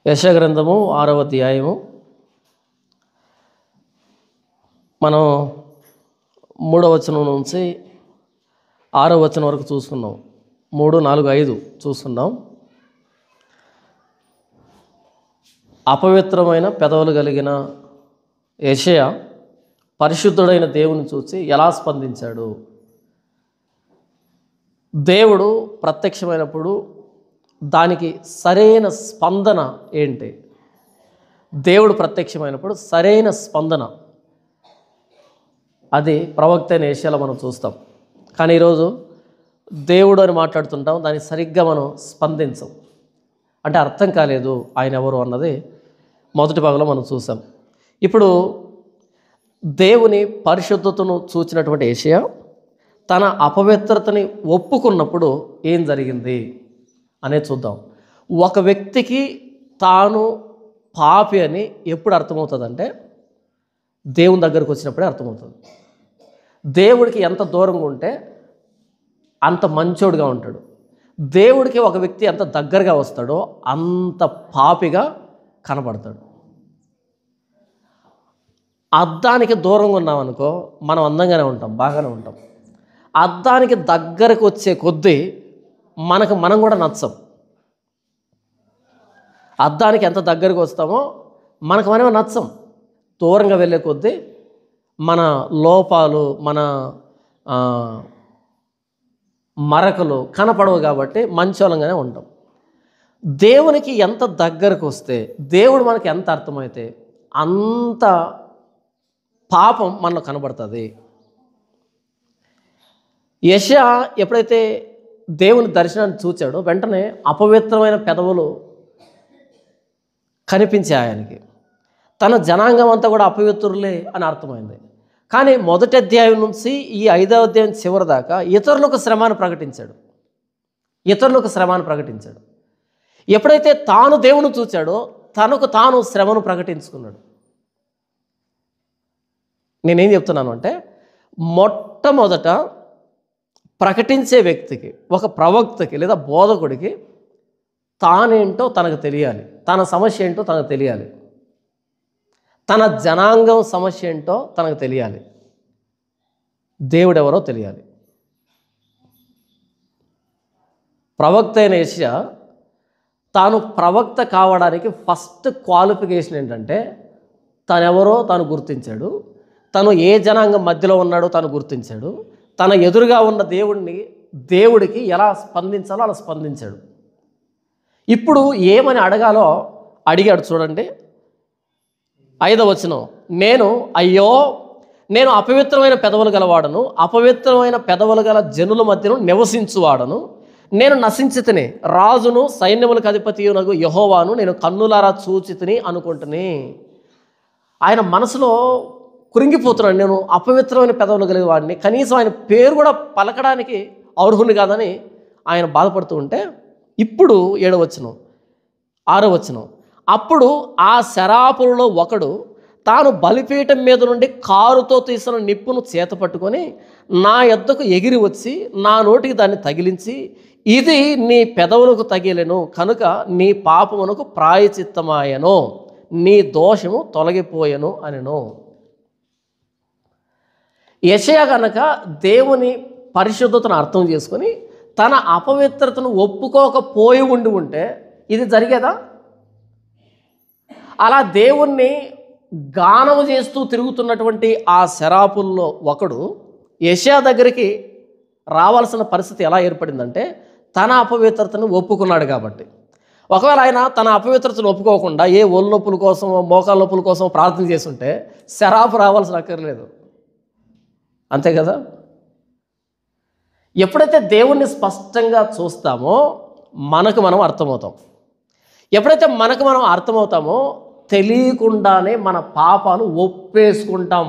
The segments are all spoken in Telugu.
యెషయా గ్రంథము 6వ అధ్యాయము మనం 3వ వచనం నుంచి 6వ వచనం వరకు చూసుకున్నాం. 3, 4, 5 చూసుకున్నాం. అపవిత్రమైన పెదవులు కలిగిన యెషయా పరిశుద్ధుడైన దేవుని చూసి ఎలా స్పందించాడు? దేవుడు ప్రత్యక్షమైనప్పుడు దానికి సరైన స్పందన ఏంటి? దేవుడు ప్రత్యక్షమైనప్పుడు సరైన స్పందన అది ప్రవక్త అయిన యెషయాలో మనం చూస్తాం. కానీ ఈరోజు దేవుడు అని మాట్లాడుతుంటాం, దానికి సరిగ్గా మనం స్పందించం. అంటే అర్థం కాలేదు ఆయన ఎవరు అన్నది మొదటి భాగంలో మనం చూసాం. ఇప్పుడు దేవుని పరిశుద్ధతను చూచినటువంటి యెషయా తన అపవిత్రతని ఒప్పుకున్నప్పుడు ఏం జరిగింది అనేది చూద్దాం. ఒక వ్యక్తికి తాను పాపి అని ఎప్పుడు అర్థమవుతుందంటే దేవుని దగ్గరకు వచ్చినప్పుడే అర్థమవుతుంది. దేవుడికి ఎంత దూరంగా ఉంటే అంత మంచోడుగా ఉంటాడు. దేవుడికి ఒక వ్యక్తి ఎంత దగ్గరగా వస్తాడో అంత పాపిగా కనబడతాడు. అద్దానికి దూరంగా ఉన్నామనుకో మనం అందంగానే ఉంటాం, బాగానే ఉంటాం. అద్దానికి దగ్గరకు వచ్చే కొద్దీ మనం కూడా నచ్చం. అద్దానికి ఎంత దగ్గరకు వస్తామో మనమే నచ్చం. దూరంగా వెళ్ళే కొద్దీ మన లోపాలు, మన మరకలు కనపడవు కాబట్టి మంచోళంగానే ఉంటాం. దేవునికి ఎంత దగ్గరకు వస్తే, దేవుడు మనకి ఎంత అర్థమైతే అంత పాపం మనలో కనబడుతుంది. యెషయా ఎప్పుడైతే దేవుని దర్శనాన్ని చూచాడో వెంటనే అపవిత్రమైన పెదవులు కనిపించాయి ఆయనకి. తన జనాంగం అంతా కూడా అపవిత్రులే అని అర్థమైంది. కానీ మొదటి అధ్యాయం నుంచి ఈ 5వ అధ్యాయం చివరి దాకా ఇతరులకు శ్రమను ప్రకటించాడు. ఎప్పుడైతే తాను దేవుని చూచాడో తనకు తాను శ్రమను ప్రకటించుకున్నాడు. నేనేం చెప్తున్నాను అంటే, మొట్టమొదట ప్రకటించే వ్యక్తికి, ఒక ప్రవక్తకి లేదా బోధకుడికి తానేంటో తనకు తెలియాలి, తన సమస్య ఏంటో తనకు తెలియాలి, తన జనాంగం సమస్య ఏంటో తనకు తెలియాలి, దేవుడెవరో తెలియాలి. ప్రవక్త అయిన యెషయా తాను ప్రవక్త కావడానికి ఫస్ట్ క్వాలిఫికేషన్ ఏంటంటే తనెవరో తాను గుర్తించాడు, తను ఏ జనాంగం మధ్యలో ఉన్నాడో తాను గుర్తించాడు, తన ఎదురుగా ఉన్న దేవుడికి ఎలా స్పందించాలో అలా స్పందించాడు. ఇప్పుడు ఏమని అడగాలో అడిగాడు. చూడండి 5వ వచనం, నేను అపవిత్రమైన పెదవులు గలవాడను, అపవిత్రమైన పెదవులు గల జనుల మధ్యను నివసించువాడను, నేను నశించితిని, రాజును సైన్యములకు అధిపతియునగు యెహోవాను నేను కన్నులారా చూచితిని అనుకుంటుని. ఆయన మనసులో కృంగిపోతున్నాడు. నేను అపవిత్రమైన పెదవులు కలిగిన వాడిని, కనీసం ఆయన పేరు కూడా పలకడానికి అర్హుని కాదని ఆయన బాధపడుతూ ఉంటే, ఇప్పుడు 7వ వచనం 6వ వచనం, అప్పుడు ఆ శరాపులలో ఒకడు తాను బలిపీఠం మీద నుండి కారుతో తీసిన నిప్పును చేత పట్టుకొని నా యొద్దకు ఎగిరి వచ్చి నా నోటికి దాన్ని తగిలించి, ఇది నీ పెదవులకు తగిలెను కనుక నీ పాపమునకు ప్రాయచిత్తమాయను, నీ దోషము తొలగిపోయెను అనెను. యెషయా కనుక దేవుని పరిశుద్ధతను అర్థం చేసుకొని తన అపవిత్రతను ఒప్పుకోకపోయి ఉంటే ఇది జరిగేదా? అలా దేవుణ్ణి గానము చేస్తూ తిరుగుతున్నటువంటి ఆ శరాపుల్లో ఒకడు యెషయా దగ్గరికి రావాల్సిన పరిస్థితి ఎలా ఏర్పడిందంటే తన అపవిత్రతను ఒప్పుకున్నాడు కాబట్టి. ఒకవేళ ఆయన తన అపవిత్రతను ఒప్పుకోకుండా ఏ ఒళ్ళు నొప్పుల కోసం, మోకాల నొప్పుల కోసం ప్రార్థన చేస్తుంటే శరాపు రావాల్సిన అక్కర్లేదు. అంతే కదా? ఎప్పుడైతే దేవుణ్ణి స్పష్టంగా చూస్తామో మనకు మనం అర్థమవుతాం. ఎప్పుడైతే మనకు మనం అర్థమవుతామో తెలియకుండానే మన పాపాలు ఒప్పేసుకుంటాం.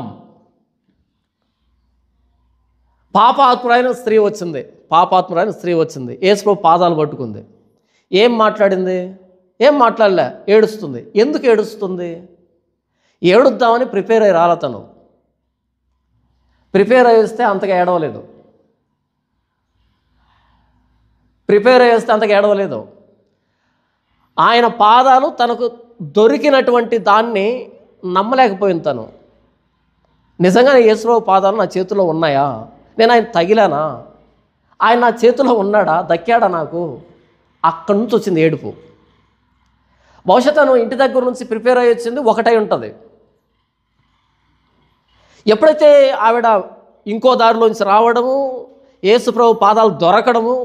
పాపాత్ముడైన స్త్రీ వచ్చింది, యేసుప్రభు పాదాలు పట్టుకుంది. ఏం మాట్లాడింది? ఏం మాట్లాడలే, ఏడుస్తుంది. ఎందుకు ఏడుస్తుంది? ఏడుద్దామని ప్రిపేర్ అయ్యి రాల. తను ప్రిపేర్ అయ్యేస్తే అంతగా ఏడవలేదు. ఆయన పాదాలు తనకు దొరికినటువంటి దాన్ని నమ్మలేకపోయింది తను. నిజంగానే యేసుప్రభు పాదాలు నా చేతిలో ఉన్నాయా? నేను ఆయన తగిలానా? ఆయన నా చేతిలో ఉన్నాడా? దక్కాడా నాకు? అక్కడి నుంచి వచ్చింది ఏడుపు. బహుశా తను ఇంటి దగ్గర నుంచి ప్రిపేర్ అయ్యి వచ్చింది ఒకటై ఉంటుంది. ఎప్పుడైతే ఆవిడ ఇంకో దారిలోంచి రావడము, యేసుప్రభు పాదాలు దొరకడము,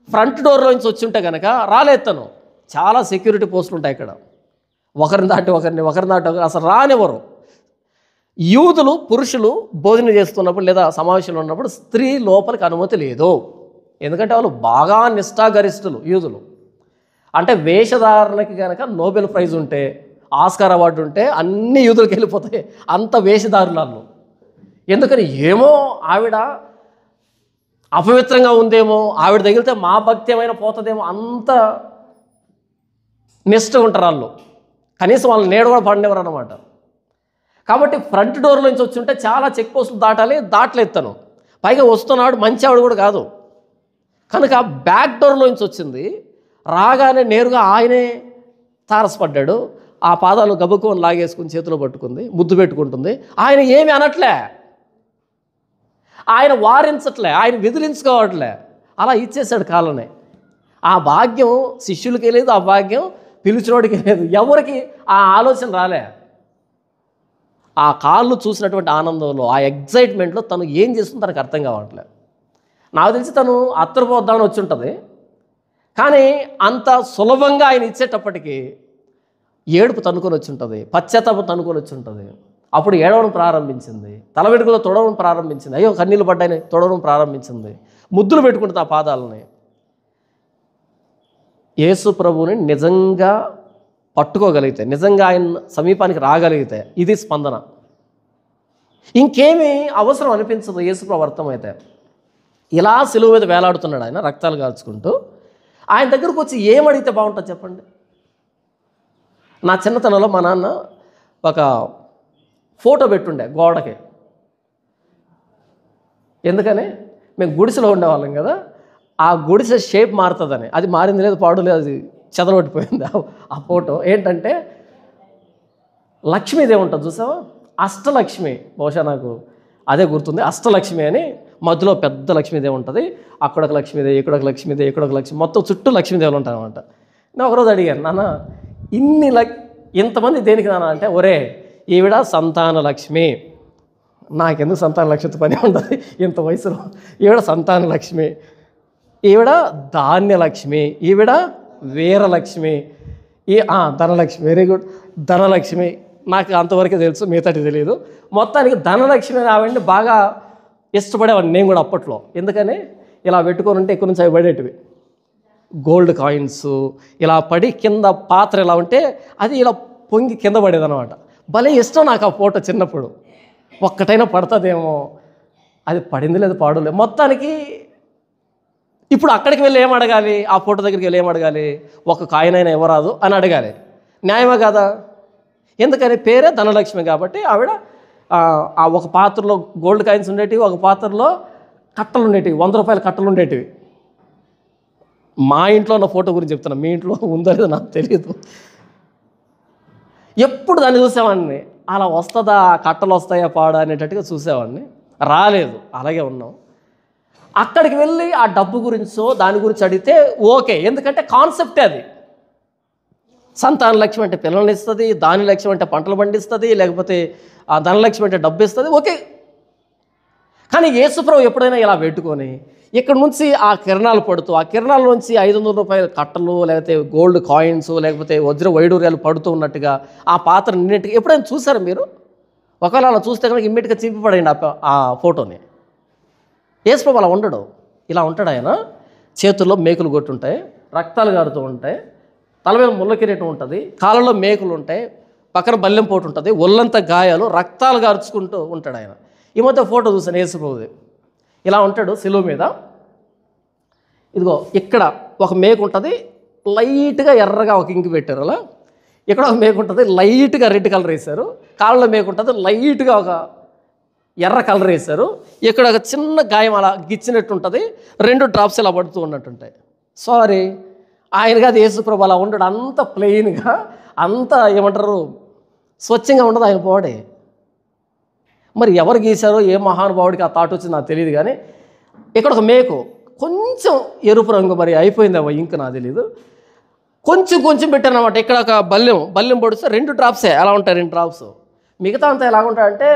ఫ్రంట్ డోర్లోంచి వచ్చి ఉంటే కనుక రాలేదు తను. చాలా సెక్యూరిటీ పోస్టులు ఉంటాయి ఇక్కడ, ఒకరిని దాటి ఒకరు అసలు రానివ్వరు. యూదులు పురుషులు భోజనం చేస్తున్నప్పుడు లేదా సమావేశంలో ఉన్నప్పుడు స్త్రీ లోపలికి అనుమతి లేదు. ఎందుకంటే వాళ్ళు బాగా నిష్ఠాగరిష్ఠులు యూదులు. అంటే వేషధారణకి కనుక నోబెల్ ప్రైజ్ ఉంటే, ఆస్కార్ అవార్డు ఉంటే అన్ని యూదులకు వెళ్ళిపోతాయి, అంత వేషధారులు. ఎందుకని ఏమో ఆవిడ అపవిత్రంగా ఉందేమో, ఆవిడ తగిలితే మా భక్తి ఏమైనా పోతుందేమో, అంత నిష్ఠ ఉంటారు వాళ్ళు. కనీసం వాళ్ళని నేడు కూడా పడినవారు అనమాట. కాబట్టి ఫ్రంట్ డోర్ నుంచి వచ్చి ఉంటే చాలా చెక్ పోస్టులు దాటలేదు తను. పైగా వస్తున్నాడు, మంచి ఆవిడ కూడా కాదు కనుక బ్యాక్ డోర్లోంచి వచ్చింది. రాగానే నేరుగా ఆయనే తారసపడ్డాడు. ఆ పాదాలు గబుక్కుని లాగేసుకుని చేతిలో పట్టుకుంది, ముద్దు పెట్టుకుంటుంది. ఆయన ఏమి అనట్లే, ఆయన వారించట్లే, ఆయన విదిలించుకోవట్లే, అలా ఇచ్చేసాడు కాళ్ళనే. ఆ భాగ్యం శిష్యులకి లేదు, ఆ భాగ్యం పిలిచినోడికి లేదు, ఎవరికి ఆ ఆలోచన రాలే. ఆ కాళ్ళు చూసినటువంటి ఆనందంలో, ఆ ఎగ్జైట్మెంట్లో తను ఏం చేస్తుందో తనకు అర్థం కావట్లేదు. నాకు తెలిసి తను అత్తరుపోద్దామని వచ్చి ఉంటుంది, కానీ అంత సులభంగా ఆయన ఇచ్చేటప్పటికీ ఏడుపు తనుకొని వచ్చి ఉంటుంది, పశ్చాత్తాపం తనుకొని వచ్చి ఉంటుంది. అప్పుడు ఏడవడం ప్రారంభించింది, తల వెనుకలో తొడవడం ప్రారంభించింది, అయ్యో కన్నీళ్ళు పడ్డాయని తొడవడం ప్రారంభించింది, ముద్దులు పెట్టుకుంటుంది ఆ పాదాలని. యేసు ప్రభువుని నిజంగా పట్టుకోగలిగితే, నిజంగా ఆయన సమీపానికి రాగలిగితే ఇది స్పందన. ఇంకేమీ అవసరం అనిపించదు యేసు ప్రభు అర్థమైతే. ఇలా సిలువ మీద వేలాడుతున్నాడు ఆయన, రక్తాలు కాల్చుకుంటూ. ఆయన దగ్గరకు వచ్చి ఏమడిగితే బాగుంటుంది చెప్పండి? నా చిన్నతనంలో మా నాన్న ఒక ఫోటో పెట్టుండే గోడకి. ఎందుకని? మేము గుడిసెలో ఉండేవాళ్ళం కదా, ఆ గుడిసె షేప్ మారుతుందని. అది మారింది లేదు, పాడు లేదు, అది చెదరొట్టిపోయింది. ఆ ఫోటో ఏంటంటే లక్ష్మీదేవి ఉంటుంది చూసావా, అష్టలక్ష్మి, బహుశా నాకు అదే గుర్తుంది, అష్టలక్ష్మి అని. మధ్యలో పెద్ద లక్ష్మీదేవి ఉంటుంది, అక్కడొక లక్ష్మీదేవి, ఇక్కడొక లక్ష్మీదేవి, ఇక్కడొక లక్ష్మి, మొత్తం చుట్టూ లక్ష్మీదేవులు ఉంటాయి అనమాట. నేను ఒకరోజు అడిగాను, నాన్న ఇంతమంది దేనికి నాన్న అంటే, ఒరే ఈవిడ సంతాన లక్ష్మి. నాకెందుకు సంతాన లక్ష్మితో పని ఉంటుంది ఇంత వయసులో? ఈవిడ సంతాన లక్ష్మి, ఈవిడ ధాన్యలక్ష్మి, ఈవిడ వీరలక్ష్మి, ధనలక్ష్మి, వెరీ గుడ్, ధనలక్ష్మి. నాకు అంతవరకే తెలుసు, మిగతాటి తెలియదు. మొత్తానికి ధనలక్ష్మి అని ఆవిడని బాగా ఇష్టపడేవాడిని నేను కూడా అప్పట్లో. ఎందుకని? ఇలా పెట్టుకొని ఉంటే ఎక్కువ నుంచి అవి పడేటివి గోల్డ్ కాయిన్స్, ఇలా పడి కింద పాత్ర ఇలా ఉంటే అది ఇలా పొంగి కింద పడేదన్నమాట. భలే ఇష్టం నాకు ఆ ఫోటో చిన్నప్పుడు. ఒక్కటైనా పడుతుందేమో, అది పడింది లేదు, పాడలేదు. మొత్తానికి ఇప్పుడు అక్కడికి వెళ్ళి ఏం అడగాలి? ఆ ఫోటో దగ్గరికి వెళ్ళి ఏం అడగాలి? ఒక కాయినైనా ఇవ్వరాదు అని అడగాలి. న్యాయమే కదా? ఎందుకని? పేరే ధనలక్ష్మి కాబట్టి ఆవిడ ఆ ఒక పాత్రలో గోల్డ్ కాయిన్స్ ఉండేటివి, ఒక పాత్రలో కట్టలు ఉండేటివి, 100 రూపాయల కట్టలు ఉండేటివి. మా ఇంట్లో ఉన్న ఫోటో గురించి చెప్తున్నా, మీ ఇంట్లో ఉందో లేదో నాకు తెలియదు. ఎప్పుడు దాన్ని చూసేవాడిని, అలా వస్తుందా, కట్టలు వస్తాయా పాడా అనేటట్టుగా చూసేవాడిని. రాలేదు, అలాగే ఉన్నాం. అక్కడికి వెళ్ళి ఆ డబ్బు గురించో దాని గురించి అడిగితే ఓకే, ఎందుకంటే కాన్సెప్టే అది. సంతాన లక్ష్మి అంటే పిల్లల్ని ఇస్తుంది, దాని లక్ష్యం అంటే పంటలు పండిస్తుంది, లేకపోతే ఆ ధనలక్ష్మి అంటే డబ్బు ఇస్తుంది, ఓకే. కానీ యేసుప్రభు ఎప్పుడైనా ఇలా పెట్టుకొని ఇక్కడ నుంచి ఆ కిరణాలు పడుతూ, ఆ కిరణాల నుంచి 500 రూపాయల కట్టలు, లేకపోతే గోల్డ్ కాయిన్స్, లేకపోతే వజ్ర వైడూర్యాలు పడుతూ ఉన్నట్టుగా ఆ పాత్ర నిన్నట్టుగా ఎప్పుడైనా చూసారా మీరు? ఒకవేళ అలా చూస్తే కనుక ఇమ్మీడియట్గా చింపిపడండి ఆ ఫోటోని. యేసుప్రభు అలా ఉండడు, ఇలా ఉంటాడు ఆయన. చేతుల్లో మేకులు కొట్టుంటాయి, రక్తాలు గారుతూ ఉంటాయి, తల మీద ముళ్ళ కిరీటం ఉంటుంది, కాళ్ళలో మేకులు ఉంటాయి, పక్కన బల్లెం పోటు ఉంటుంది, ఒళ్ళంతా గాయాలు, రక్తాలు గార్చుకుంటూ ఉంటాడు ఆయన. ఈ మధ్య ఫోటో చూసాను యేసుప్రభుది. ఇలా ఉంటాడు సిలువ మీద. ఇదిగో ఇక్కడ ఒక మేకు ఉంటుంది, లైట్గా ఎర్రగా ఒక ఇంకి పెట్టారు అలా. ఇక్కడ ఒక మేకు ఉంటుంది, లైట్గా రెడ్ కలర్ వేశారు. కాళ్ళలో మేకు ఉంటుంది, లైట్గా ఒక ఎర్ర కలర్ వేశారు. ఇక్కడ ఒక చిన్న గాయం అలా గిచ్చినట్టు ఉంటుంది, 2 డ్రాప్స్ ఇలా పడుతూ ఉన్నట్టుంటాయి. సారీ, ఆయనగా అది యేసుప్రభు అలా ఉండడు, అంత ప్లెయిన్గా, అంత ఏమంటారు స్వచ్ఛంగా ఉండదు ఆయన బాడీ. మరి ఎవరు గీశారో ఏ మహానుభావుడికి ఆ థాట్ వచ్చింది నాకు తెలియదు. కానీ ఇక్కడ ఒక మేకు కొంచెం ఎరుపు రంగు మరి అయిపోయిందేమో ఇంక నాకు తెలీదు, కొంచెం కొంచెం పెట్టాను అనమాట. ఇక్కడ ఒక బల్లెం పొడిస్తే 2 డ్రాప్సే ఎలా ఉంటాయి, 2 డ్రాప్స్. మిగతా అంతా ఎలా ఉంటాడంటే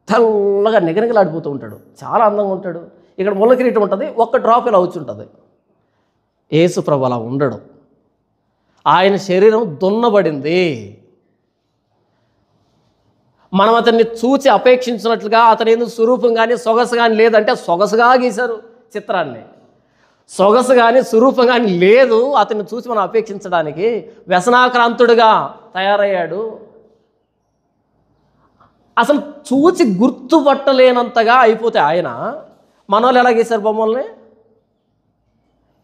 తెల్లగా నిగనిగలాడిపోతూ ఉంటాడు, చాలా అందంగా ఉంటాడు. ఇక్కడ ముళ్ళ కిరీటం ఉంటుంది, ఒక్క డ్రాప్ ఇలా వచ్చి ఉంటుంది. యేసుప్రభు అలా ఉండడు, ఆయన శరీరం దున్నబడింది. మనం అతన్ని చూచి అపేక్షించినట్లుగా అతని ఎందుకు స్వరూపం కానీ సొగసు కానీ లేదంటే సొగసుగా గీశారు చిత్రాన్ని. సొగసు కానీ స్వరూపం కానీ లేదు అతన్ని చూసి మనం అపేక్షించడానికి. వ్యసనాక్రాంతుడుగా తయారయ్యాడు. అసలు చూచి గుర్తుపట్టలేనంతగా అయిపోతే ఆయన, మన వాళ్ళు ఎలా గీశారు బొమ్మల్ని,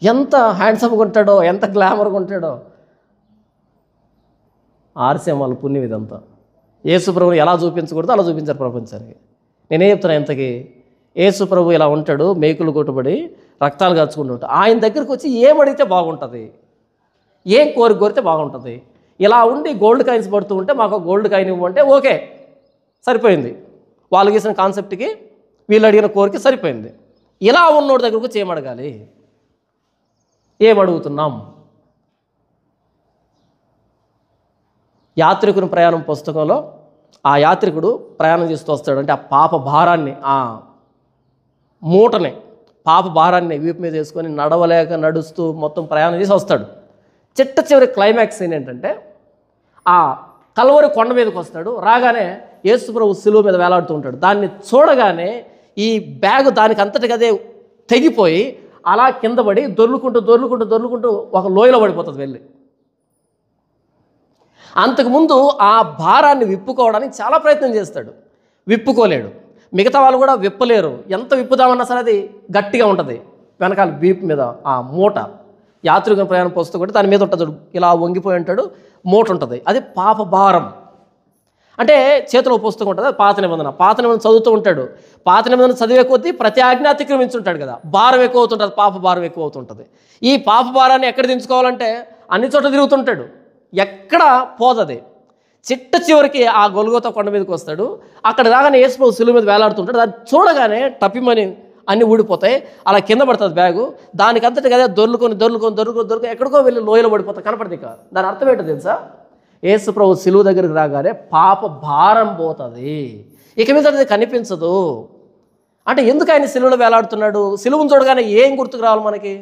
ఎంత హ్యాండ్సమ్గా ఉంటాడో, ఎంత గ్లామర్గా ఉంటాడో. ఆర్సీఎంల పుణ్యం ఇదంతా. యేసుప్రభుని ఎలా చూపించకూడదు అలా చూపించారు ప్రపంచానికి. నేనే చెప్తున్నా, ఇంతకీ యేసుప్రభు ఇలా ఉంటాడు, మేకులు కొట్టుబడి రక్తాలు కాచుకుంటూ ఉంటాడు. ఆయన దగ్గరికి వచ్చి ఏమడిగితే బాగుంటుంది, ఏం కోరితే బాగుంటుంది. ఇలా ఉండి గోల్డ్ కాయిన్స్ పడుతూ ఉంటే మాకు గోల్డ్ కాయిన్ ఇవ్వంటే ఓకే, సరిపోయింది. వాళ్ళు గీసిన కాన్సెప్ట్కి వీళ్ళు అడిగిన కోరిక సరిపోయింది. ఇలా ఉన్నోడి దగ్గరకు వచ్చి ఏమడగాలి, ఏమడుగుతున్నాం? యాత్రికుని ప్రయాణం పుస్తకంలో ఆ యాత్రికుడు ప్రయాణం చేస్తూ వస్తాడు. అంటే ఆ పాప భారాన్ని, ఆ మూటని, పాప భారాన్ని వీపు మీద వేసుకొని నడవలేక నడుస్తూ మొత్తం ప్రయాణం చేసి వస్తాడు. చిట్ట చివరి క్లైమాక్స్ సీన్ ఏంటంటే ఆ కల్వరి కొండ మీదకి వస్తాడు. రాగానే యేసుప్రభు శిలువ మీద వేలాడుతూ ఉంటాడు. దాన్ని చూడగానే ఈ బ్యాగ్ దానికి అంతటికి అదే తెగిపోయి అలా కింద పడి దొర్లుకుంటూ ఒక లోయలో పడిపోతుంది వెళ్ళి. అంతకుముందు ఆ భారాన్ని విప్పుకోవడానికి చాలా ప్రయత్నం చేస్తాడు, విప్పుకోలేడు. మిగతా వాళ్ళు కూడా విప్పలేరు. ఎంత విప్పుదామన్నా సరే అది గట్టిగా ఉంటుంది. వెనకాల వీపు మీద ఆ మూట, యాత్రికుని ప్రయాణం పుస్తకం కూడా దాని మీద ఉంటుంది, ఇలా వంగిపోయి ఉంటాడు, మూట ఉంటుంది. అది పాప భారం. అంటే చేతిలో పుస్తకం ఉంటుంది, అది పాత నిబంధన చదువుతూ ఉంటాడు. పాత నిబంధన చదివే కొద్దీ ప్రతి ఆజ్ఞ అతిక్రమించుంటాడు కదా, భారం ఎక్కువ అవుతుంటుంది, పాప భారం ఎక్కువ అవుతుంటుంది. ఈ పాప భారాన్ని ఎక్కడ దించుకోవాలంటే అన్ని చోట్ల తిరుగుతుంటాడు, ఎక్కడ పోదది. చిట్ట చివరికి ఆ గొల్గోతా కొండ మీదకి వస్తాడు. అక్కడ రాగానే యేసుప్రభు శిలువ మీద వేలాడుతుంటాడు. దాన్ని చూడగానే టపిమని అన్నీ ఊడిపోతాయి, అలా కింద పడుతుంది బ్యాగు. దానికంతటి కదా దొర్లుకొని ఎక్కడికో వెళ్ళి లోయలో పడిపోతాయి, కనపడదు. ఇక దాని అర్థం ఏంటో తెలుసా? యేసుప్రభు శిలువ దగ్గరికి రాగానే పాప భారం పోతుంది, ఇక మీద అది కనిపించదు. అంటే ఎందుకు ఆయన శిలువలో వేలాడుతున్నాడు? శిలువను చూడగానే ఏం గుర్తుకు రావాలి మనకి?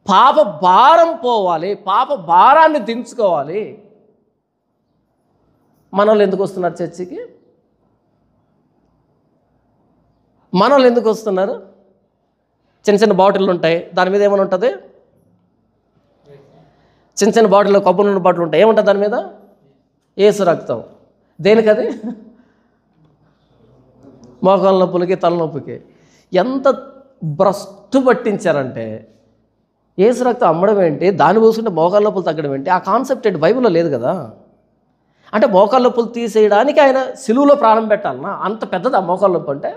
పాప భారం పోవాలి, పాప భారాన్ని దించుకోవాలి. మన వాళ్ళు ఎందుకు వస్తున్నారు చర్చికి? మన వాళ్ళు ఎందుకు వస్తున్నారు? చిన్న చిన్న బాటిళ్ళు ఉంటాయి, దాని మీద ఏమైనా ఉంటుంది? చిన్న బాటిల్లో కొబ్బరి నూనె బాటిల్ ఉంటాయి, ఏముంటుంది దాని మీద? యేసు రక్తం. దేనికది? మోకాళ్ళ నొప్పులకి, తలనొప్పికి. ఎంత భ్రష్టు పట్టించారంటే, యేసు రక్తం అమ్మడం ఏంటి, దాన్ని పోసుకుంటే మోకాళ్ళ నొప్పులు తగ్గడం ఏంటి? ఆ కాన్సెప్ట్ ఏంటి? బైబిల్లో లేదు కదా. అంటే మోకాళ్ళ నొప్పులు తీసేయడానికి ఆయన సిలువలో ప్రాణం పెట్టాలన్నా? అంత పెద్దది ఆ మోకాళ్ళ నొప్పి అంటే.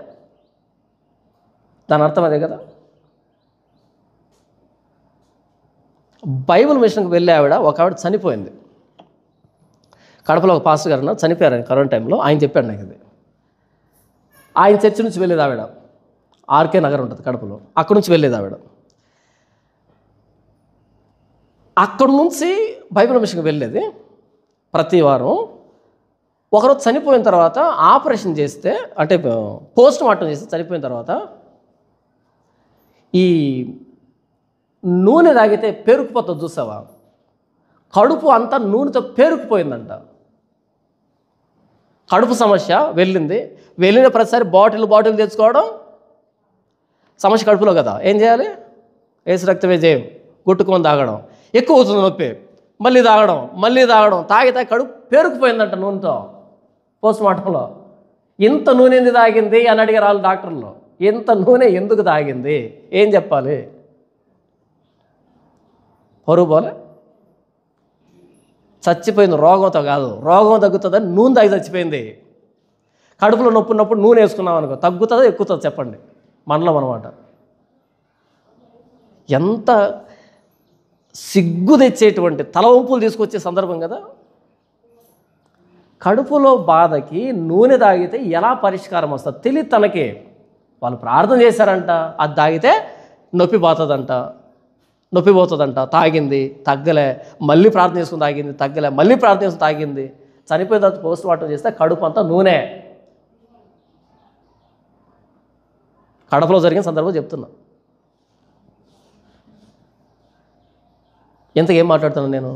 దాని అర్థం అదే కదా. బైబిల్ మిషన్కి వెళ్ళే ఒక ఆవిడ చనిపోయింది. కడపలో ఒక పాస్టర్ గారు చనిపోయారు ఆయన కరోనా టైంలో. ఆయన చెప్పాడు నాకు ఇది. ఆయన చర్చి నుంచి వెళ్ళేది ఆవిడ, ఆర్కే నగర్ ఉంటుంది కడపలో, అక్కడి నుంచి వెళ్ళేది ఆవిడ. అక్కడి నుంచి బైబిల్ మిషన్కి వెళ్ళేది ప్రతి వారం. ఒకరోజు చనిపోయిన తర్వాత ఆపరేషన్ చేస్తే, అంటే పోస్ట్ మార్టం చేస్తే చనిపోయిన తర్వాత ఈ నూనె తాగితే పేరుకుపోతుంది చూసావా, కడుపు అంతా నూనెతో పేరుకుపోయిందంట. కడుపు సమస్య వెళ్ళిన ప్రతిసారి బాటిల్ తెచ్చుకోవడం సమస్య కడుపులో కదా. ఏం చేయాలి? యేసు రక్తమే చేయం, కొట్టుకొని తాగడం. ఎక్కువ అవుతుంది నొప్పి, మళ్ళీ తాగడం. తాగి కడుపు పేరుకుపోయిందంట నూనెతో. పోస్ట్ మార్టంలో ఇంత నూనె ఎందుకు తాగింది అని అడిగారు వాళ్ళు డాక్టర్లు. ఇంత నూనె ఎందుకు తాగింది ఏం చెప్పాలి? పరువు పోలే? చచ్చిపోయింది రోగంతో కాదు, రోగం తగ్గుతుందని నూనె తాగి చచ్చిపోయింది. కడుపులో నొప్పి ఉన్నప్పుడు నూనె వేసుకున్నాం అనుకో, తగ్గుతుందో ఎక్కుతుందో చెప్పండి? మనలో అనమాట. ఎంత సిగ్గు తెచ్చేటువంటి తలవంపులు తీసుకొచ్చే సందర్భం కదా. కడుపులో బాధకి నూనె తాగితే ఎలా పరిష్కారం వస్తుంది తెలియదు తనకి. వాళ్ళు ప్రార్థన చేశారంట, అది తాగితే నొప్పి పోతుందంట. తాగింది, తగ్గలే, మళ్ళీ ప్రార్థన చేసుకుని తాగింది, తగ్గలే, మళ్ళీ ప్రార్థన చేసుకుని తాగింది. చనిపోయిన తర్వాత పోస్ట్ మార్టం చేస్తే కడుపు అంతా నూనె. కడపలో జరిగిన సందర్భం చెప్తున్నా. ఎంతకేం మాట్లాడుతున్నాను నేను?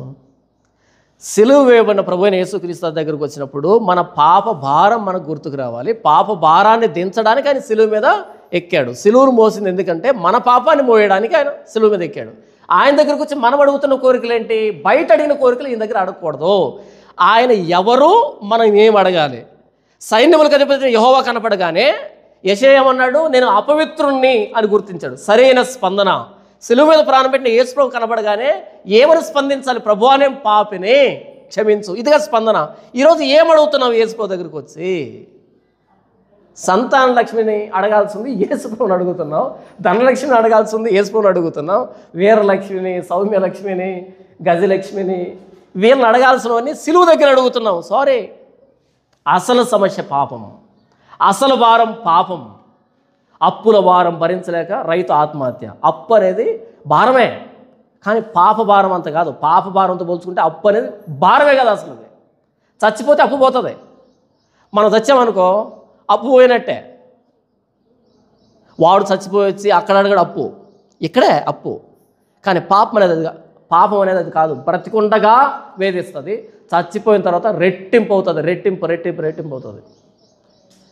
సిలువ వేయబడిన ప్రభు అయిన యేసుక్రీస్తు దగ్గరకు వచ్చినప్పుడు మన పాప భారం మనకు గుర్తుకు రావాలి. పాప భారాన్ని దించడానికి ఆయన సిలువ మీద ఎక్కాడు. సిలువను మోసింది ఎందుకంటే మన పాపాన్ని మోయడానికి ఆయన సిలువ మీద ఎక్కాడు. ఆయన దగ్గరకు వచ్చి మనం అడుగుతున్న కోరికలు ఏంటి? బయట అడిగిన కోరికలు ఈయన దగ్గర అడగకూడదు. ఆయన ఎవరు, మనం ఏం అడగాలి? సైన్యములకు అధిపతి యెహోవా కనపడగానే యెషయా ఏమన్నాడు? నేను అపవిత్రుణ్ణి అని గుర్తించాడు. సరైన స్పందన. సిలువ మీద ప్రాణం పెట్టిన యేసు ప్రభు కనపడగానే ఏమని స్పందించాలి? ప్రభువా నేను పాపిని, క్షమించు. ఇదిగా స్పందన. ఈరోజు ఏమడుగుతున్నావు యేసు ప్రభు దగ్గరికి వచ్చి? సంతాన లక్ష్మిని అడగాల్సింది యేసు ప్రభుని అడుగుతున్నావు. ధనలక్ష్మిని అడగాల్సింది యేసు ప్రభుని అడుగుతున్నావు. వీరలక్ష్మిని, సౌమ్యలక్ష్మిని, గజలక్ష్మిని, వీళ్ళని అడగాల్సినవన్నీ సిలువ దగ్గర అడుగుతున్నావు. సారీ, అసలు సమస్య పాపం, అసలు భారం పాపం. అప్పుల భారం భరించలేక రైతు ఆత్మహత్య. అప్పు అనేది భారమే, కానీ పాప భారం అంత కాదు. పాప భారంతో పోల్చుకుంటే అప్పు అనేది భారమే కదా. అసలు అది చచ్చిపోతే అప్పు పోతుంది. మనం చచ్చామనుకో అప్పు పోయినట్టే. వాడు చచ్చిపోయి వచ్చి అక్కడ అడగడు అప్పు, ఇక్కడే అప్పు. కానీ పాపం అనేది అది కాదు. బ్రతికుండగా వేధిస్తుంది, చచ్చిపోయిన తర్వాత రెట్టింపు అవుతుంది. రెట్టింపు అవుతుంది.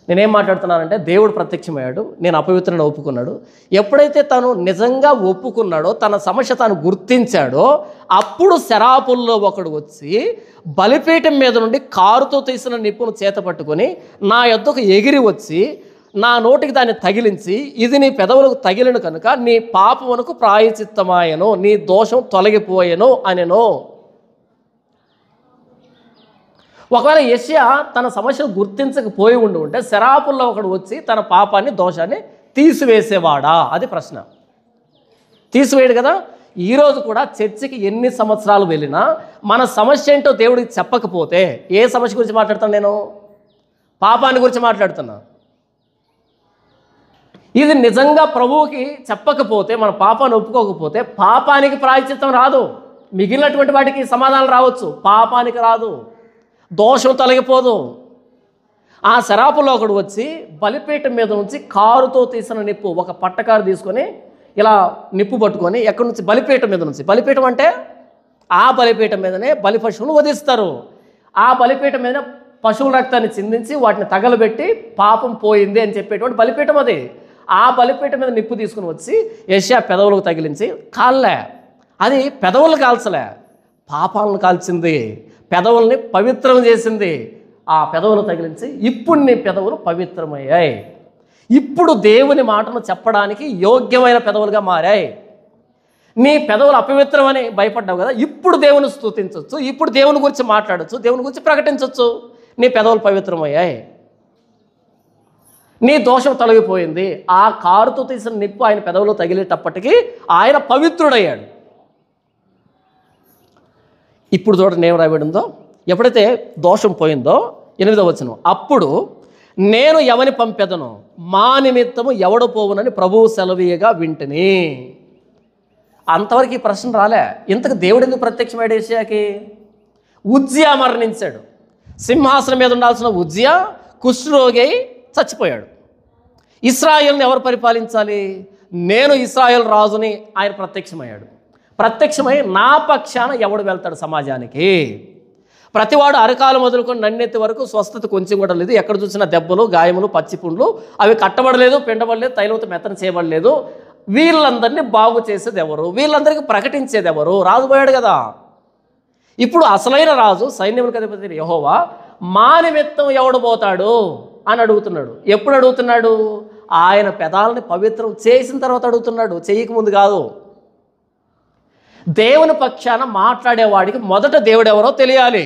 నేనేం మాట్లాడుతున్నానంటే, దేవుడు ప్రత్యక్షమయ్యాడు, నేను అపవిత్రను ఒప్పుకున్నాడు. ఎప్పుడైతే తను నిజంగా ఒప్పుకున్నాడో, తన సమస్య తాను గుర్తించాడో, అప్పుడు శరాపుల్లో ఒకడు వచ్చి బలిపీఠం మీద నుండి కారుతో తీసిన నిప్పును చేత పట్టుకొని నా యొద్దకు ఎగిరి వచ్చి నా నోటికి దాన్ని తగిలించి, ఇది నీ పెదవులకు తగిలిన కనుక నీ పాపమునకు ప్రాయచిత్తమాయను, నీ దోషం తొలగిపోయెను అనెను. ఒకవేళ యెషయా తన సమస్యను గుర్తించకపోయి ఉంటే శరాపుల్లో ఒకడు వచ్చి తన పాపాన్ని, దోషాన్ని తీసివేసేవాడా? అది ప్రశ్న. తీసివేయడు కదా. ఈరోజు కూడా చర్చికి ఎన్ని సంవత్సరాలు వెళ్ళినా మన సమస్య ఏంటో దేవుడికి చెప్పకపోతే, ఏ సమస్య గురించి మాట్లాడుతాను నేను? పాపాన్ని గురించి మాట్లాడుతున్నా. ఇది నిజంగా ప్రభువుకి చెప్పకపోతే, మన పాపాన్ని ఒప్పుకోకపోతే పాపానికి ప్రాయశ్చిత్తం రాదు. మిగిలినటువంటి వాటికి సమాధానం రావచ్చు, పాపానికి రాదు. దోషం తొలగిపోదు. ఆ శరాపులో ఒకడు వచ్చి బలిపీఠం మీద నుంచి కారుతో తీసిన నిప్పు, ఒక పట్టకారు తీసుకొని ఇలా నిప్పు పట్టుకొని ఎక్కడి నుంచి? బలిపీఠం మీద నుంచి. బలిపీఠం అంటే ఆ బలిపీఠం మీదనే బలి పశువులు వధిస్తారు. ఆ బలిపీఠం మీద పశువుల రక్తాన్ని చిందించి వాటిని తగలబెట్టి పాపం పోయింది అని చెప్పేటువంటి బలిపీఠం అది. ఆ బలిపీఠం మీద నిప్పు తీసుకుని వచ్చి యెషయా పెదవులకు తగిలించి కాల్లే. అది పెదవులు కాల్చలే, పాపాలను కాల్చింది, పెదవుల్ని పవిత్రం చేసింది. ఆ పెదవులు తగిలించి ఇప్పుడు నీ పెదవులు పవిత్రమయ్యాయి, ఇప్పుడు దేవుని మాటను చెప్పడానికి యోగ్యమైన పెదవులుగా మారాయి. నీ పెదవులు అపవిత్రమని భయపడ్డావు కదా, ఇప్పుడు దేవుని స్తుతించవచ్చు, ఇప్పుడు దేవుని గురించి మాట్లాడచ్చు, దేవుని గురించి ప్రకటించవచ్చు. నీ పెదవులు పవిత్రమయ్యాయి, నీ దోషం తొలగిపోయింది. ఆ కారుతో తీసిన నిప్పు ఆయన పెదవులు తగిలేటప్పటికీ ఆయన పవిత్రుడయ్యాడు. ఇప్పుడు చూడండి ఏం రాయబడిందో. ఎప్పుడైతే దోషం పోయిందో 8వ వచనం, అప్పుడు నేను ఎవని పంపెదను, మా నిమిత్తము ఎవడు పోవునని ప్రభువు సెలవీయగా వింటిని. అంతవరకు ఈ ప్రశ్న రాలే. ఇంతకు దేవుడు ఎందుకు ప్రత్యక్షమయ్యాడు యెషయాకి? ఉజ్జియా మరణించాడు. సింహాసనం మీద ఉండాల్సిన ఉజ్జియా కుష్ఠరోగి అయి చచ్చిపోయాడు. ఇశ్రాయేలుని ఎవరు పరిపాలించాలి? నేను ఇశ్రాయేలు రాజుని. ఆయన ప్రత్యక్షమయ్యాడు. ప్రత్యక్షమై నా పక్షాన ఎవడు వెళ్తాడు సమాజానికి? ప్రతివాడు అరకాలు మొదలుకొని నన్నెత్తి వరకు స్వస్థత కొంచెం కూడా లేదు. ఎక్కడ చూసినా దెబ్బలు, గాయములు, పచ్చిపుండ్లు, అవి కట్టబడలేదు, పిండబడలేదు, తైలంతో మెత్తన చేయబడలేదు. వీళ్ళందరినీ బాగు చేసేది ఎవరు? వీళ్ళందరికీ ప్రకటించేది ఎవరు? రాజు పోయాడు కదా. ఇప్పుడు అసలైన రాజు, సైన్యములకు అధిపతి యెహోవా మా నిమిత్తం ఎవడు పోతాడు అని అడుగుతున్నాడు. ఎప్పుడు అడుగుతున్నాడు? ఆయన పెదాలని పవిత్రం చేసిన తర్వాత అడుగుతున్నాడు, చేయకముందు కాదు. దేవుని పక్షాన మాట్లాడేవాడికి మొదట దేవుడు ఎవరో తెలియాలి,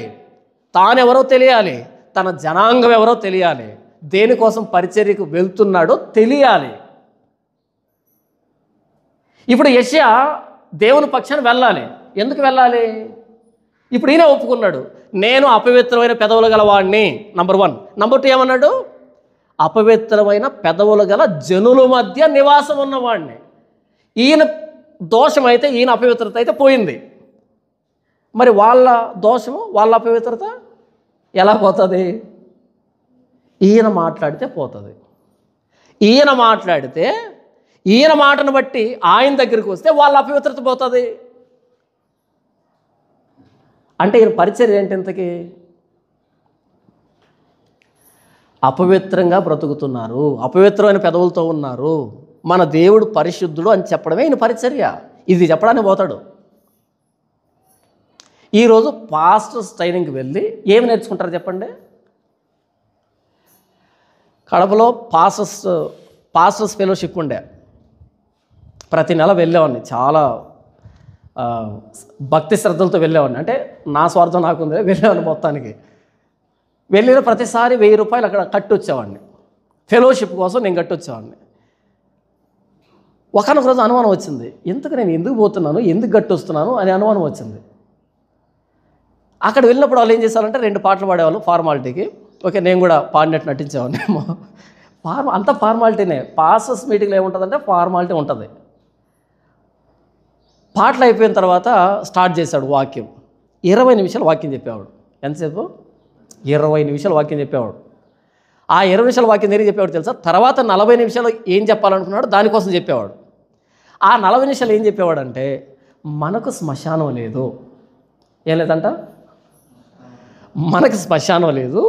తానెవరో తెలియాలి, తన జనాంగం ఎవరో తెలియాలి, దేనికోసం పరిచర్యకు వెళ్తున్నాడో తెలియాలి. ఇప్పుడు యెషయా దేవుని పక్షాన వెళ్ళాలి. ఎందుకు వెళ్ళాలి? ఇప్పుడు ఈయన ఒప్పుకున్నాడు, నేను అపవిత్రమైన పెదవులు గలవాడిని, నంబర్ 1. నంబర్ 2 ఏమన్నాడు? అపవిత్రమైన పెదవులు గల జనుల మధ్య నివాసం ఉన్నవాడిని. ఈయన దోషం అయితే, ఈయన అపవిత్రత అయితే పోయింది. మరి వాళ్ళ దోషము, వాళ్ళ అపవిత్రత ఎలా పోతుంది? ఈయన మాట్లాడితే పోతుంది. ఈయన మాట్లాడితే, ఈయన మాటను బట్టి ఆయన దగ్గరికి వస్తే వాళ్ళ అపవిత్రత పోతుంది. అంటే ఈయన పరిచర్య ఏంటి? ఇంతకీ అపవిత్రంగా బ్రతుకుతున్నారు, అపవిత్రమైన పెదవులతో ఉన్నారు, మన దేవుడు పరిశుద్ధుడు అని చెప్పడమే ఈయన పరిచర్య. ఇది చెప్పడానికి పోతాడు. ఈరోజు పాస్టర్స్ ట్రైనింగ్కి వెళ్ళి ఏమి నేర్చుకుంటారు చెప్పండి? కడపలో పాస్టర్స్ ఫెలోషిప్ ఉండే, ప్రతి నెల వెళ్ళేవాడిని. చాలా భక్తి శ్రద్ధలతో వెళ్ళేవాడిని. అంటే నా స్వార్థం నాకుంది, వెళ్ళేవాడిని. మొత్తానికి వెళ్ళిన ప్రతిసారి 1000 రూపాయలు అక్కడ కట్టి వచ్చేవాడిని. ఫెలోషిప్ కోసం నేను కట్టి వచ్చేవాడిని. ఒకనొక రోజు అనుమానం వచ్చింది, ఎందుకు నేను ఎందుకు పోతున్నాను, ఎందుకు గట్టి వస్తున్నాను అని అనుమానం వచ్చింది. అక్కడ వెళ్ళినప్పుడు వాళ్ళు ఏం చేశారంటే 2 పాటలు పాడేవాళ్ళు ఫార్మాలిటీకి. ఓకే, నేను కూడా పాడినట్టు నటించేవాడిని. అంత ఫార్మాలిటీనే. పాస్టర్స్ మీటింగ్లో ఏముంటుందంటే ఫార్మాలిటీ ఉంటుంది. పాటలు అయిపోయిన తర్వాత స్టార్ట్ చేశాడు వాక్యం. 20 నిమిషాలు వాక్యం చెప్పేవాడు. ఎంతసేపు? 20 నిమిషాలు వాక్యం చెప్పేవాడు. ఆ 20 నిమిషాల వాక్యం దేనికి చెప్పేవాడు తెలుసా? తర్వాత 40 నిమిషాలు ఏం చెప్పాలనుకున్నాడు దానికోసం చెప్పేవాడు. ఆ 40 నిమిషాలు ఏం చెప్పేవాడు అంటే, మనకు శ్మశానం లేదు. ఏం లేదంట? మనకి శ్మశానం లేదు.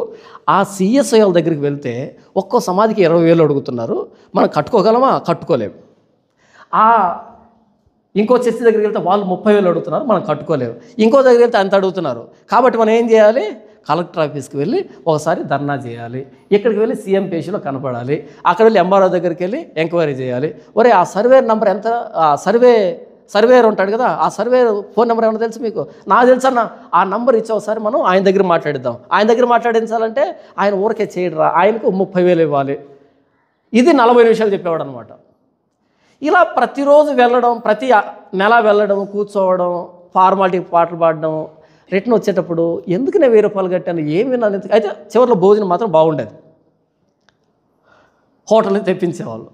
ఆ సిఎస్ఐల దగ్గరికి వెళ్తే ఒక్కో సమాధికి 20,000 అడుగుతున్నారు, మనం కట్టుకోగలమా? కట్టుకోలేము. ఇంకో చర్చి దగ్గరికి వెళ్తే వాళ్ళు 30,000 అడుగుతున్నారు, మనం కట్టుకోలేము. ఇంకో దగ్గరికి వెళ్తే అంత అడుగుతున్నారు. కాబట్టి మనం ఏం చేయాలి? కలెక్టర్ ఆఫీస్కి వెళ్ళి ఒకసారి ధర్నా చేయాలి, ఇక్కడికి వెళ్ళి సీఎం పేషీలో కనపడాలి, అక్కడ వెళ్ళి ఎంఆర్ఓ దగ్గరికి వెళ్ళి ఎంక్వైరీ చేయాలి. ఒరే, ఆ సర్వేర్ నెంబర్ ఎంత? ఆ సర్వేయర్ ఉంటాడు కదా, ఆ సర్వేయర్ ఫోన్ నెంబర్ ఏమన్నా తెలుసు మీకు? నాకు తెలుసు అన్న. ఆ నెంబర్ ఇచ్చే ఒకసారి మనం ఆయన దగ్గర మాట్లాడిద్దాం. ఆయన దగ్గర మాట్లాడించాలంటే ఆయన ఊరికే చేయడరా, ఆయనకు 30,000 ఇవ్వాలి. ఇది 40 నిమిషాలు చెప్పేవాడు అనమాట. ఇలా ప్రతిరోజు వెళ్ళడం, ప్రతి నెల వెళ్ళడం, కూర్చోవడం, ఫార్మాలిటీకి పాటలు పాడడం. రిటర్న్ వచ్చేటప్పుడు ఎందుకు నేను 1000 రూపాయలు కట్టాను, ఏమి విన్నాను. అయితే చివరిలో భోజనం మాత్రం బాగుండేది, హోటల్ని తెప్పించేవాళ్ళు.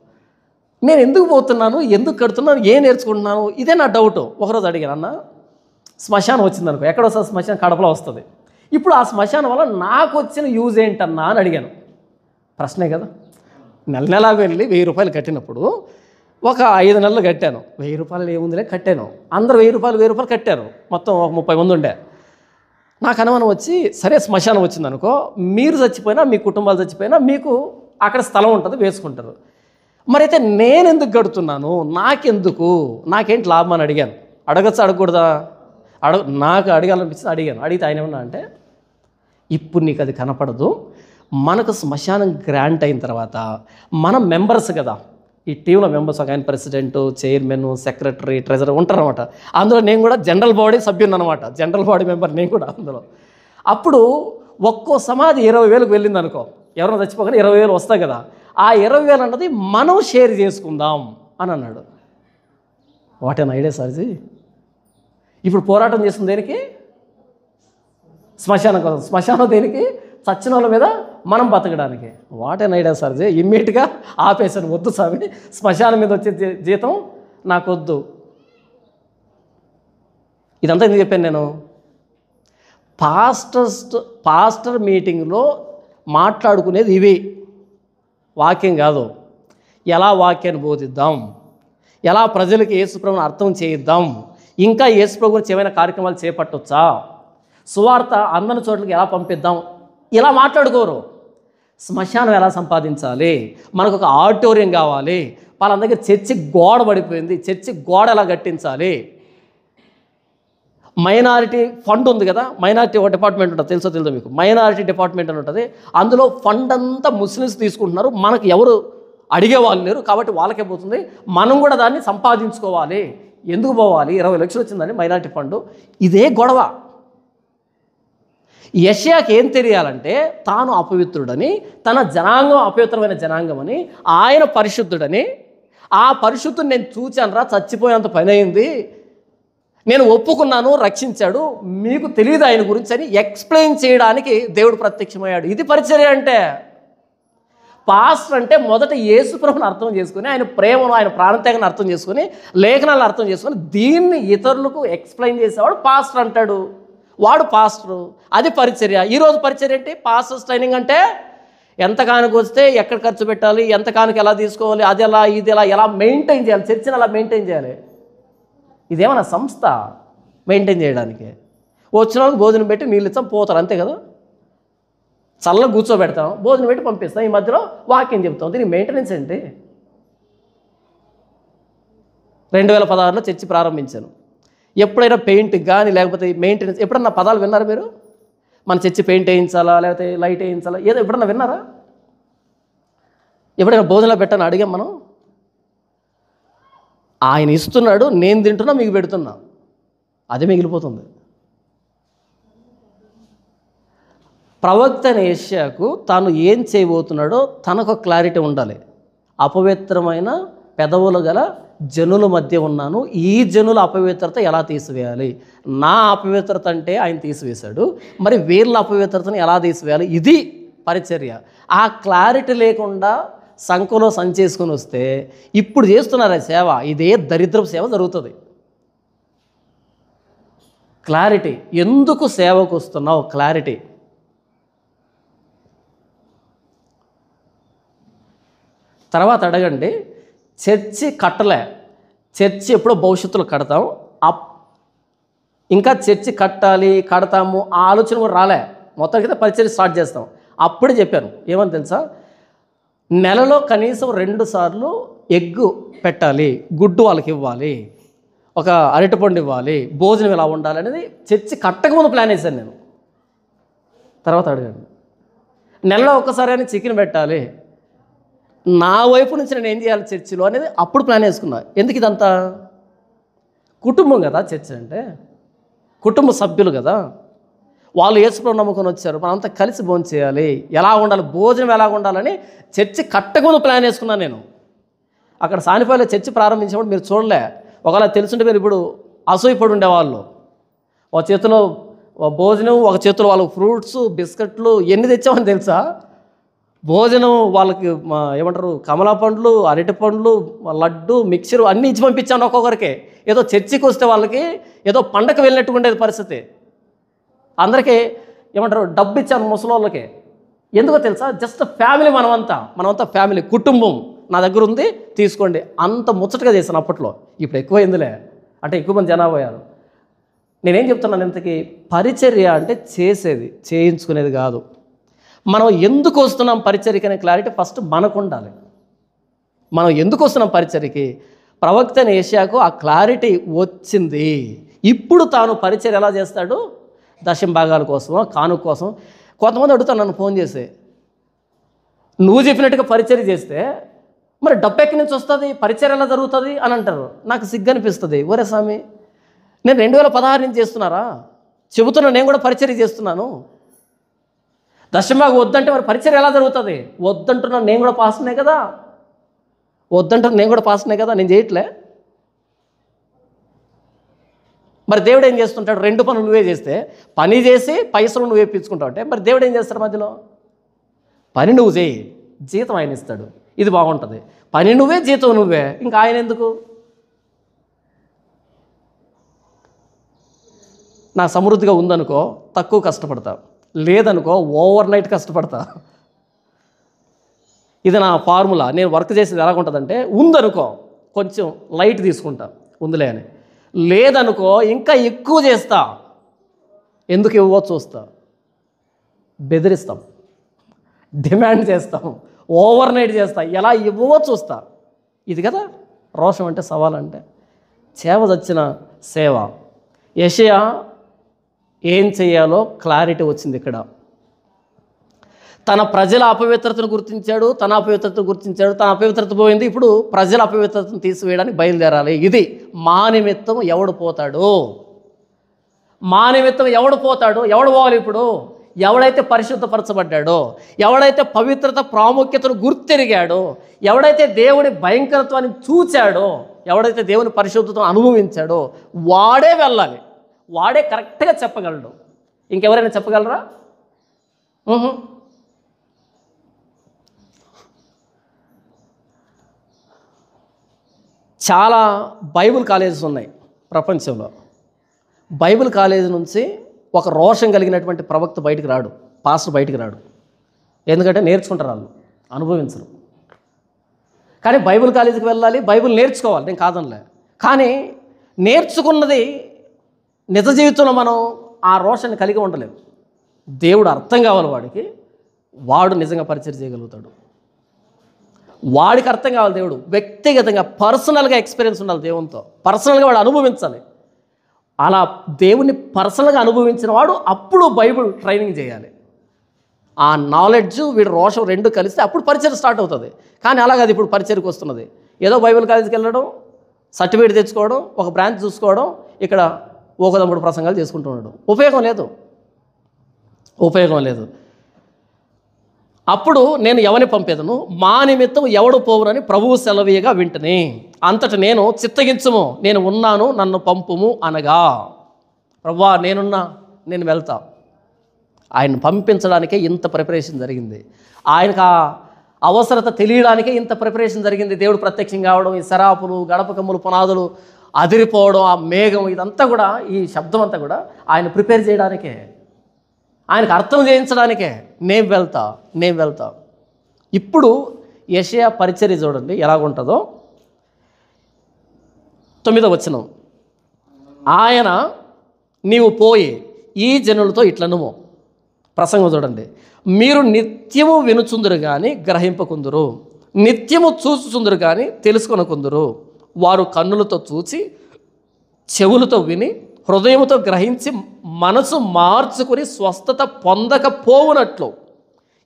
నేను ఎందుకు పోతున్నాను, ఎందుకు కడుతున్నాను, ఏం నేర్చుకుంటున్నాను, ఇదే నా డౌట్. ఒకరోజు అడిగాను, అన్న శ్మశానం వచ్చిందనుకో, ఎక్కడ వస్తుంది శ్మశానం? కడపలో వస్తుంది. ఇప్పుడు ఆ శ్మశానం వల్ల నాకు వచ్చిన యూజ్ ఏంటన్నా అని అడిగాను. ప్రశ్నే కదా. నెల వెళ్ళి 1000 రూపాయలు కట్టినప్పుడు ఒక 5 నెలలు కట్టాను. 1000 రూపాయలు ఏముందిలే కట్టాను. అందరూ 1000 రూపాయలు కట్టారు. మొత్తం ఒక 30 మంది ఉండే. నాకు అనుమానం వచ్చి, సరే శ్మశానం వచ్చిందనుకో, మీరు చచ్చిపోయినా, మీ కుటుంబాలు చచ్చిపోయినా మీకు అక్కడ స్థలం ఉంటుంది, వేసుకుంటారు. మరైతే నేను ఎందుకు కడుతున్నాను, నాకెందుకు, నాకేంటి లాభం అని అడిగాను. అడగచ్చా అడగకూడదా? నాకు అడగాలనిపించింది, అడిగాను. అడిగితే ఆయన ఏమన్నా అంటే, ఇప్పుడు నీకు అది కనపడదు, మనకు శ్మశానం గ్రాంట్ అయిన తర్వాత మనం మెంబర్స్ కదా, ఈ టీంలో మెంబర్స్, ఒక ఆయన ప్రెసిడెంట్, చైర్మన్, సెక్రటరీ, ట్రెజరర్ ఉంటారనమాట. అందులో నేను కూడా జనరల్ బాడీ సభ్యుని అనమాట, జనరల్ బాడీ మెంబర్ నేను కూడా అందులో. అప్పుడు ఒక్కో సమాధి 20,000కి వెళ్ళింది అనుకో, ఎవరైనా చచ్చిపోగానే 20,000 వస్తాయి కదా, ఆ 20,000 అన్నది మనం షేర్ చేసుకుందాం అని అన్నాడు. వాట్ ఎన్ ఐడియా సార్జీ. ఇప్పుడు పోరాటం చేస్తుంది దేనికి? శ్మశానం కోసం. శ్మశానం దేనికి? చచ్చిన వాళ్ళ మీద మనం బతకడానికి. వాట్ ఎన్ ఐడియా సార్జీ. ఇమ్మీడియట్గా ఆపేశాను, వద్దు స్వామి, శ్మశానం మీద వచ్చే జీతం నాకొద్దు. ఇదంతా ఎందుకు చెప్పాను నేను? పాస్టర్ మీటింగ్లో మాట్లాడుకునేది ఇవి, వాక్యం కాదు. ఎలా వాక్యాన్ని బోధిద్దాం, ఎలా ప్రజలకు యేసుప్రభుని అర్థం చేయిద్దాం, ఇంకా యేసుప్రభు గురించి ఏమైనా కార్యక్రమాలు చేపట్టొచ్చా, సువార్త అందని చోట్లకి ఎలా పంపిద్దాం, ఇలా మాట్లాడుకోరు. శ్మశానం ఎలా సంపాదించాలి, మనకు ఒక ఆడిటోరియం కావాలి, వాళ్ళ దగ్గర చర్చి గోడ పడిపోయింది, చర్చి గోడ ఎలా కట్టించాలి, మైనారిటీ ఫండ్ ఉంది కదా, మైనారిటీ ఒక డిపార్ట్మెంట్ ఉంటుంది, తెలుసో మీకు, మైనారిటీ డిపార్ట్మెంట్ అని ఉంటుంది. అందులో ఫండ్ అంతా ముస్లిమ్స్ తీసుకుంటున్నారు, మనకు ఎవరు అడిగే వాళ్ళు లేరు, కాబట్టి వాళ్ళకే పోతుంది, మనం కూడా దాన్ని సంపాదించుకోవాలి. ఎందుకు పోవాలి? 20 లక్షలు వచ్చిందని మైనారిటీ ఫండ్. ఇదే గొడవ. యెషయాకి ఏం తెలియాలంటే, తాను అపవిత్రుడని, తన జనాంగం అపవిత్రమైన జనాంగం అని, ఆయన పరిశుద్ధుడని, ఆ పరిశుద్ధుని నేను చూచానురా, చచ్చిపోయేంత పని అయింది, నేను ఒప్పుకున్నాను, రక్షించాడు, మీకు తెలియదు ఆయన గురించి అని ఎక్స్ప్లెయిన్ చేయడానికి దేవుడు ప్రత్యక్షమయ్యాడు. ఇది పరిచర్య అంటే. పాస్టర్ అంటే మొదట యేసుప్రభుని అర్థం చేసుకుని, ఆయన ప్రేమను, ఆయన ప్రాణత్యాగాన్ని అర్థం చేసుకుని, లేఖనాలను అర్థం చేసుకుని, దీన్ని ఇతరులకు ఎక్స్ప్లెయిన్ చేసేవాడు పాస్టర్ అంటాడు. వాడు పాస్టరు. అది పరిచర్య. ఈరోజు పరిచర్య ఏంటి? పాస్టర్స్ ట్రైనింగ్ అంటే ఎంత కానుక వస్తే ఎక్కడ ఖర్చు పెట్టాలి, ఎంత కానుక ఎలా తీసుకోవాలి, అది ఎలా, ఇది ఎలా మెయింటైన్ చేయాలి, చర్చను అలా మెయింటైన్ చేయాలి. ఇదేమన్నా సంస్థ మెయింటైన్ చేయడానికి? వచ్చిన వాళ్ళకి భోజనం పెట్టి నీళ్ళు ఇచ్చాం, పోతారు, అంతే కదా. చల్లగా కూర్చోబెడతాం, భోజనం పెట్టి పంపిస్తాం, ఈ మధ్యలో వాక్యం చెప్తాం. దీనికి మెయింటెనెన్స్ ఏంటి? 2016లో చర్చి ప్రారంభించాను. ఎప్పుడైనా పెయింట్ కానీ లేకపోతే మెయింటెనెన్స్ ఎప్పుడన్నా పదాలు విన్నారా మీరు? మన చర్చి పెయింట్ వేయించాలా, లేకపోతే లైట్ వేయించాలా, ఏదో ఎప్పుడన్నా విన్నారా? ఎప్పుడైనా భోజనం పెట్టని అడిగాం మనం? ఆయన ఇస్తున్నాడు, నేను తింటున్నా, మీకు పెడుతున్నా, అదే మిగిలిపోతుంది. ప్రవక్త అయిన యెషయాకు తాను ఏం చేయబోతున్నాడో తనకు క్లారిటీ ఉండాలి. అపవిత్రమైన పెదవులు గల జనుల మధ్య ఉన్నాను, ఈ జనుల అపవిత్రత ఎలా తీసివేయాలి? నా అపవిత్రత అంటే ఆయన తీసివేశాడు, మరి వీళ్ళ అపవిత్రతను ఎలా తీసివేయాలి? ఇది పరిచర్య. ఆ క్లారిటీ లేకుండా సంఖలో సంచేసుకొని వస్తే ఇప్పుడు చేస్తున్నారు ఆ సేవ, ఇదే దరిద్రపు సేవ జరుగుతుంది. క్లారిటీ. ఎందుకు సేవకు వస్తున్నావు? క్లారిటీ. తర్వాత అడగండి, చర్చి కట్టలే, చర్చి ఎప్పుడో భవిష్యత్తులో కడతాం, ఇంకా చర్చి కట్టాలి, కడతాము ఆ ఆలోచన కూడా రాలే, మొత్తానికి పరిచర్య స్టార్ట్ చేస్తాం. అప్పుడే చెప్పాను, ఏమని తెలుసా? నెలలో కనీసం 2 సార్లు ఎగ్గు పెట్టాలి, గుడ్డు వాళ్ళకి ఇవ్వాలి, ఒక అరటిపండు ఇవ్వాలి, భోజనం ఎలా ఉండాలి అనేది చర్చి కట్టకముందు ప్లాన్ వేశాను నేను. తర్వాత అడగండి, నెలలో ఒక్కసారి అని చికెన్ పెట్టాలి, నా వైపు నుంచి నేను ఏం చేయాలి చర్చిలో అనేది అప్పుడు ప్లాన్ వేసుకున్నా. ఎందుకు ఇదంతా? కుటుంబం కదా చర్చ్ అంటే, కుటుంబ సభ్యులు కదా, వాళ్ళు యేసుప్రభువుని నమ్ముకొని వచ్చారు, మనంతా కలిసి భోజనం చేయాలి, ఎలా ఉండాలి, భోజనం ఎలా ఉండాలని చర్చి కట్టకముందు ప్లాన్ వేసుకున్నాను నేను. అక్కడ సానిపాయలో చర్చి ప్రారంభించినప్పుడు మీరు చూడలే, ఒకవేళ తెలుసుంటే మీరు ఇప్పుడు అసూయపడి ఉండేవాళ్ళు. ఒక చేతిలో భోజనం, ఒక చేతిలో వాళ్ళకి ఫ్రూట్స్, బిస్కెట్లు ఎన్ని తెచ్చామని తెలుసా? భోజనం వాళ్ళకి ఏమంటారు, కమలా పండ్లు, అరటి పండ్లు, లడ్డు, మిక్చరు అన్నీ ఇచ్చి పంపించాను ఒక్కొక్కరికి. ఏదో చర్చికి వస్తే వాళ్ళకి ఏదో పండగ వెళ్ళినట్టుగా ఉండేది పరిస్థితి. అందరికీ ఏమంటారు, డబ్బు ఇచ్చాను ముసలోళ్ళకి. ఎందుకో తెలుసా? జస్ట్ ఫ్యామిలీ, మనమంతా ఫ్యామిలీ, కుటుంబం నా దగ్గర ఉంది, తీసుకోండి, అంత ముచ్చటగా చేశాను అప్పట్లో. ఇప్పుడు ఎక్కువైందిలే, అంటే ఎక్కువ మంది జనాభా అయ్యారు. నేనేం చెప్తున్నాను, ఇంతకీ పరిచర్య అంటే చేసేది, చేయించుకునేది కాదు. మనం ఎందుకు వస్తున్నాం పరిచర్యకి అనే క్లారిటీ ఫస్ట్ మనకు ఉండాలి. మనం ఎందుకు వస్తున్నాం పరిచర్యకి? ప్రవక్త అయిన యెషయాకు ఆ క్లారిటీ వచ్చింది. ఇప్పుడు తాను పరిచర్య ఎలా చేస్తాడు? దశమ భాగాల కోసమో, కానుక కోసం. కొంతమంది అడుగుతాను నన్ను ఫోన్ చేసి, నువ్వు చెప్పినట్టుగా పరిచర్య చేస్తే మరి డబ్బు ఎక్కడి నుంచి వస్తుంది, పరిచర్య ఎలా జరుగుతుంది అని అంటారు. నాకు సిగ్గు అనిపిస్తుంది. ఒరే స్వామి, నేను 2016 నుంచి చేస్తున్నారా? చెబుతున్నా, నేను కూడా పరిచర్య చేస్తున్నాను. దశమభాగం వద్దంటే మరి పరిచర్య ఎలా జరుగుతుంది? వద్దంటున్నాను, నేను కూడా పాస్టర్నే కదా, నేను చేయట్లే. మరి దేవుడు ఏం చేస్తుంటాడు? 2 పనులు నువ్వే చేస్తే, పని చేసి పైసలు నువ్వే ఇప్పించుకుంటావు అంటే మరి దేవుడు ఏం చేస్తాడు మధ్యలో? పని నువ్వు చేయి, జీతం ఆయన ఇస్తాడు, ఇది బాగుంటుంది. పని నువ్వే, జీతం నువ్వే, ఇంకా ఆయన ఎందుకు? నా సమృద్ధిగా ఉందనుకో తక్కువ కష్టపడతా, లేదనుకో ఓవర్ నైట్ కష్టపడతా. ఇది నా ఫార్ములా. నేను వర్క్ చేసేది ఎలా ఉంటుందంటే, ఉందనుకో కొంచెం లైట్ తీసుకుంటా, ఉందిలే అని. లేదనుకో ఇంకా ఎక్కువ చేస్తా. ఎందుకు ఇవ్వో చూస్తా, బెదిరిస్తాం, డిమాండ్ చేస్తాం, ఓవర్ నైట్ చేస్తా, ఎలా ఇవ్వవో చూస్తా. ఇది కదా రోషం అంటే, సవాల్ అంటే. చేవ చచ్చిన సేవ. యెషయా ఏం చేయాలో క్లారిటీ వచ్చింది ఇక్కడ. తన ప్రజల అపవిత్రతను గుర్తించాడు, తన అపవిత్రత పోయింది. ఇప్పుడు ప్రజల అపవిత్రతను తీసివేయడానికి బయలుదేరాలి. ఇది మా నిమిత్తం ఎవడు పోతాడు? ఎవడు పోవాలి? ఇప్పుడు ఎవడైతే పరిశుద్ధపరచబడ్డాడో, ఎవడైతే పవిత్రత ప్రాముఖ్యతను గుర్తెరిగాడో, ఎవడైతే దేవుని భయంకరత్వాన్ని చూచాడో, ఎవడైతే దేవుని పరిశుద్ధతను అనుభవించాడో వాడే వెళ్ళాలి. వాడే కరెక్ట్గా చెప్పగలడు. ఇంకెవరైనా చెప్పగలరా? చాలా బైబిల్ కాలేజెస్ ఉన్నాయి ప్రపంచంలో. బైబిల్ కాలేజీ నుంచి ఒక రోషం కలిగినటువంటి ప్రవక్త బయటికి రాడు, పాస్టర్ బయటికి రాడు. ఎందుకంటే నేర్చుకుంటారు, వాళ్ళు అనుభవించరు. కానీ బైబిల్ కాలేజీకి వెళ్ళాలి, బైబిల్ నేర్చుకోవాలి, నేను కాదనలే. కానీ నేర్చుకున్నది నిజ జీవితంలో మనం ఆ రోషాన్ని కలిగి ఉండలేము. దేవుడు అర్థం కావాలి వాడికి, వాడు నిజంగా పరిచయం చేయగలుగుతాడు. వాడికి అర్థం కావాలి దేవుడు, వ్యక్తిగతంగా పర్సనల్గా ఎక్స్పీరియన్స్ ఉండాలి దేవునితో, పర్సనల్గా వాడు అనుభవించాలి. అలా దేవుని పర్సనల్గా అనుభవించిన వాడు అప్పుడు బైబిల్ ట్రైనింగ్ చేయాలి. ఆ నాలెడ్జ్ వీడు రోషం రెండు కలిస్తే అప్పుడు పరిచయం స్టార్ట్ అవుతుంది. కానీ అలాగది ఇప్పుడు పరిచయకు వస్తున్నది. ఏదో బైబిల్ కాలేజీకి వెళ్ళడం, సర్టిఫికేట్ తెచ్చుకోవడం, ఒక బ్రాంచ్ చూసుకోవడం, ఇక్కడ ఓకదమ్ముడు ప్రసంగాలు చేసుకుంటున్నాడు. ఉపయోగం లేదు. అప్పుడు నేను ఎవరిని పంపేదను, మా నిమిత్తం ఎవడు పోవునని ప్రభువు సెలవీయగా వింటని. అంతట నేను చిత్తగించుము, నేను ఉన్నాను, నన్ను పంపుము అనగా, ప్రభువా నేనున్నా, నేను వెళ్తా. ఆయన పంపించడానికే ఇంత ప్రిపరేషన్ జరిగింది. ఆయనకు ఆ అవసరత తెలియడానికే ఇంత ప్రిపరేషన్ జరిగింది. దేవుడు ప్రత్యక్షం కావడం, ఈ శరాపులు, గడపకమ్ములు, పునాదులు అదిరిపోవడం, ఆ మేఘం, ఇదంతా కూడా, ఈ శబ్దం అంతా కూడా ఆయన ప్రిపేర్ చేయడానికే, ఆయనకు అర్థం చేయించడానికే. నేను వెళ్తా. ఇప్పుడు యెషయా పరిచర్య చూడండి ఎలాగుంటుందో. 9వ వచనం, ఆయన నీవు పోయి ఈ జనులతో ఇట్లనుము. ప్రసంగం చూడండి, మీరు నిత్యము వినుచుందురు కానీ గ్రహింపకుందురు, నిత్యము చూచుచుందురు కానీ తెలుసుకొనకుందురు. వారు కన్నులతో చూచి, చెవులతో విని, హృదయముతో గ్రహించి, మనసు మార్చుకుని స్వస్థత పొందకపోవునట్లు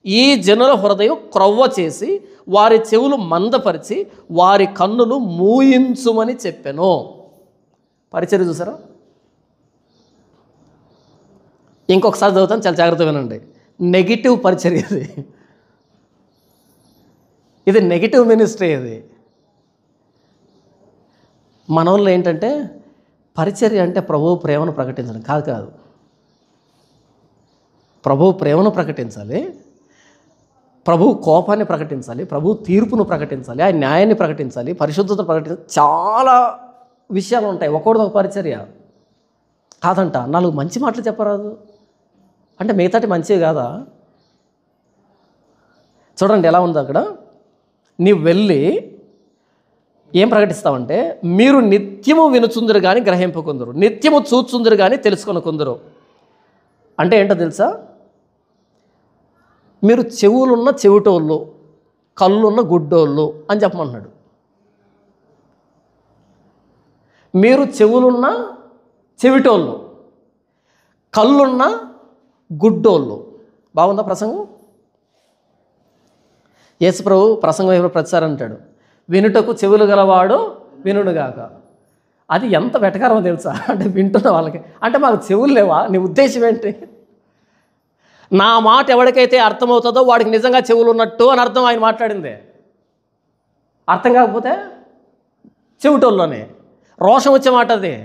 ఈ జనుల హృదయం క్రొవ్వ చేసి, వారి చెవులు మందపరిచి, వారి కన్నులు మూయించుమని చెప్పెను. పరిచర్య చూసారా? ఇంకొకసారి చదువుతాను, చాలా జాగ్రత్తగా వినండి. నెగిటివ్ పరిచర్య ఇది నెగిటివ్ మినిస్ట్రీ. ఇది మన వాళ్ళు ఏంటంటే పరిచర్య అంటే ప్రభువు ప్రేమను ప్రకటించడం కాదు. ప్రభువు ప్రేమను ప్రకటించాలి, ప్రభువు కోపాన్ని ప్రకటించాలి, ప్రభువు తీర్పును ప్రకటించాలి, ఆయన న్యాయాన్ని ప్రకటించాలి, పరిశుద్ధతను ప్రకటించాలి. చాలా విషయాలు ఉంటాయి. ఒకటి ఒక పరిచర్య కాదంట. 4 మంచి మాటలు చెప్పరాదు అంటే మిగతాటి మంచివి కాదా? చూడండి ఎలా ఉందో అక్కడ. నీవు వెళ్ళి ఏం ప్రకటిస్తావంటే, మీరు నిత్యము వినుచుందరు కానీ గ్రహింపకుందరు, నిత్యము చూచుందరు కానీ తెలుసుకొనకుందరు. అంటే ఏంటో తెలుసా? మీరు చెవులున్న చెవిటోళ్ళు, కళ్ళున్న గుడ్డోళ్ళు అని చెప్పమంటున్నాడు. మీరు చెవులున్న చెవిటోళ్ళు, కళ్ళున్న గుడ్డోళ్ళు. బాగుందా ప్రసంగం? యేసుప్రభు ప్రసంగం ప్రతిసారి అంటాడు, వినుటకు చెవులు గలవాడు వినుడుగాక. అది ఎంత వెటకారమో తెలుసా? అంటే వింటున్న వాళ్ళకి, అంటే మాకు చెవులు లేవా? నీ ఉద్దేశం ఏంటి? నా మాట ఎవరికైతే అర్థమవుతుందో వాడికి నిజంగా చెవులు ఉన్నట్టు అని అర్థం ఆయన మాట్లాడింది. అర్థం కాకపోతే చెవిటోళ్ళలోనే రోషం వచ్చే మాట అది.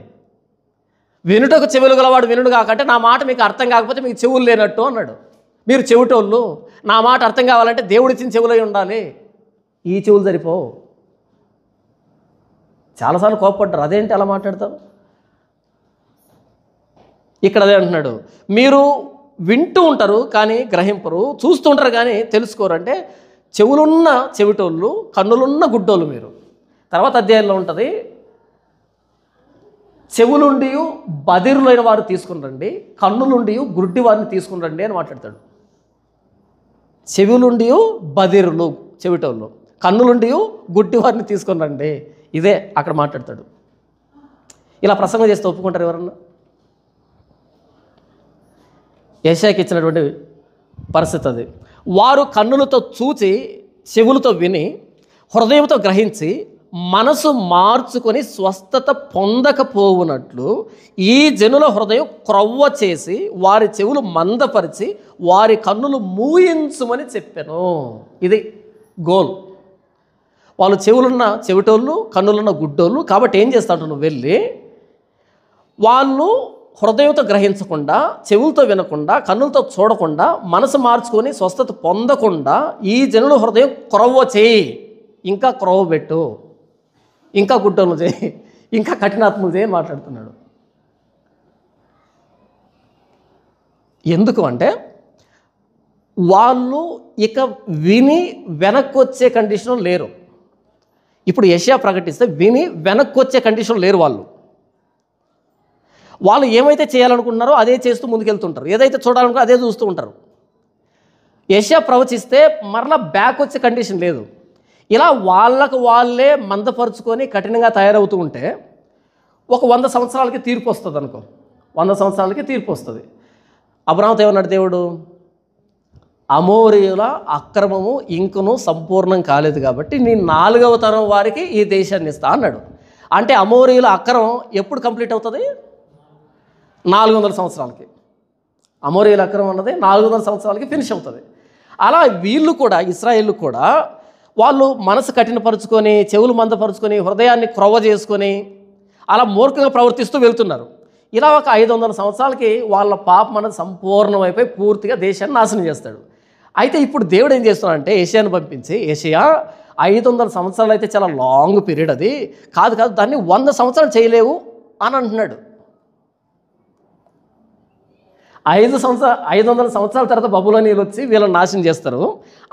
వినుటకు చెవులు గలవాడు వినుడు కాకంటే నా మాట మీకు అర్థం కాకపోతే మీకు చెవులు లేనట్టు అన్నాడు. మీరు చెవిటోళ్ళు, నా మాట అర్థం కావాలంటే దేవుడిచ్చిన చెవులై ఉండాలి, ఈ చెవులు సరిపోవు. చాలాసార్లు కోపపడ్డారు, అదేంటి అలా మాట్లాడతావు? ఇక్కడ అదే అంటున్నాడు, మీరు వింటూ ఉంటారు కానీ గ్రహింపరు, చూస్తూ ఉంటారు కానీ తెలుసుకోరు. అంటే చెవులున్న చెవిటోళ్ళు, కన్నులున్న గుడ్డోళ్ళు మీరు. తర్వాత అధ్యాయంలో ఉంటుంది, చెవులుండి బదిరులైన వారు తీసుకుని రండి, కన్నులుండి గుడ్డి వారిని తీసుకుని రండి అని మాట్లాడతాడు. చెవులుండి బదిరులు చెవిటోళ్ళు, కన్నులుండి గుడ్డి వారిని తీసుకుని రండి, ఇదే అక్కడ మాట్లాడతాడు. ఇలా ప్రసంగం చేస్తే ఒప్పుకుంటారు ఎవరన్నా? యెషయాకి ఇచ్చినటువంటి పరిస్థితి అది. వారు కన్నులతో చూచి, చెవులతో విని, హృదయంతో గ్రహించి, మనసు మార్చుకొని స్వస్థత పొందకపోవునట్లు ఈ జనుల హృదయం క్రొవ్వ చేసి వారి చెవులు మందపరిచి వారి కన్నులు మూయించుమని చెప్పాను. ఇది గోల్. వాళ్ళు చెవులున్న చెవిటోళ్ళు, కన్నులున్న గుడ్డోళ్ళు. కాబట్టి ఏం చేస్తాడు, నువ్వు వెళ్ళి వాళ్ళు హృదయంతో గ్రహించకుండా, చెవులతో వినకుండా, కన్నులతో చూడకుండా, మనసు మార్చుకొని స్వస్థత పొందకుండా ఈ జనుల హృదయం క్రొవ్వ చేయి, ఇంకా క్రొవ్వ పెట్టు, ఇంకా గుడ్డోళ్ళు చేయి, ఇంకా కఠినాత్మలు చేయి మాట్లాడుతున్నాడు. ఎందుకు అంటే వాళ్ళు ఇక విని వెనక్కి వచ్చే కండిషన్లో లేరు. ఇప్పుడు యెషయా ప్రకటిస్తే విని వెనక్కి వచ్చే కండిషన్ లేరు. వాళ్ళు ఏమైతే చేయాలనుకుంటున్నారో అదే చేస్తూ ముందుకెళ్తుంటారు, ఏదైతే చూడాలనుకో అదే చూస్తూ ఉంటారు. యెషయా ప్రవచిస్తే మరలా బ్యాక్ వచ్చే కండిషన్ లేదు. ఇలా వాళ్ళకు వాళ్ళే మందపరుచుకొని కఠినంగా తయారవుతూ ఉంటే ఒక 100 సంవత్సరాలకి తీర్పు వస్తుంది అనుకో. 100 సంవత్సరాలకి తీర్పు వస్తుంది. అబ్రాహాముతో ఏమన్నాడు దేవుడు? అమోరీయుల అక్రమము ఇంకనూ సంపూర్ణం కాలేదు కాబట్టి నీ 4వ తరం వారికి ఈ దేశాన్ని ఇస్తా అన్నాడు. అంటే అమోరీయుల అక్రమం ఎప్పుడు కంప్లీట్ అవుతుంది? 400 సంవత్సరాలకి. అమోరీయుల అక్రమం అన్నది 400 సంవత్సరాలకి ఫినిష్ అవుతుంది. అలా వీళ్ళు కూడా, ఇశ్రాయేళ్ళు కూడా వాళ్ళు మనసు కఠినపరుచుకొని, చెవులు మందపరుచుకొని, హృదయాన్ని క్రొవ్వ చేసుకొని అలా మూర్ఖంగా ప్రవర్తిస్తూ వెళ్తున్నారు. ఇలా ఒక 500 సంవత్సరాలకి వాళ్ళ పాపం అనేది సంపూర్ణమైపోయి పూర్తిగా దేశాన్ని నాశనం చేస్తాడు. అయితే ఇప్పుడు దేవుడు ఏం చేస్తున్నాడంటే యెషయాను పంపించి, యెషయా 500 సంవత్సరాలు అయితే చాలా లాంగ్ పీరియడ్, అది కాదు దాన్ని 100 సంవత్సరాలు చేయలేవు అని అంటున్నాడు. 500 సంవత్సరాల తర్వాత బబులోనీయులు వచ్చి వీళ్ళని నాశనం చేస్తారు.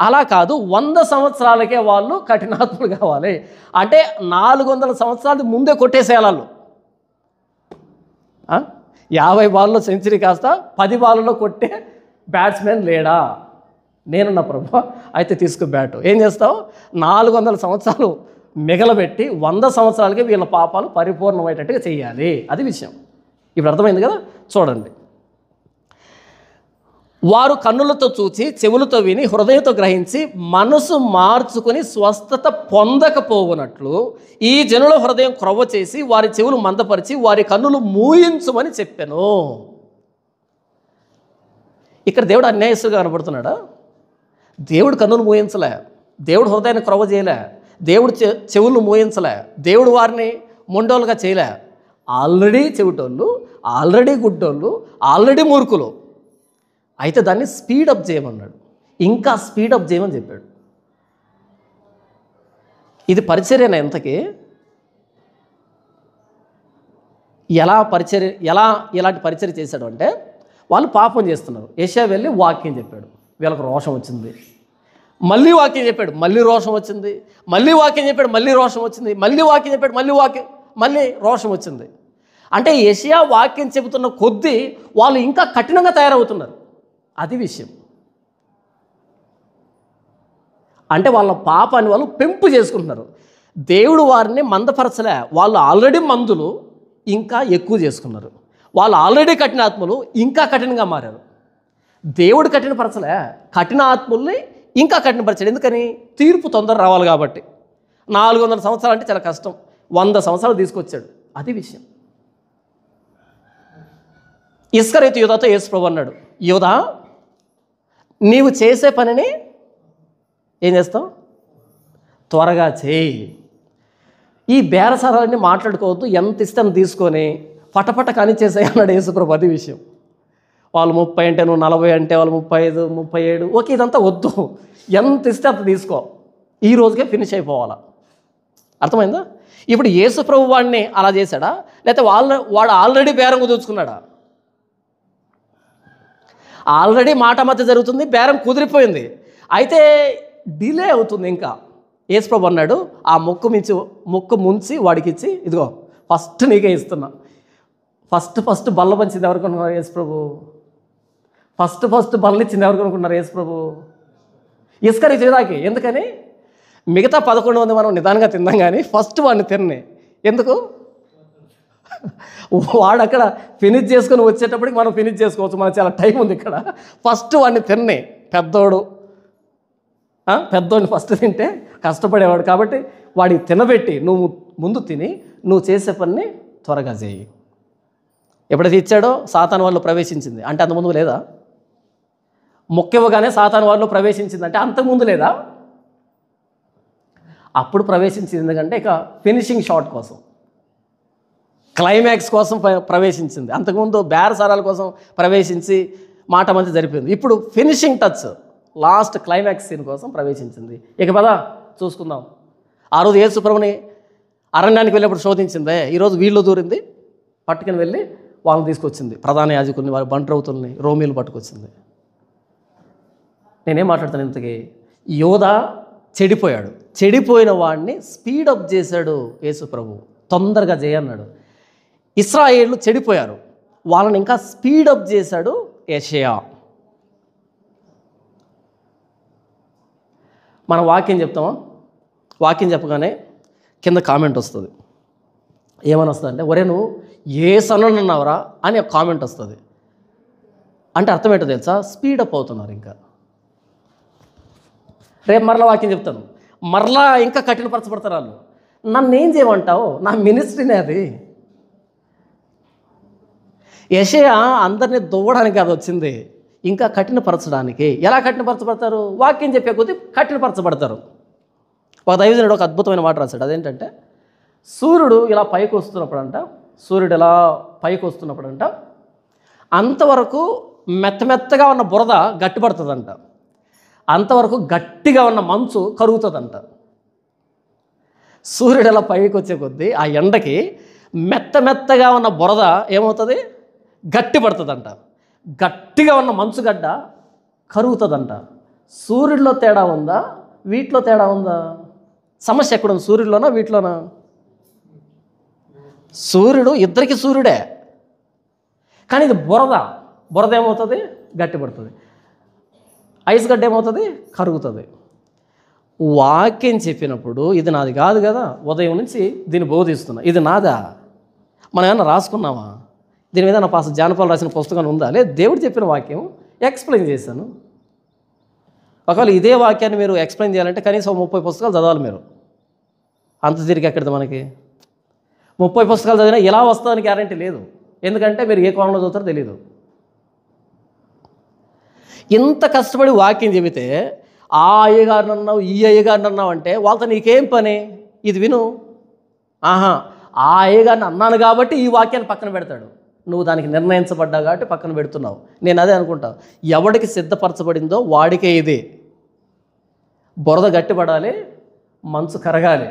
అలా కాదు, 100 సంవత్సరాలకే వాళ్ళు కఠినాత్ములు కావాలి. అంటే 400 సంవత్సరాలు ముందే కొట్టేసేయాలి వాళ్ళు. 50 బాల్లో సెంచరీ కాస్త 10 బాల్లో కొట్టే బ్యాట్స్మెన్ లేడా? నేనున్నా ప్రభు, అయితే తీసుకో బ్యాటు. ఏం చేస్తావు? 400 సంవత్సరాలు మిగలబెట్టి 100 సంవత్సరాలకి వీళ్ళ పాపాలు పరిపూర్ణమయ్యేటట్టుగా చేయాలి. అది విషయం. ఇప్పుడు అర్థమైంది కదా? చూడండి. వారు కన్నులతో చూచి, చెవులతో విని, హృదయంతో గ్రహించి మనసు మార్చుకొని స్వస్థత పొందకపోవునట్లు ఈ జనుల హృదయం క్రొవ్వ చేసి వారి చెవులు మందపరిచి వారి కన్నులు మూయించుమని చెప్పాను. ఇక్కడ దేవుడు అన్యాయస్తుగా కనబడుతున్నాడా? దేవుడు కన్నులు మూయించలే, దేవుడు హృదయాన్ని క్రొవ్వ చేయలే, దేవుడు చెవులు మూయించలే, దేవుడు వారిని మొండోలుగా చేయలే. ఆల్రెడీ చెవిటోళ్ళు, ఆల్రెడీ గుడ్డోళ్ళు, ఆల్రెడీ మూర్ఖులు. అయితే దాన్ని స్పీడప్ చేయమన్నాడు, ఇంకా స్పీడప్ చేయమని చెప్పాడు. ఇది పరిచర్యనా? ఎంతకి ఎలాంటి పరిచర్య చేశాడు అంటే, వాళ్ళు పాపం చేస్తున్నారు. యెషయా వెళ్ళి వాక్యం చెప్పాడు, వీళ్ళకు రోషం వచ్చింది. మళ్ళీ వాక్యం చెప్పాడు, మళ్ళీ రోషం వచ్చింది. మళ్ళీ వాక్యం చెప్పాడు, మళ్ళీ రోషం వచ్చింది. మళ్ళీ వాక్యం చెప్పాడు, మళ్ళీ రోషం వచ్చింది. అంటే యెషయా వాక్యం చెబుతున్న కొద్దీ వాళ్ళు ఇంకా కఠినంగా తయారవుతున్నారు. అది విషయం. అంటే వాళ్ళ పాపాన్ని వాళ్ళు పెంపు చేసుకుంటున్నారు. దేవుడు వారిని మందపరచలే, వాళ్ళు ఆల్రెడీ మందులు ఇంకా ఎక్కువ చేసుకున్నారు. వాళ్ళు ఆల్రెడీ కఠినాత్ములు ఇంకా కఠినంగా మారారు. దేవుడు కఠినపరచలే, కఠినాత్ముల్ని ఇంకా కఠినపరచాడు. ఎందుకని? తీర్పు తొందర రావాలి కాబట్టి. 400 సంవత్సరాలు అంటే చాలా కష్టం, 100 సంవత్సరాలు తీసుకొచ్చాడు. అది విషయం. ఇస్కరియోతు యూదాతో యేసు ప్రభువు అన్నాడు, యూదా, నీవు చేసే పనిని ఏం చేస్తావు? త్వరగా చేయి. ఈ బేరసారాలన్నీ మాట్లాడుకోవద్దు, ఎంత ఇష్టం తీసుకొని పటపట కానిచ్చేసాయి అన్నాడు యేసు ప్రభు. అది విషయం. వాళ్ళు 30 అంటే నువ్వు 40 అంటే వాళ్ళు 35, 37, ఓకే, ఇదంతా వద్దు. ఎంత ఇస్తే అంత తీసుకో, ఈ రోజుకే ఫినిష్ అయిపోవాలా. అర్థమైందా? ఇప్పుడు యేసు ప్రభు వాడిని అలా చేశాడా, లేకపోతే వాడు ఆల్రెడీ బేరం కుదుర్చుకున్నాడా? ఆల్రెడీ మాట మధ్య జరుగుతుంది, బేరం కుదిరిపోయింది, అయితే డిలే అవుతుంది ఇంకా. యేసు ప్రభు అన్నాడు, ఆ ముక్కు ముంచి వాడికి ఇచ్చి, ఇదిగో ఫస్ట్ నీకే ఇస్తున్నా. ఫస్ట్ బల్ల పంచింది ఎవరు కొనుక్కున్నారు? యేసు ప్రభు. ఫస్ట్ బల్ల ఇచ్చింది ఎవరు కొనుక్కున్నారు? యేసు ప్రభు. ఇస్కరియోతు యూదాకి. ఎందుకని? మిగతా 11 మంది మనం నిదానంగా తిందాం, కానీ ఫస్ట్ వాడిని తిన్నే. ఎందుకు? వాడు అక్కడ ఫినిష్ చేసుకొని వచ్చేటప్పటికి మనం ఫినిష్ చేసుకోవచ్చు, మనకు చాలా టైం ఉంది ఇక్కడ. ఫస్ట్ వాడిని తిన్నే, పెద్దోడు. పెద్దోడిని ఫస్ట్ తింటే కష్టపడేవాడు కాబట్టి వాడికి తినబెట్టి నువ్వు ముందు తిని నువ్వు చేసే పని త్వరగా చేయి. ఎప్పుడైతే ఇచ్చాడో సాతాను వాళ్ళు ప్రవేశించింది అంటే అంతకుముందు లేదా? మొక్కివ్వగానే సాతాను వాళ్ళు ప్రవేశించింది అంటే అంతకుముందు లేదా? అప్పుడు ప్రవేశించింది ఎందుకంటే ఇక ఫినిషింగ్ షాట్ కోసం, క్లైమాక్స్ కోసం ప్రవేశించింది. అంతకుముందు బేరసారాల కోసం ప్రవేశించి మాట మంచి జరిపింది. ఇప్పుడు finishing touch, last climax scene కోసం ప్రవేశించింది. ఇక పద చూసుకుందాం. ఆ రోజు యేసు ప్రభుని అరణ్యానికి వెళ్ళినప్పుడు శోధించిందే, ఈరోజు వీళ్ళు దూరింది పట్టుకుని వెళ్ళి వాళ్ళని తీసుకొచ్చింది. ప్రధాన యాజకుల్ని, వారి బంట్రౌతుల్ని, రోమీలు పట్టుకొచ్చింది. నేనేం మాట్లాడతాను ఇంతకీ? యోధా చెడిపోయాడు, చెడిపోయిన వాడిని స్పీడప్ చేశాడు యేసు ప్రభు, తొందరగా చేయన్నాడు. ఇశ్రాయేళ్ళు చెడిపోయారు, వాళ్ళని ఇంకా స్పీడప్ చేశాడు యెషయా. మనం వాక్యం చెప్తామా? వాక్యం చెప్పగానే కింద కామెంట్ వస్తుంది. ఏమని వస్తుంది అంటే, ఒరే నువ్వు ఏ సన్నన్నావురా అని ఒక కామెంట్ వస్తుంది. అంటే అర్థం ఏంటో తెలుసా? స్పీడప్ అవుతున్నారు. ఇంకా రేపు మరలా వాక్యం చెప్తాను, మరలా ఇంకా కఠినపరచబడతారు వాళ్ళు. నన్ను ఏం చేయమంటావు? నా మినిస్ట్రీనే అది. యెషయా అందరినీ దువ్వడానికి అది వచ్చింది, ఇంకా కఠినపరచడానికి. ఎలా కఠినపరచబడతారు? వాక్యం చెప్పే కొద్దీ కఠినపరచబడతారు. ఒక దైవజనుడు ఒక అద్భుతమైన మాట రాశాడు. అదేంటంటే, సూర్యుడు ఇలా పైకి వస్తున్నప్పుడంట అంతవరకు మెత్తమెత్తగా ఉన్న బురద గట్టిపడుతుందంట, అంతవరకు గట్టిగా ఉన్న మంచు కరుగుతుందంట. సూర్యుడు ఇలా పైకి వచ్చే కొద్దీ ఆ ఎండకి మెత్తమెత్తగా ఉన్న బురద ఏమవుతుంది? గట్టిపడుతుందంట. గట్టిగా ఉన్న మంచుగడ్డ కరుగుతుందంట. సూర్యుడిలో తేడా ఉందా? వీటిలో తేడా ఉందా? సమస్య ఎక్కడుంది? సూర్యుడిలోనా వీటిలోనా? సూర్యుడు ఇద్దరికి సూర్యుడే, కానీ ఇది బురద ఏమవుతుంది? గట్టిపడుతుంది. ఐస్ గడ్డ ఏమవుతుంది? కరుగుతుంది. వాక్యం చెప్పినప్పుడు ఇది నాది కాదు కదా, ఉదయం నుంచి దీన్ని బోధిస్తున్నా, ఇది నాదా? మనం ఏమన్నా రాసుకున్నామా? దీని మీద నా పాస్ జానపాలు రాసిన పుస్తకం ఉందా? లేదు, దేవుడు చెప్పిన వాక్యం ఎక్స్ప్లెయిన్ చేశాను. ఒకవేళ ఇదే వాక్యాన్ని మీరు ఎక్స్ప్లెయిన్ చేయాలంటే కనీసం 30 పుస్తకాలు చదవాలి మీరు. అంత తిరిగి ఎక్కడిది మనకి? 30 పుస్తకాలు చదివినా ఎలా వస్తుందని గ్యారంటీ లేదు, ఎందుకంటే మీరు ఏ కోణంలో చదువుతారో తెలియదు. ఇంత కష్టపడి వాక్యం చెబితే ఆ అయ్యగారిని అన్నావు, ఈ అయ్యగారిని అన్నావు అంటే వాళ్ళతో నీకేం పని? ఇది విను. ఆ అయ్యగారిని అన్నాను కాబట్టి ఈ వాక్యాన్ని పక్కన పెడతాడు, నువ్వు దానికి నిర్ణయించబడ్డా కాబట్టి పక్కన పెడుతున్నావు. నేను అదే అనుకుంటా, ఎవడికి సిద్ధపరచబడిందో వాడికే ఇది. బురద గట్టిపడాలి, మంచు కరగాలి.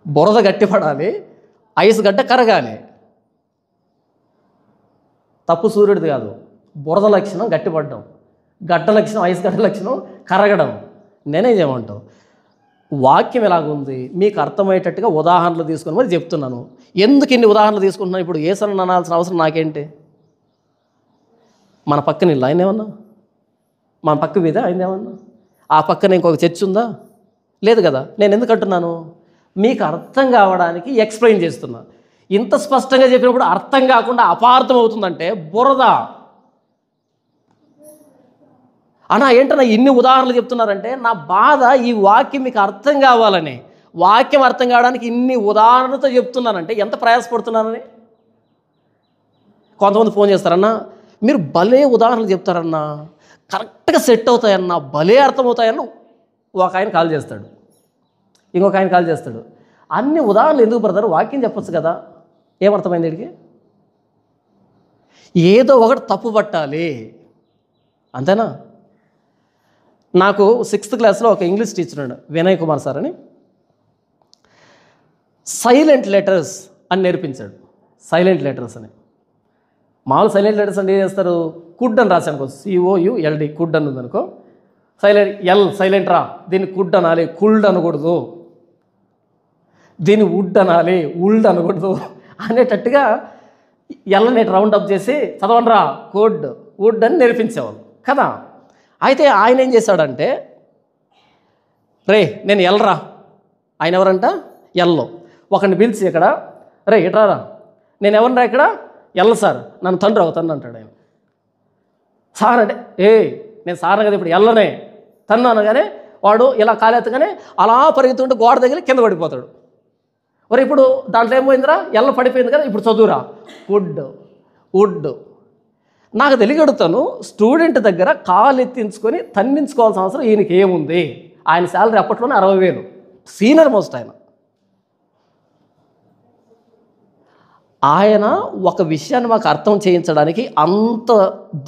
బురద గట్టిపడాలి, ఐస్ గడ్డ కరగాలి. తప్పు సూర్యుడిది కాదు, బురద లక్షణం గట్టిపడడం, గడ్డ లక్షణం, ఐస్ గడ్డ లక్షణం కరగడం. నేనేం చేయమంటావు? వాక్యం ఎలాగుంది మీకు అర్థమయ్యేటట్టుగా ఉదాహరణలు తీసుకొని మరి చెప్తున్నాను. ఎందుకు ఇన్ని ఉదాహరణలు తీసుకుంటున్నాను? ఇప్పుడు ఏసని అనాల్సిన అవసరం నాకేంటి? మన పక్కన ఇల్లు ఆయన ఏమన్నా? మన పక్క మీద ఆయన ఏమన్నా? ఆ పక్కన ఇంకొక చర్చ్ ఉందా? లేదు కదా. నేను ఎందుకు అంటున్నాను? మీకు అర్థం కావడానికి ఎక్స్ప్లెయిన్ చేస్తున్నా. ఇంత స్పష్టంగా చెప్పినప్పుడు అర్థం కాకుండా అపార్థం అవుతుందంటే బురద అన్నా. ఏంటన్నా ఇన్ని ఉదాహరణలు చెప్తున్నారంటే నా బాధ ఈ వాక్యం మీకు అర్థం కావాలని. వాక్యం అర్థం కావడానికి ఇన్ని ఉదాహరణలతో చెప్తున్నానంటే ఎంత ప్రయాసపడుతున్నానని. కొంతమంది ఫోన్ చేస్తారన్నా, మీరు భలే ఉదాహరణలు చెప్తారన్నా, కరెక్ట్గా సెట్ అవుతాయన్నా, భలే అర్థమవుతాయన్నా. ఒక ఆయన కాల్ చేస్తాడు, ఇంకొక ఆయన కాల్ చేస్తాడు. అన్ని ఉదాహరణలు ఎందుకు బ్రదర్? వాక్యం చెప్పచ్చు కదా. ఏమర్థమైంది వీడికి? ఏదో ఒకటి తప్పు పట్టాలి, అంతేనా? నాకు 6th క్లాస్లో ఒక ఇంగ్లీష్ టీచర్ ఉన్నాడు, వినయ్ కుమార్ సార్ అని. సైలెంట్ లెటర్స్ అని నేర్పించాడు. సైలెంట్ లెటర్స్ అని, మామూలు సైలెంట్ లెటర్స్ అంటే ఏం చేస్తారు? కుడ్ అని రాశానుకో, COULD, కుడ్ అని ఉందనుకో, సైలెంట్ రా, దీన్ని కుడ్ అనాలి, కుల్డ్ అనకూడదు, దీన్ని వుడ్ అనాలి, ఉల్డ్ అనకూడదు అనేటట్టుగా ఎల్లని రౌండ్ అప్ చేసి చదవండిరా కుడ్ వుడ్ అని నేర్పించేవాళ్ళు కదా. అయితే ఆయన ఏం చేశాడంటే, రే నేను ఎల్రా, ఆయన ఎవరంట? ఎల్లో. ఒకరిని పిలిచి ఇక్కడ, రే ఇట్రారా, నేను ఎవరిరా ఇక్కడ? ఎల్ల సార్, నన్ను తండ్రి అవుతాను అంటాడు ఆయన. సార్ అంటే, నేను సార్ కదా ఇప్పుడు ఎల్లనే తన్ను అనగానే వాడు ఇలా కాలెత్తగానే అలా పరిగెత్తుకుంటే గోడ దగ్గర కింద పడిపోతాడు. మరి ఇప్పుడు దాంట్లో ఏమైందిరా, ఎల్ల పడిపోయింది కదా, ఇప్పుడు చదువురా, వుడ్. నాకు తెలియగడుగుతాను, స్టూడెంట్ దగ్గర కాలు ఎత్తించుకొని తన్నించుకోవాల్సిన అవసరం ఈయనకి ఏముంది? ఆయన శాలరీ అప్పట్లోనే 60,000, సీనియర్ మోస్ట్ ఆయన. ఆయన ఒక విషయాన్ని మాకు అర్థం చేయించడానికి అంత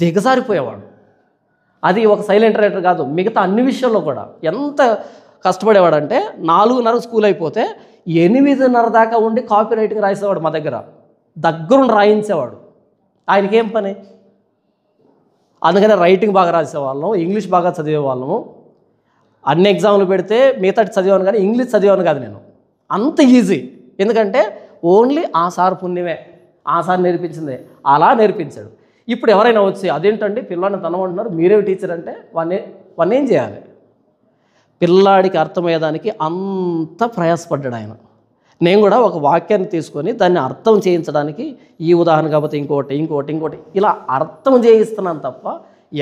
దిగజారిపోయేవాడు. అది ఒక సైలెంట్ రైటర్ కాదు, మిగతా అన్ని విషయాల్లో కూడా ఎంత కష్టపడేవాడంటే 4:30 స్కూల్ అయిపోతే 8:30 దాకా ఉండి కాపీ రైటింగ్ రాసేవాడు మా దగ్గరుండి రాయించేవాడు. ఆయనకేం పని? అందుకనే రైటింగ్ బాగా రాసేవాళ్ళం, ఇంగ్లీష్ బాగా చదివేవాళ్ళము. అన్ని ఎగ్జామ్లు పెడితే మిగతా చదివాను కానీ ఇంగ్లీష్ చదివాను కాదు నేను, అంత ఈజీ. ఎందుకంటే ఓన్లీ ఆ సార్ పుణ్యమే, ఆ సార్ నేర్పించిందే, అలా నేర్పించాడు. ఇప్పుడు ఎవరైనా వచ్చి అదేంటండి పిల్లాడిని తనమంటున్నారు, మీరే టీచర్ అంటే వాడిని ఏం చేయాలి? పిల్లాడికి అర్థమయ్యేదానికి అంత ప్రయాసపడ్డాడు ఆయన. నేను కూడా ఒక వాక్యాన్ని తీసుకొని దాన్ని అర్థం చేయించడానికి ఈ ఉదాహరణ కాకపోతే ఇంకోటి ఇలా అర్థం చేయిస్తున్నాను తప్ప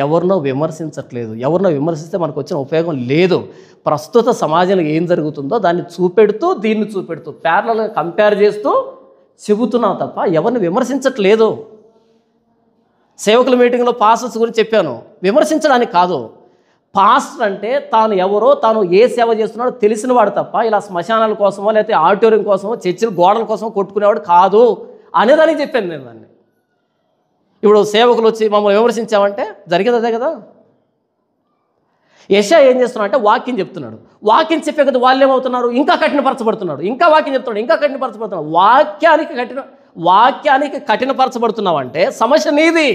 ఎవరినో విమర్శించట్లేదు. ఎవరినో విమర్శిస్తే మనకు వచ్చిన ఉపయోగం లేదు. ప్రస్తుత సమాజంలో ఏం జరుగుతుందో దాన్ని చూపెడుతూ దీన్ని చూపెడుతూ ప్యారలల్గా కంపేర్ చేస్తూ చెబుతున్నాం తప్ప ఎవరిని విమర్శించట్లేదు. సేవకుల మీటింగ్లో పాస్టర్స్ గురించి చెప్పాను, విమర్శించడానికి కాదు. పాస్టర్ అంటే తాను ఎవరో, తాను ఏ సేవ చేస్తున్నాడో తెలిసినవాడు తప్ప ఇలా శ్మశానాల కోసమో లేకపోతే ఆడిటోరియం కోసమో చర్చిల గోడల కోసమో కొట్టుకునేవాడు కాదు అనేదానికి చెప్పాను నేను దాన్ని. ఇప్పుడు సేవకులు వచ్చి మమ్మల్ని విమర్శించామంటే జరిగేది అదే కదా. యెషయా ఏం చేస్తున్నాడు అంటే వాక్యం చెప్తున్నాడు, వాక్యం చెప్పే కదా వాళ్ళు ఏమవుతున్నారు, ఇంకా కఠినపరచబడుతున్నాడు. ఇంకా వాక్యం చెప్తున్నాడు, ఇంకా కఠినపరచబడుతున్నాడు. వాక్యానికి కఠినపరచబడుతున్నావు అంటే సమస్య నీది.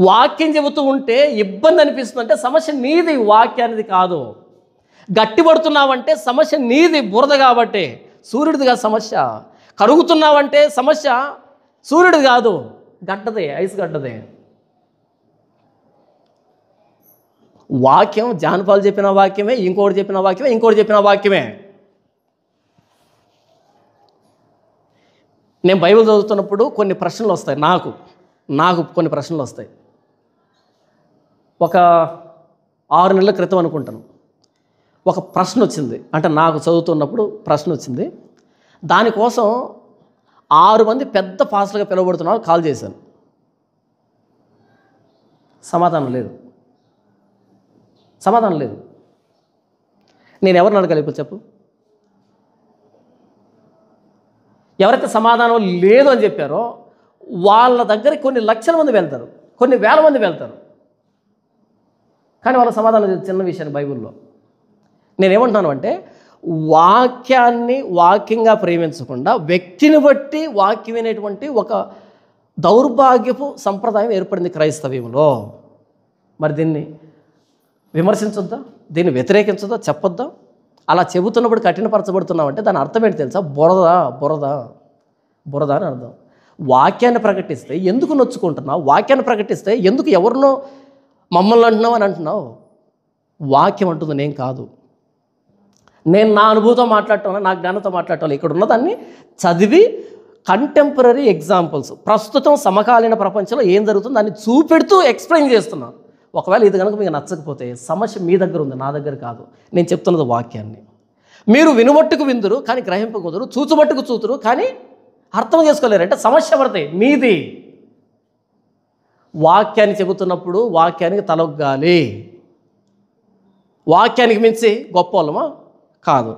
వాక్యం చెబుతూ ఉంటే ఇబ్బంది అనిపిస్తుందంటే సమస్య నీది, వాక్యానిది కాదు. గట్టిపడుతున్నావంటే సమస్య నీది, బురద కాబట్టి, సూర్యుడిది కాదు సమస్య. కరుగుతున్నావంటే సమస్య సూర్యుడిది కాదు, గడ్డదే, ఐస్ గడ్డదే. వాక్యం జానపాలు చెప్పిన వాక్యమే, ఇంకోటి చెప్పిన వాక్యమే. నేను బైబిల్ చదువుతున్నప్పుడు కొన్ని ప్రశ్నలు వస్తాయి, నాకు కొన్ని ప్రశ్నలు వస్తాయి. ఒక 6 నెలల క్రితం అనుకుంటాను ఒక ప్రశ్న వచ్చింది, అంటే నాకు చదువుతున్నప్పుడు ప్రశ్న వచ్చింది. దానికోసం 6 మంది పెద్ద పాస్టర్లుగా పిలువబడుతున్నారు కాల్ చేశాను. సమాధానం లేదు. నేను ఎవరిని అడగాలి ఇప్పుడు చెప్పు? ఎవరైతే సమాధానం లేదు అని చెప్పారో వాళ్ళ దగ్గరికి కొన్ని లక్షల మంది వెళ్తారు, కొన్ని వేల మంది వెళ్తారు, కానీ వాళ్ళ సమాధానం చిన్న విషయాన్ని బైబిల్లో. నేనేమంటున్నాను అంటే వాక్యాన్ని వాక్యంగా ప్రేమించకుండా వ్యక్తిని బట్టి వాక్యం అనేటువంటి ఒక దౌర్భాగ్యపు సంప్రదాయం ఏర్పడింది క్రైస్తవ్యంలో. మరి దీన్ని విమర్శించొద్దా, దీన్ని వ్యతిరేకించొద్దా, చెప్పొద్దా? అలా చెబుతున్నప్పుడు కఠినపరచబడుతున్నామంటే దాని అర్థం ఏంటి తెలుసా? బురద అని అర్థం. వాక్యాన్ని ప్రకటిస్తే ఎందుకు నొచ్చుకుంటున్నావు? వాక్యాన్ని ప్రకటిస్తే ఎందుకు ఎవరినో మమ్మల్ని అంటున్నావు అని అంటున్నావు? వాక్యం అంటుంది, నేను కాదు. నేను నా అనుభూతితో మాట్లాడటం, నా జ్ఞానంతో మాట్లాడటం, ఇక్కడ ఉన్నదాన్ని చదివి కంటెంపరీ ఎగ్జాంపుల్స్, ప్రస్తుతం సమకాలీన ప్రపంచంలో ఏం జరుగుతుందో దాన్ని చూపెడుతూ ఎక్స్ప్లెయిన్ చేస్తున్నాను. ఒకవేళ ఇది కనుక మీకు నచ్చకపోతే సమస్య మీ దగ్గర ఉంది, నా దగ్గర కాదు. నేను చెప్తున్నది వాక్యాన్ని. మీరు వినుమట్టుకు విందురు కానీ గ్రహింపకుదురు, చూచుమట్టుకు చూతురు కానీ అర్థం చేసుకోలేరు. అంటే సమస్య పడతాయి మీది. వాక్యాన్ని చెబుతున్నప్పుడు వాక్యానికి తలొగ్గాలి. వాక్యానికి మించి గొప్ప వాళ్ళమా? కాదు.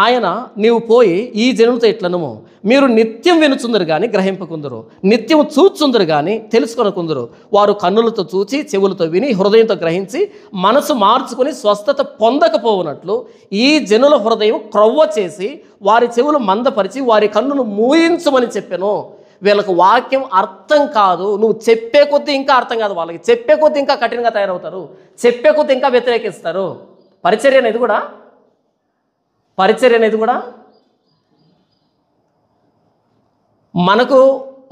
ఆయన నీవు పోయి ఈ జనులతో ఇట్లనము, మీరు నిత్యం వినుచుందరు కానీ గ్రహింపకుందరు, నిత్యం చూచుందరు కానీ తెలుసుకొనకుందరు. వారు కన్నులతో చూచి, చెవులతో విని, హృదయంతో గ్రహించి, మనసు మార్చుకొని స్వస్థత పొందకపోవునట్లు ఈ జనుల హృదయం క్రొవ్వ చేసి వారి చెవులు మందపరిచి వారి కన్నులు మూయించమని చెప్పాను. వీళ్ళకు వాక్యం అర్థం కాదు. నువ్వు చెప్పే కొద్దీ ఇంకా అర్థం కాదు, వాళ్ళకి చెప్పే కొద్దీ ఇంకా కఠినంగా తయారవుతారు, చెప్పే కొద్దీ ఇంకా వ్యతిరేకిస్తారు. పరిచర్య అనేది కూడా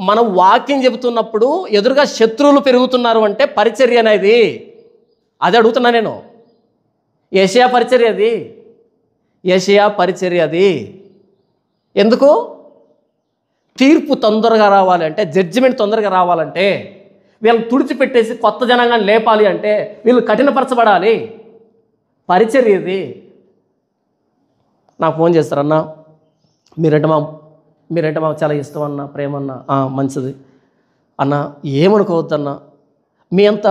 మనం వాక్యం చెబుతున్నప్పుడు ఎదురుగా శత్రువులు పెరుగుతున్నారు అంటే పరిచర్య అనేది. అది అడుగుతున్నా నేను. యెషయా పరిచర్య అది. ఎందుకు? తీర్పు తొందరగా రావాలి అంటే, జడ్జిమెంట్ తొందరగా రావాలంటే, వీళ్ళని తుడిచిపెట్టేసి కొత్త జనాంగాన్ని లేపాలి అంటే వీళ్ళు కఠినపరచబడాలి. పరిచర్య ఇది. నాకు ఫోన్ చేస్తారన్నా, మీరంటే మాకు చాలా ఇష్టం అన్న, ప్రేమ అన్న. మంచిది అన్న, ఏమనుకోవద్దన్నా, మీ అంత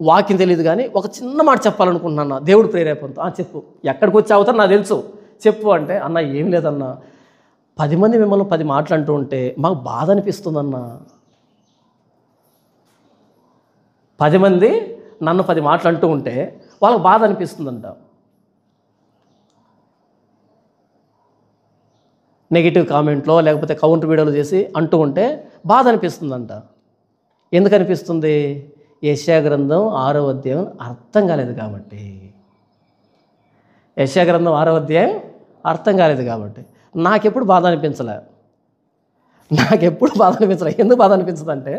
వాక్యం తెలియదు కానీ ఒక చిన్న మాట చెప్పాలనుకుంటున్నా దేవుడు ప్రేరేపణతో. చెప్పు. ఎక్కడికి వచ్చి అవుతారు నాకు తెలుసు, చెప్పు అంటే, అన్న ఏం లేదన్నా, 10 మంది మిమ్మల్ని 10 మాటలు అంటూ ఉంటే మాకు బాధ అనిపిస్తుందన్నా. 10 మంది నన్ను 10 మాటలు అంటూ ఉంటే వాళ్ళకి బాధ అనిపిస్తుందంట. నెగిటివ్ కామెంట్లో లేకపోతే కౌంటర్ వీడియోలు చేసి అంటూ ఉంటే బాధ అనిపిస్తుందంట. ఎందుకు అనిపిస్తుంది? యెషయా గ్రంథం 6వ అధ్యాయం అర్థం కాలేదు కాబట్టి. యెషయా గ్రంథం 6వ అధ్యాయం అర్థం కాలేదు కాబట్టి నాకెప్పుడు బాధ అనిపించలే. ఎందుకు బాధ అనిపించదంటే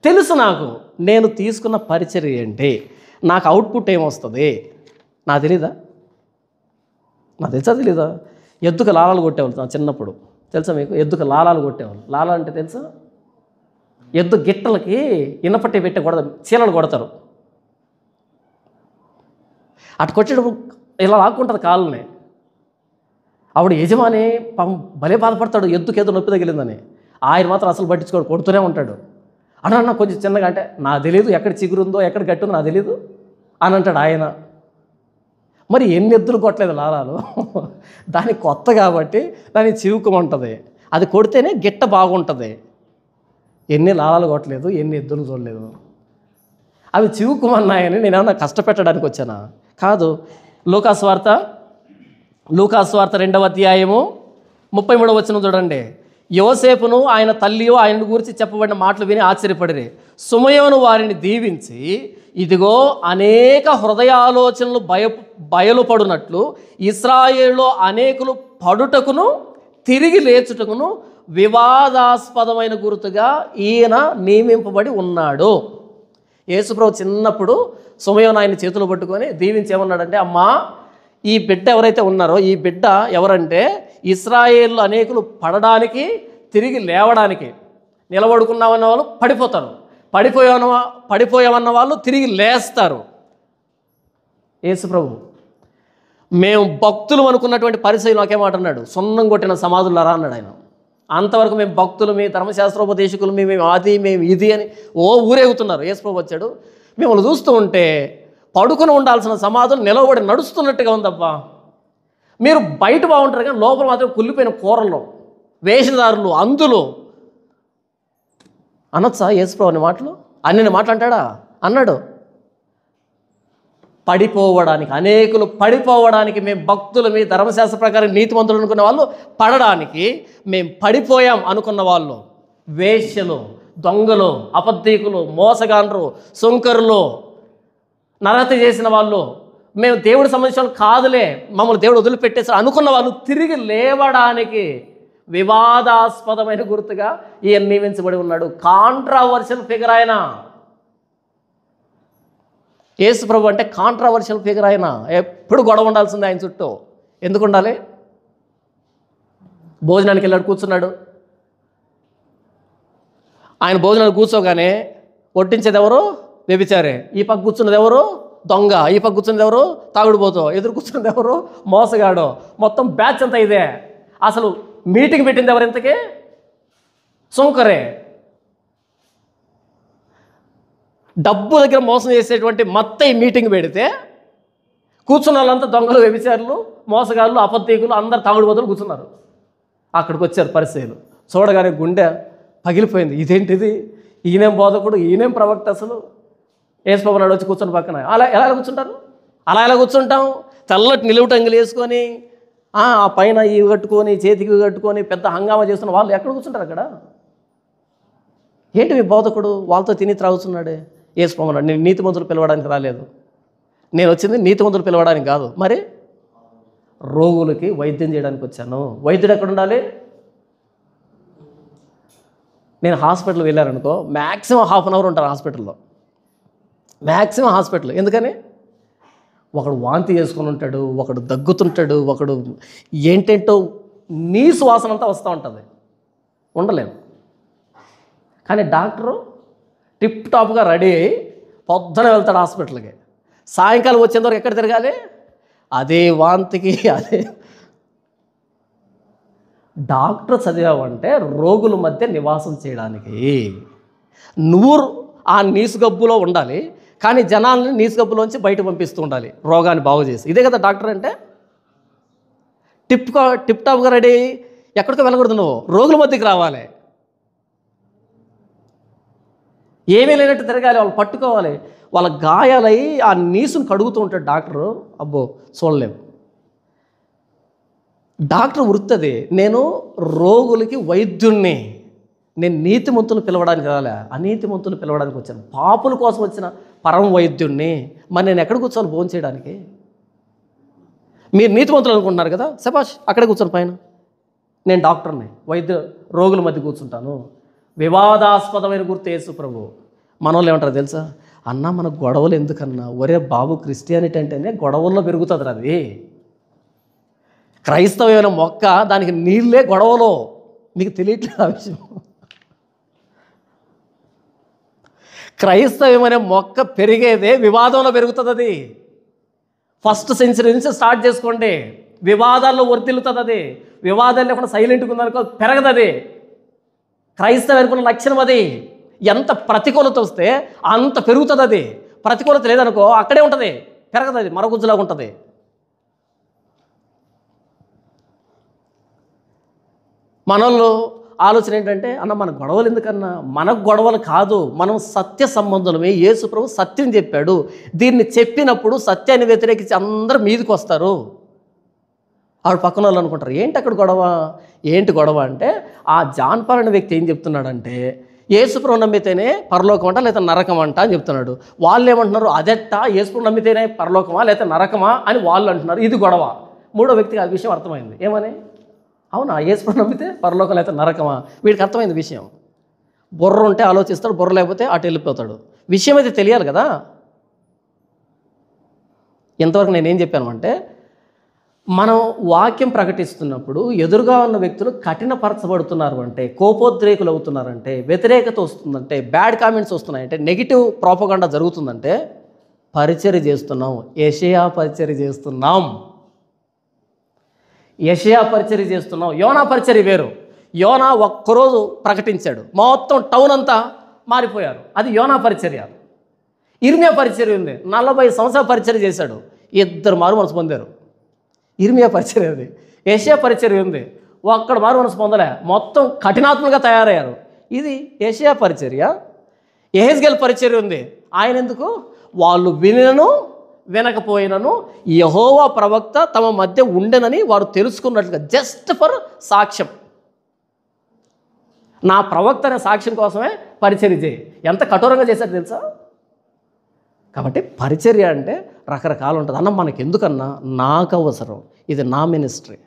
తెలుసు నాకు నేను తీసుకున్న పరిచర్య ఏంటి, నాకు అవుట్పుట్ ఏమొస్తుంది నాకు తెలీదా? నాకు తెలీదా? ఎద్దుకు లాలాలు కొట్టేవాళ్ళు నా చిన్నప్పుడు. తెలుసా మీకు? ఎద్దుకు లాలాలు కొట్టేవాళ్ళు. లాలా అంటే తెలుసా? ఎద్దు గిట్టలకి ఇనపట్టి పెట్టి చీలలు కొడతారు. అటు కొట్టేటప్పుడు ఇలా లాక్కుంటుంది కాళ్ళని. ఆవిడ యజమాని భలే బాధపడతాడు, ఎద్దుకు ఏదో నొప్పి తగిలిందని. ఆయన మాత్రం అసలు పట్టించుకోడు, కొడుతూనే ఉంటాడు. అన్న కొంచెం చిన్నగా అంటే నాకు తెలియదు, ఎక్కడ చిగురుందో ఎక్కడ గట్టి ఉందో నాకు తెలియదు అని అంటాడు ఆయన. మరి ఎన్ని ఎద్దులు కొట్టలేదు లాలాలు, దానికి కొత్త కాబట్టి దాన్ని చివుకమంటుంది. అది కొడితేనే గిట్ట బాగుంటుంది. ఎన్ని లాలాలు కొట్టలేదు, ఎన్ని ఎద్దులు చూడలేదు. అవి చివుకుమన్నాయని నేనేమన్నా కష్టపెట్టడానికి వచ్చానా? కాదు. లూకాసు వార్త 2వ అధ్యాయము 33వ వచనం చూడండి. యోసేపును ఆయన తల్లియో ఆయన గురించి చెప్పబడిన మాటలు విని ఆశ్చర్యపడిరి. సుమయోను వారిని దీవించి, ఇదిగో అనేక హృదయాలోచనలు బయలుపడునట్లు ఇశ్రాయేలులో అనేకులు పడుటకును తిరిగి లేచుటకును వివాదాస్పదమైన గుర్తుగా ఈయన నియమింపబడి ఉన్నాడు. యేసుప్రభు చిన్నప్పుడు సుమయోను ఆయన చేతులు పట్టుకొని దీవించి ఏమన్నాడంటే, అమ్మా ఈ బిడ్డ ఎవరైతే ఉన్నారో ఈ బిడ్డ ఎవరంటే ఇశ్రాయేలు అనేకులు పడడానికి తిరిగి లేవడానికి. నిలబడుకున్నామన్న వాళ్ళు పడిపోతారు, పడిపోయామన్న వాళ్ళు తిరిగి లేస్తారు. యేసుప్రభు మేము భక్తులు అనుకున్నటువంటి పరిచయం నాకేమాటన్నాడు, సున్నం కొట్టిన సమాధులారా అన్నాడు ఆయన. అంతవరకు మేము భక్తులు, మీ ధర్మశాస్త్రోపదేశకులు, మేము అది మేము ఇది అని ఊరేగుతున్నారు. యేసుప్రభు వచ్చాడు, మిమ్మల్ని చూస్తూ ఉంటే పడుకుని ఉండాల్సిన సమాధులు నిలవబడి నడుస్తున్నట్టుగా ఉందబ్బా. మీరు బయట బాగుంటారు కానీ లోపల మాత్రం కుళ్ళిపోయిన కూరలు, వేషధారులు, అందులో అనొచ్చా యేసుప్రభు అనే మాటలు? అన్ని మాటలు అంటాడా? అన్నాడు. పడిపోవడానికి, అనేకులు పడిపోవడానికి, మేము భక్తులు, మీ ధర్మశాస్త్ర ప్రకారం నీతిమంతులు అనుకున్న వాళ్ళు పడడానికి, మేము పడిపోయాం అనుకున్న వాళ్ళు వేశ్యలు, దొంగలు, అబద్ధీకులు, మోసగాండ్రు, సుంకరులు, నరహత్య చేసిన వాళ్ళు, మేము దేవుడికి సంబంధించిన వాళ్ళు కాదులే, మమ్మల్ని దేవుడు వదిలిపెట్టేసారు అనుకున్న వాళ్ళు తిరిగి లేవడానికి వివాదాస్పదమైన గుర్తుగా ఈయన నియమించబడి ఉన్నాడు. కాంట్రావర్షియల్ ఫిగర్ ఆయన. యేసుప్రభు అంటే కాంట్రావర్షియల్ ఫిగర్ ఆయన. ఎప్పుడు గొడవ ఉండాల్సిందే ఆయన చుట్టూ. ఎందుకు ఉండాలి? భోజనానికి వెళ్ళాడు, కూర్చున్నాడు. ఆయన భోజనానికి కూర్చోగానే వడ్డించేది ఎవరు? వ్యభిచారే. ఈ పక్క కూర్చున్నది ఎవరు? దొంగ. ఈ పక్క కూర్చున్నది ఎవరు? తాగుడుపోతో. ఎదురు కూర్చున్నది ఎవరు? మోసగాడు. మొత్తం బ్యాచ్ అంతా ఇదే. అసలు మీటింగ్ పెట్టింది ఎవరు ఇంతకీ? సుంకరే. డబ్బు దగ్గర మోసం చేసేటువంటి మత్తయి మీటింగ్ పెడితే కూర్చున్న వాళ్ళంతా దొంగలు, వ్యభిచారులు, మోసగాళ్ళు, అబద్ధీకులు, అందరు తాగుడుపోతులు కూర్చున్నారు. అక్కడికి వచ్చారు పరిసయ్యులు. చూడగానే గుండె పగిలిపోయింది. ఇదేంటిది? ఈయనేం బోధకుడు, ఈయనేం ప్రవక్త? అసలు యేసుప్రభు నాడు వచ్చి కూర్చొని పక్కన ఎలా కూర్చుంటారు? ఎలా కూర్చుంటాం? తెల్లటి నిలువుటంగులు వేసుకొని ఆ పైన ఇవి కట్టుకొని, చేతికి ఇవి కట్టుకొని పెద్ద హంగామా చేస్తున్న వాళ్ళు ఎక్కడ కూర్చుంటారు అక్కడ? ఏంటి మీ బోధకుడు వాళ్ళతో తిని త్రాగుతున్నాడే? యేసుప్రభు నాడు నేను నీతిమంతులు పిలవడానికి రాలేదు, నేను వచ్చింది నీతిమంతులు పిలవడానికి కాదు, మరి రోగులకి వైద్యం చేయడానికి వచ్చాను. వైద్యుడు ఎక్కడ ఉండాలి? నేను హాస్పిటల్ వెళ్ళారనుకో, మ్యాక్సిమం ½ అవర్ ఉంటారు హాస్పిటల్లో, మ్యాక్సిమం హాస్పిటల్. ఎందుకని? ఒకడు వాంతి చేసుకుని ఉంటాడు, ఒకడు దగ్గుతుంటాడు, ఒకడు ఏంటేంటో నీసు వాసన అంతా వస్తూ ఉంటుంది, ఉండలేము. కానీ డాక్టరు టిప్ టాప్గా రెడీ అయ్యి పొద్దున వెళ్తాడు హాస్పిటల్కి. సాయంకాలం వచ్చేంతవరకు ఎక్కడ తిరగాలి? అదే వాంతికి, అదే. డాక్టర్ చదివావంటే రోగుల మధ్య నివాసం చేయడానికి. నువ్వు ఆ నీసుగబ్బులో ఉండాలి, కానీ జనాల్ని నీసుగబ్బులోంచి బయట పంపిస్తూ ఉండాలి రోగాన్ని బాగు చేసి. ఇదే కదా డాక్టర్ అంటే. టిప్ టాప్గా రెడీ ఎక్కడికో వెళ్ళకూడదు, నువ్వు రోగుల మధ్యకి రావాలి. ఏమీ లేనట్టు తిరగాలి, వాళ్ళు పట్టుకోవాలి. వాళ్ళ గాయాలై ఆ నీసును కడుగుతూ ఉంటాడు డాక్టరు. అబ్బో చూడలేము. డాక్టర్ వృత్తది. నేను రోగులకి వైద్యుణ్ణి. నేను నీతిమంతులు పిలవడానికి రాలే, అనీతిమంతులు పిలవడానికి వచ్చాను. పాపుల కోసం వచ్చిన పరమ వైద్యుణ్ణి. మరి నేను ఎక్కడ కూర్చోవాలి భోజనం చేయడానికి? మీరు నీతిమంతులు అనుకుంటున్నారు కదా, శభాష్, అక్కడే కూర్చొని పైన. నేను డాక్టర్ని, రోగుల మధ్య కూర్చుంటాను. వివాదాస్పదమైన గుర్తు యేసు ప్రభు. మనోళ్ళు ఏమంటారు తెలుసా? అన్న మన గొడవలు ఎందుకన్నా? ఒరే బాబు, క్రిస్టియానిటీ అంటేనే గొడవల్లో పెరుగుతుంది. అది క్రైస్తవమైన మొక్క, దానికి నీళ్ళే గొడవలో. మీకు తెలియట్లేదు ఆ విషయం. క్రైస్తవమైన మొక్క పెరిగేదే వివాదంలో పెరుగుతుంది. అది ఫస్ట్ సెంచరీ నుంచి స్టార్ట్ చేసుకోండి. వివాదాల్లో వర్తిల్లుతుంది. అది వివాదాలు లేకుండా సైలెంట్గా ఉందనుకో పెరగదు. అది క్రైస్తవుకున్న లక్షణం. అది ఎంత ప్రతికూలత వస్తే అంత పెరుగుతుంది. అది ప్రతికూలత లేదనుకో అక్కడే ఉంటుంది, పెరగదు. అది మరగుజ్జులాగా ఉంటుంది. మనోళ్ళు ఆలోచన ఏంటంటే, అన్న మన గొడవలు ఎందుకన్నా? మనకు గొడవలు కాదు, మనం సత్య సంబంధులమే. యేసు ప్రభు సత్యం చెప్పాడు. దీన్ని చెప్పినప్పుడు సత్యాన్ని వ్యతిరేకించి అందరూ మీదకి వస్తారు. ఆవిడ పక్కన వాళ్ళు అనుకుంటారు, ఏంటి అక్కడ గొడవ? ఏంటి గొడవ అంటే, ఆ జాన్ పాల్ అనే వ్యక్తి ఏం చెప్తున్నాడంటే, యేసు ప్రభు నమ్మితేనే పరలోకం అంట, లేదా నరకం అంట అని చెప్తున్నాడు. వాళ్ళు ఏమంటున్నారు, అదెట్ట యేసు ప్రభు నమ్మితేనే పరలోకమా లేదా నరకమా అని వాళ్ళు అంటున్నారు. ఇది గొడవ. మూడో వ్యక్తికి ఆ విషయం అర్థమైంది. ఏమని? అవునా, యేసు ప్రభు నమ్మితే పరలోకం లేదా నరకమా? వీడికి అర్థమైంది విషయం. బుర్ర ఉంటే ఆలోచిస్తాడు, బుర్ర లేకపోతే అటు వెళ్ళిపోతాడు. విషయం అయితే తెలియాలి కదా. ఇంతవరకు నేనేం చెప్పాను అంటే, మనం వాక్యం ప్రకటిస్తున్నప్పుడు ఎదురుగా ఉన్న వ్యక్తులు కఠినపరచబడుతున్నారు అంటే, కోపోద్రేకులు అవుతున్నారంటే, వ్యతిరేకత వస్తుందంటే, బ్యాడ్ కామెంట్స్ వస్తున్నాయంటే, నెగిటివ్ ప్రోపగండా జరుగుతుందంటే పరిచర్య చేస్తున్నాం. యెషయా పరిచర్య చేస్తున్నాం. యెషయా పరిచర్య చేస్తున్నాం. యోనా పరిచర్య వేరు. యోనా ఒక్కరోజు ప్రకటించాడు, మొత్తం టౌన్ అంతా మారిపోయారు. అది యోనా పరిచర్య. ఇర్మియా పరిచర్య ఉంది, 40 సంవత్సరాల పరిచర్య చేశాడు, 2 మారు మనసు పొందారు. ఇర్మియా పరిచర్య ఉంది. యెషయా పరిచర్య ఉంది, ఒక్కడ మారు మనసు పొందలే, మొత్తం కఠినాత్మకంగా తయారయ్యారు. ఇది యెషయా పరిచర్య. యెహెజ్కేలు పరిచర్య ఉంది. ఆయన ఎందుకు? వాళ్ళు వినను వినకపోయినను యెహోవా ప్రవక్త తమ మధ్య ఉండెనని వారు తెలుసుకున్నట్లుగా, జస్ట్ ఫర్ సాక్ష్యం. నా ప్రవక్త అనే సాక్ష్యం కోసమే పరిచర్య చేయి. ఎంత కఠోరంగా చేశారు తెలుసా? కాబట్టి పరిచర్య అంటే రకరకాలు ఉంటుంది. అన్న మనకి ఎందుకన్నా, నాకు అవసరం, ఇది నా మినిస్ట్రీ.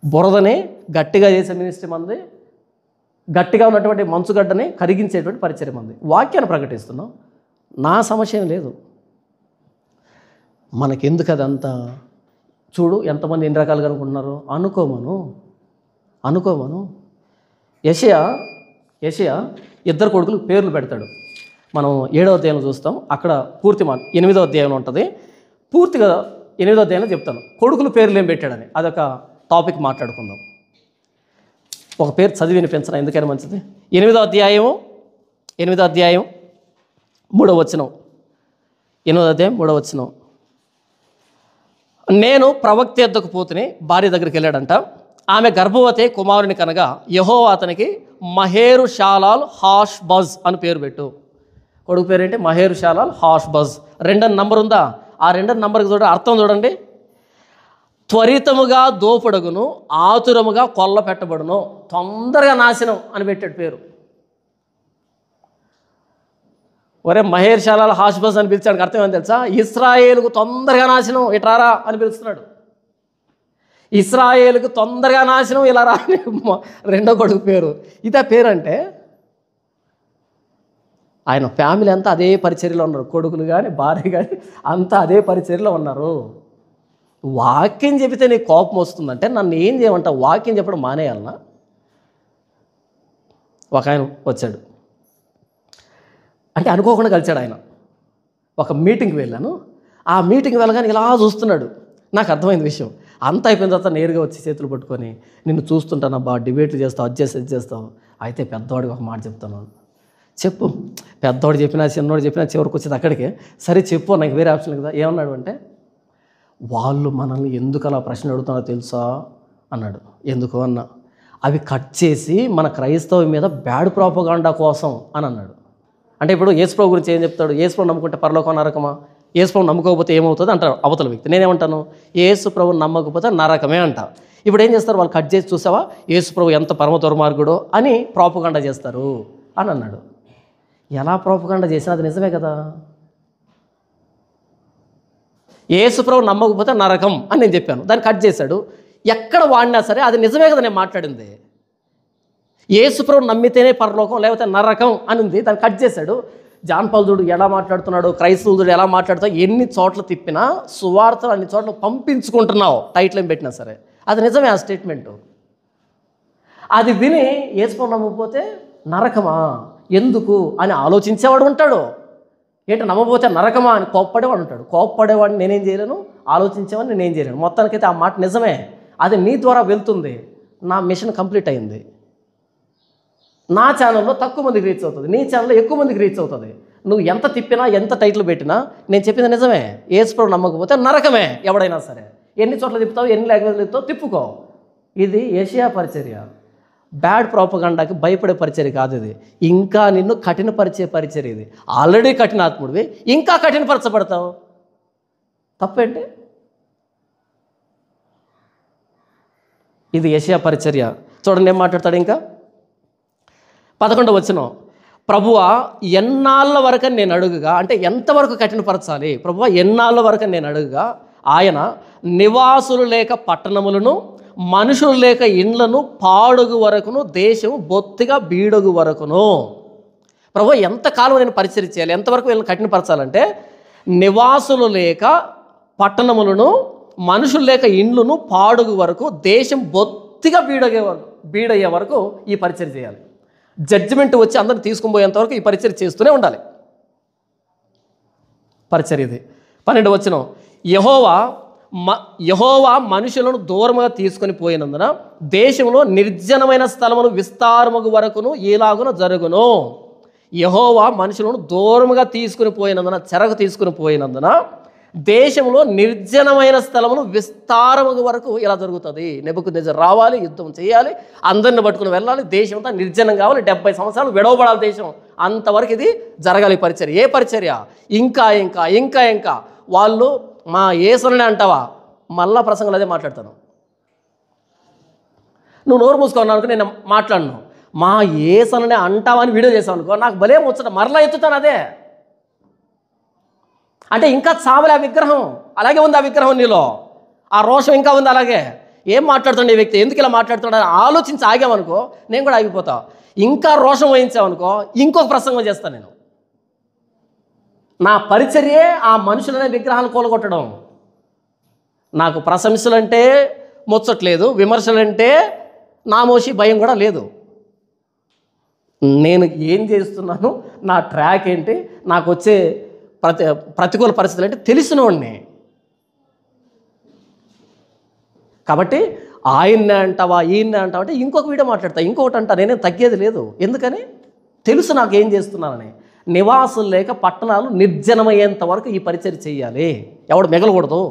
బురదని గట్టిగా చేసే మినిస్ట్రీ మంది, గట్టిగా ఉన్నటువంటి మంచుగడ్డని కరిగించేటువంటి పరిచర్య మంది. వాక్యాన్ని ప్రకటిస్తున్నాం, నా సమస్య ఏం లేదు. మనకెందుకు అదంతా? చూడు ఎంతమంది ఎన్ని రకాలుగా అనుకుంటున్నారు. అనుకోమను. యెషయా 2 కొడుకులకు పేర్లు పెడతాడు. మనం 7వ అధ్యాయంలో చూస్తాం. అక్కడ పూర్తి 8వ అధ్యాయంలో ఉంటుంది. పూర్తిగా 8వ అధ్యాయంలో చెప్తాను కొడుకుల పేర్లు ఏం పెట్టాడని. అదొక టాపిక్ మాట్లాడుకుందాం. ఒక పేరు చదివి వినిపించడం ఎందుకైనా మంచిది. 8వ అధ్యాయం 3వ వచనం. 8వ అధ్యాయం 3వ వచనం. నేను ప్రవక్త యొద్దకు పోతుని, భార్య దగ్గరికి వెళ్ళాడంట. ఆమె గర్భవతి కుమారుని కనగా యెహోవా అతనికి మహేరుషాలాల్ హాష్బజ్ అని పేరు పెట్టు. కొడుకు పేరు ఏంటి? మహేరుషాలాల్ హాష్బజ్. 2 నంబర్ ఉందా? ఆ 2 నంబర్కి చూడండి, అర్థం చూడండి. త్వరితముగా దోపుడగును, ఆతురముగా కొల్ల పెట్టబడును, తొందరగా నాశనం అని పెట్టాడు పేరు. ఒరే మహేర్షాలాల్ హాష్బజ్ అని పిలిచాడు, అర్థం ఏమని తెలుసా? ఇస్రాయేలుకు తొందరగా నాశనం, ఇట్రారా అని పిలుస్తున్నాడు. ఇస్రాయేలుకు తొందరగా నాశనం, ఇలా రా అని 2వ కొడుకు పేరు. ఇదే పేరు అంటే ఆయన ఫ్యామిలీ అంతా అదే పరిచర్యలో ఉన్నారు. కొడుకులు కానీ భార్య కానీ అంతా అదే పరిచర్యలో ఉన్నారు. వాక్యం చెబితే నీకు కోపం వస్తుందంటే నన్ను ఏం చేయమంటావు? వాక్యం చెప్పడం మానేయాలనా? ఒక ఆయన వచ్చాడు, అంటే అనుకోకుండా కలిశాడు ఆయన. ఒక మీటింగ్కి వెళ్ళాను. ఆ మీటింగ్కి వెళ్ళగానే ఇలా చూస్తున్నాడు. నాకు అర్థమైంది విషయం. అంతా అయిపోయిన తర్వాత నేరుగా వచ్చి చేతులు పట్టుకొని, నిన్ను చూస్తుంటానబ్బా, డిబేట్లు చేస్తావు, అది చేస్తావు. అయితే పెద్దవాడికి ఒక మాట చెప్తాను. చెప్పు. పెద్దవాడు చెప్పినా చిన్నవాడు చెప్పినా చివరికి వచ్చేది అక్కడికే. సరే చెప్పు, నాకు వేరే ఆప్షన్ కదా. ఏమన్నాడు అంటే, వాళ్ళు మనల్ని ఎందుకు అలా ప్రశ్న అడుగుతున్నారో తెలుసా అన్నాడు. ఎందుకు అన్నా, అవి కట్ చేసి మన క్రైస్తవం మీద బ్యాడ్ ప్రాపగాండా కోసం అని అన్నాడు. అంటే ఇప్పుడు యేసుప్రభు గురించి ఏం చెప్తాడు? యేసుప్రభు నమ్ముకుంటే పరలోకం నరకమా? యేసుప్రభు నమ్ముకోకపోతే ఏమవుతుంది అంటారు అవతల వ్యక్తి. నేనేమంటాను, యేసుప్రభు నమ్మకపోతే నరకమే అంటా. ఇప్పుడు ఏం చేస్తారు వాళ్ళు? కట్ చేసి చూసావా యేసుప్రభు ఎంత పరమ దుర్మార్గుడో అని ప్రాపగాండా చేస్తారు అని అన్నాడు. ఎలా ప్రాపగాండా చేసినా అది నిజమే కదా. యేసుప్రభు నమ్మకపోతే నరకం అని నేను చెప్పాను, దాన్ని కట్ చేశాడు. ఎక్కడ వాడినా సరే అది నిజమే కదా నేను మాట్లాడింది. యేసుప్రభు నమ్మితేనే పరలోకం లేకపోతే నరకం అని ఉంది, దాన్ని కట్ చేశాడు. జాన్ పాల్ చూడు ఎలా మాట్లాడుతున్నాడు, క్రైస్తవుడు ఎలా మాట్లాడుతావు, ఎన్ని చోట్ల తిప్పినా సువార్తలు అన్ని చోట్ల పంపించుకుంటున్నావు, టైటిల్ ఏం పెట్టినా సరే అది నిజమే ఆ స్టేట్మెంటు. అది విని యేసుప్రభు నమ్మకపోతే నరకమా ఎందుకు అని ఆలోచించేవాడు ఉంటాడు. ఏంటి నమ్మకపోతే నరకమా అని కోప్పడేవాడు ఉంటాడు. కోప్పడేవాడిని నేనేం చేయలేను, ఆలోచించేవాడిని నేనేం చేయలేను. మొత్తానికైతే ఆ మాట నిజమే, అది నీ ద్వారా వెళ్తుంది. నా మిషన్ కంప్లీట్ అయింది. నా ఛానల్లో తక్కువ మందికి రీచ్ అవుతుంది, నీ ఛానల్లో ఎక్కువ మందికి రీచ్ అవుతుంది. నువ్వు ఎంత తిప్పినా ఎంత టైటిల్ పెట్టినా నేను చెప్పింది నిజమే. యేసుప్రభు నమ్మకపోతే నరకమే ఎవడైనా సరే. ఎన్ని చోట్ల తిప్పుతావు, ఎన్ని లాంగ్వేజ్లు తిప్పుతావు, తిప్పుకో. ఇది ఏషియా పరిచర్య. బ్యాడ్ ప్రాపగాండాకి భయపడే పరిచర్య కాదు ఇది. ఇంకా నిన్ను కఠినపరిచే పరిచర్య ఇది. ఆల్రెడీ కఠినాత్ముడివి, ఇంకా కఠినపరచబడతావు. తప్పేంటి? ఇది ఏషియా పరిచర్య. చూడండి ఏం మాట్లాడతాడు ఇంకా 11వ వచనం. ప్రభువా ఎన్నాళ్ళ వరకు నేను అడుగుగా, అంటే ఎంతవరకు కఠినపరచాలి ప్రభువా, ఎన్నాళ్ళ వరకు నేను అడుగుగా ఆయన నివాసులు లేక పట్టణములను మనుషులు లేక ఇండ్లను పాడుగు వరకును దేశము బొత్తిగా బీడగు వరకును. ప్రభువా ఎంతకాలం నేను పరిచర్య చేయాలి, ఎంతవరకు వీళ్ళని కఠినపరచాలంటే నివాసులు లేక పట్టణములను మనుషులు లేక ఇండ్లను పాడుగు వరకు దేశం బొత్తిగా బీడయ్యే వరకు ఈ పరిచర్య చేయాలి. జడ్జిమెంట్ వచ్చి అందరిని తీసుకుని పోయేంత వరకు ఈ పరిచర్య చేస్తూనే ఉండాలి. పరిచర్య ఇది. 12వ వచనం. యెహోవా మనుషులను దూరముగా తీసుకొని పోయినందున దేశంలో నిర్జనమైన స్థలములు విస్తారముగు వరకును ఇలాగున జరుగును. యెహోవా మనుషులను దూరముగా తీసుకుని పోయినందున, చెరకు తీసుకుని పోయినందున దేశంలో నిర్జనమైన స్థలములు విస్తారముగు వరకు ఇలా జరుగుతుంది. నెబుకద్నెజర్ రావాలి, యుద్ధం చేయాలి, అందరిని పట్టుకుని వెళ్ళాలి, దేశం అంతా నిర్జనం కావాలి, 70 సంవత్సరాలు విడవబడాలి దేశం. అంతవరకు ఇది జరగాలి పరిచర్య. ఏ పరిచర్య? ఇంకా ఇంకా ఇంకా ఇంకా వాళ్ళు మా యేసునే అంటావా, మళ్ళా ప్రసంగంలో అదే మాట్లాడతాను. నువ్వు నోరు మూసుకున్నావు అనుకో, నేను మాట్లాడను. మా యేసునే అంటావా అని వీడియో చేసావు అనుకో, నాకు భలే ముచ్చట, మరలా ఎత్తుతాను అదే. అంటే ఇంకా చావలే ఆ విగ్రహం, అలాగే ఉంది ఆ విగ్రహం నీలో, ఆ రోషం ఇంకా ఉంది అలాగే. ఏం మాట్లాడుతుండే ఈ వ్యక్తి, ఎందుకు ఇలా మాట్లాడుతున్నాడు ఆలోచించి ఆగామనుకో, నేను కూడా ఆగిపోతా. ఇంకా రోషం వహించామనుకో, ఇంకొక ప్రసంగం చేస్తాను నేను. నా పరిచర్యే ఆ మనుషులనే విగ్రహాలను కూలగొట్టడం. నాకు ప్రశంసలంటే ముచ్చట్లేదు, విమర్శలంటే నామోషి భయం కూడా లేదు. నేను ఏం చేస్తున్నాను, నా ట్రాక్ ఏంటి, నాకు వచ్చే ప్రతికూల పరిస్థితులు అంటే తెలిసినోడిని. కాబట్టి ఆయన్నే అంటావా, ఈయన్నే అంటావా అంటే ఇంకొక వీడియో మాట్లాడతా, ఇంకొకటి అంటా, నేనేం తగ్గేది లేదు. ఎందుకని తెలుసు నాకు ఏం చేస్తున్నానని. నివాసులు లేక పట్టణాలు నిర్జనమయ్యేంత వరకు ఈ పరిచర్య చేయాలి. ఎవడు మిగలకూడదు.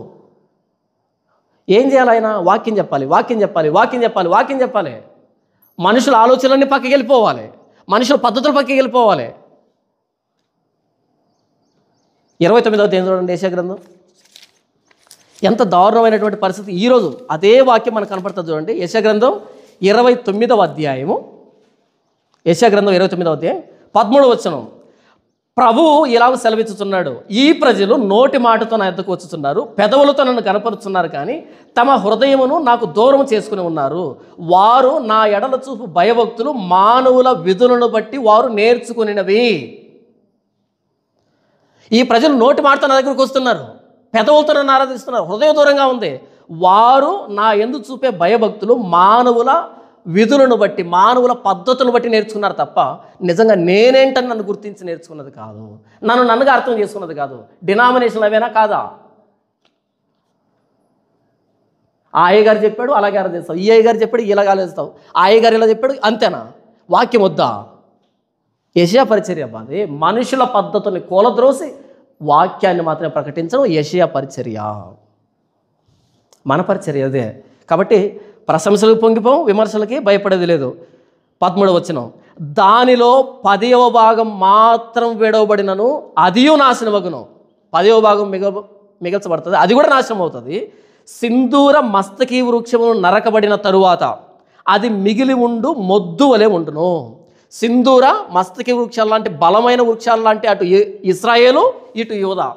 ఏం చేయాలి ఆయన? వాక్యం చెప్పాలి, వాక్యం చెప్పాలి, వాక్యం చెప్పాలి, వాక్యం చెప్పాలి. మనుషుల ఆలోచనలన్నీ పక్కకి వెళ్ళిపోవాలి, మనుషుల పద్ధతులు పక్కకి వెళ్ళిపోవాలి. 29వ అధ్యాయం చూడండి, యెషయా గ్రంథం. ఎంత దారుణమైనటువంటి పరిస్థితి. ఈరోజు అదే వాక్యం మనకు కనపడుతుంది చూడండి. యెషయా గ్రంథం 29వ అధ్యాయము, యెషయా గ్రంథం 29వ అధ్యాయం 13వ వచనం. ప్రభువు ఇలాగ సెలవిచ్చుచున్నాడు, ఈ ప్రజలు నోటి మాటతో నా యొద్దకు వచ్చుచున్నారు, పెదవులతో నన్ను కనపరుచున్నారు, కానీ తమ హృదయమును నాకు దూరం చేసుకుని ఉన్నారు. వారు నా ఎడల చూపు భయభక్తులు మానవుల విధులను బట్టి వారు నేర్చుకునినవి. ఈ ప్రజలు నోటి మాటతో నా దగ్గరకు వస్తున్నారు, పెదవులతో నన్ను ఆరాధిస్తున్నారు, హృదయ దూరంగా ఉంది. వారు నా యందు చూపే భయభక్తులు మానవుల విధులను బట్టి, మానవుల పద్ధతులను బట్టి నేర్చుకున్నారు తప్ప నిజంగా నేనేంటని నన్ను గుర్తించి నేర్చుకున్నది కాదు, నన్నుగా అర్థం చేసుకున్నది కాదు. డినామినేషన్ అవేనా కాదా? ఆ అయ్యగారు చెప్పాడు అలాగే అర్థం చేస్తావు, ఈ అయ్యగారు చెప్పాడు ఇలాగ ఆలోచిస్తావు, ఆ అయ్యగారు ఇలా చెప్పాడు అంతేనా? వాక్యం వద్దా? యెషయా పరిచర్య అదే మనుషుల పద్ధతుల్ని కూలద్రోసి వాక్యాన్ని మాత్రమే ప్రకటించడం యెషయా పరిచర్య. మన పరిచర్య అదే. కాబట్టి ప్రశంసలకు పొంగిపోం, విమర్శలకి భయపడేది లేదు. 13వ వచనం, దానిలో 10వ భాగం మాత్రం విడవబడినను అదియు నాశనమగును. 10వ భాగం మిగల్చబడుతుంది, అది కూడా నాశనం అవుతుంది. సింధూర మస్తకి వృక్షమును నరకబడిన తరువాత అది మిగిలి ఉండు మొద్దు వలె ఉండును. సింధూర మస్తకి వృక్షాలు లాంటి బలమైన వృక్షాలు లాంటి అటు ఇశ్రాయేలు ఇటు యూదా.